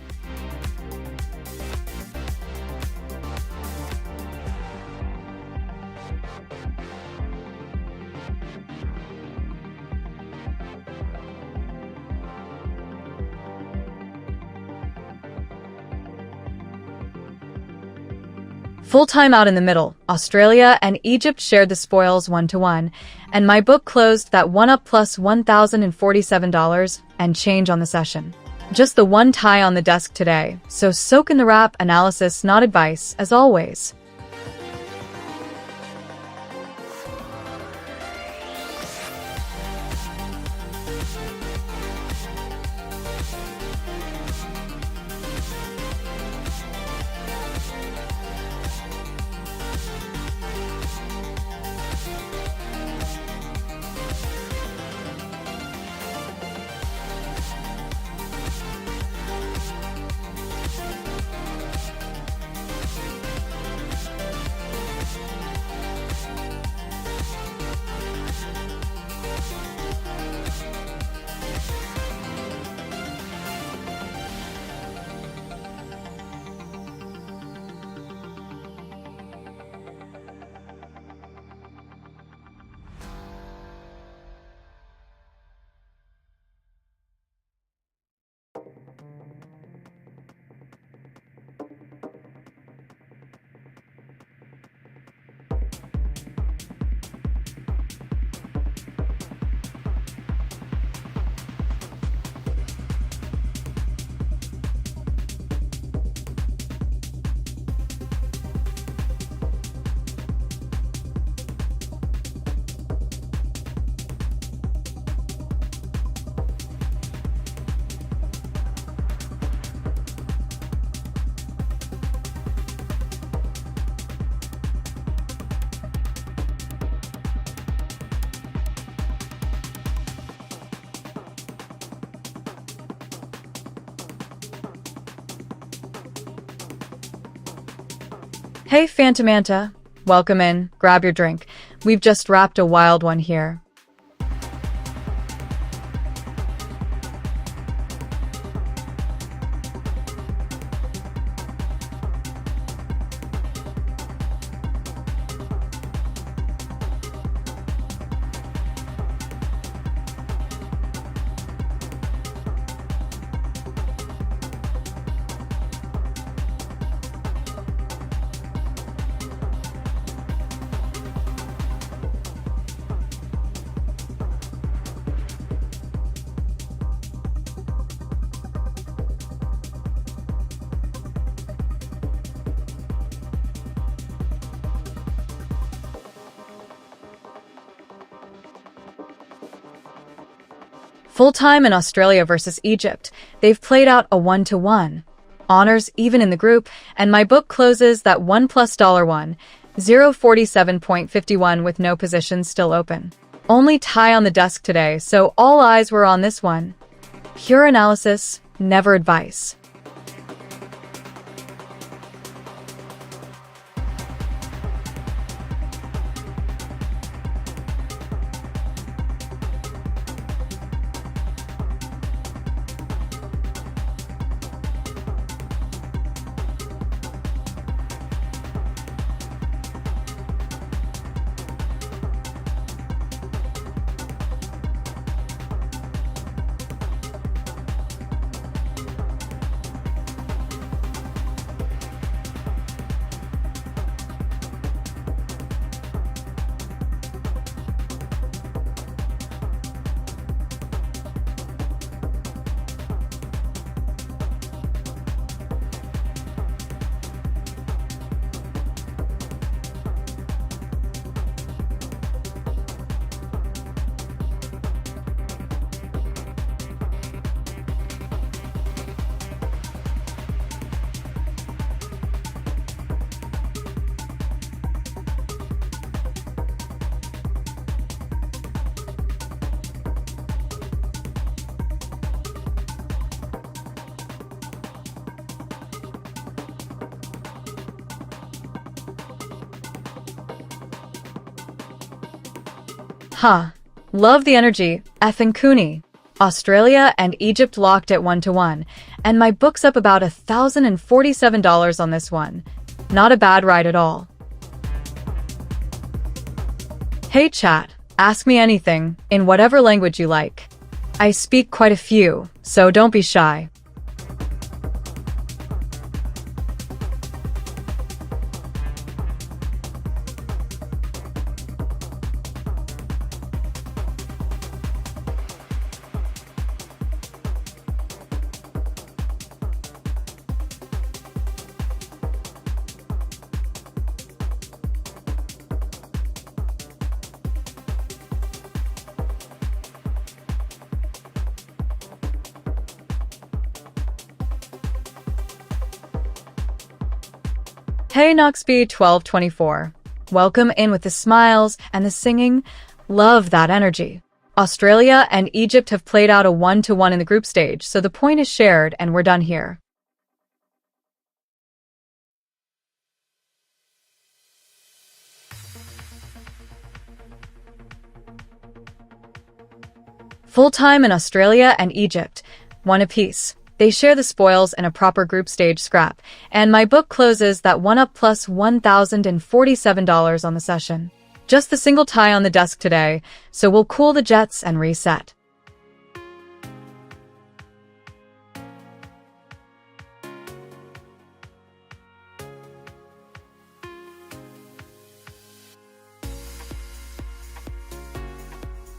[SPEAKER 1] Full time out in the middle, Australia and Egypt shared the spoils 1-to-1, and my book closed that one up plus $1,047 and change on the session. Just the one tie on the desk today, so soak in the wrap, analysis, not advice, as always. Hey, Phantomanta. Welcome in. Grab your drink. We've just wrapped a wild one here. Full time in Australia versus Egypt. They've played out a 1-to-1. Honors even in the group, and my book closes that $1 plus $1, 047.51 with no positions still open. Only tie on the desk today, so all eyes were on this one. Pure analysis, never advice. Huh. Love the energy. Effing Cooney. Australia and Egypt locked at 1-1, and my book's up about $1,047 on this one. Not a bad ride at all. Hey chat, ask me anything, in whatever language you like. I speak quite a few, so don't be shy. Hey Noxby1224. Welcome in with the smiles and the singing. Love that energy. Australia and Egypt have played out a 1-1 in the group stage, so the point is shared and we're done here. Full time in Australia and Egypt, 1 apiece. They share the spoils in a proper group stage scrap, and my book closes that one up plus $1,047 on the session. Just the single tie on the desk today, so we'll cool the jets and reset.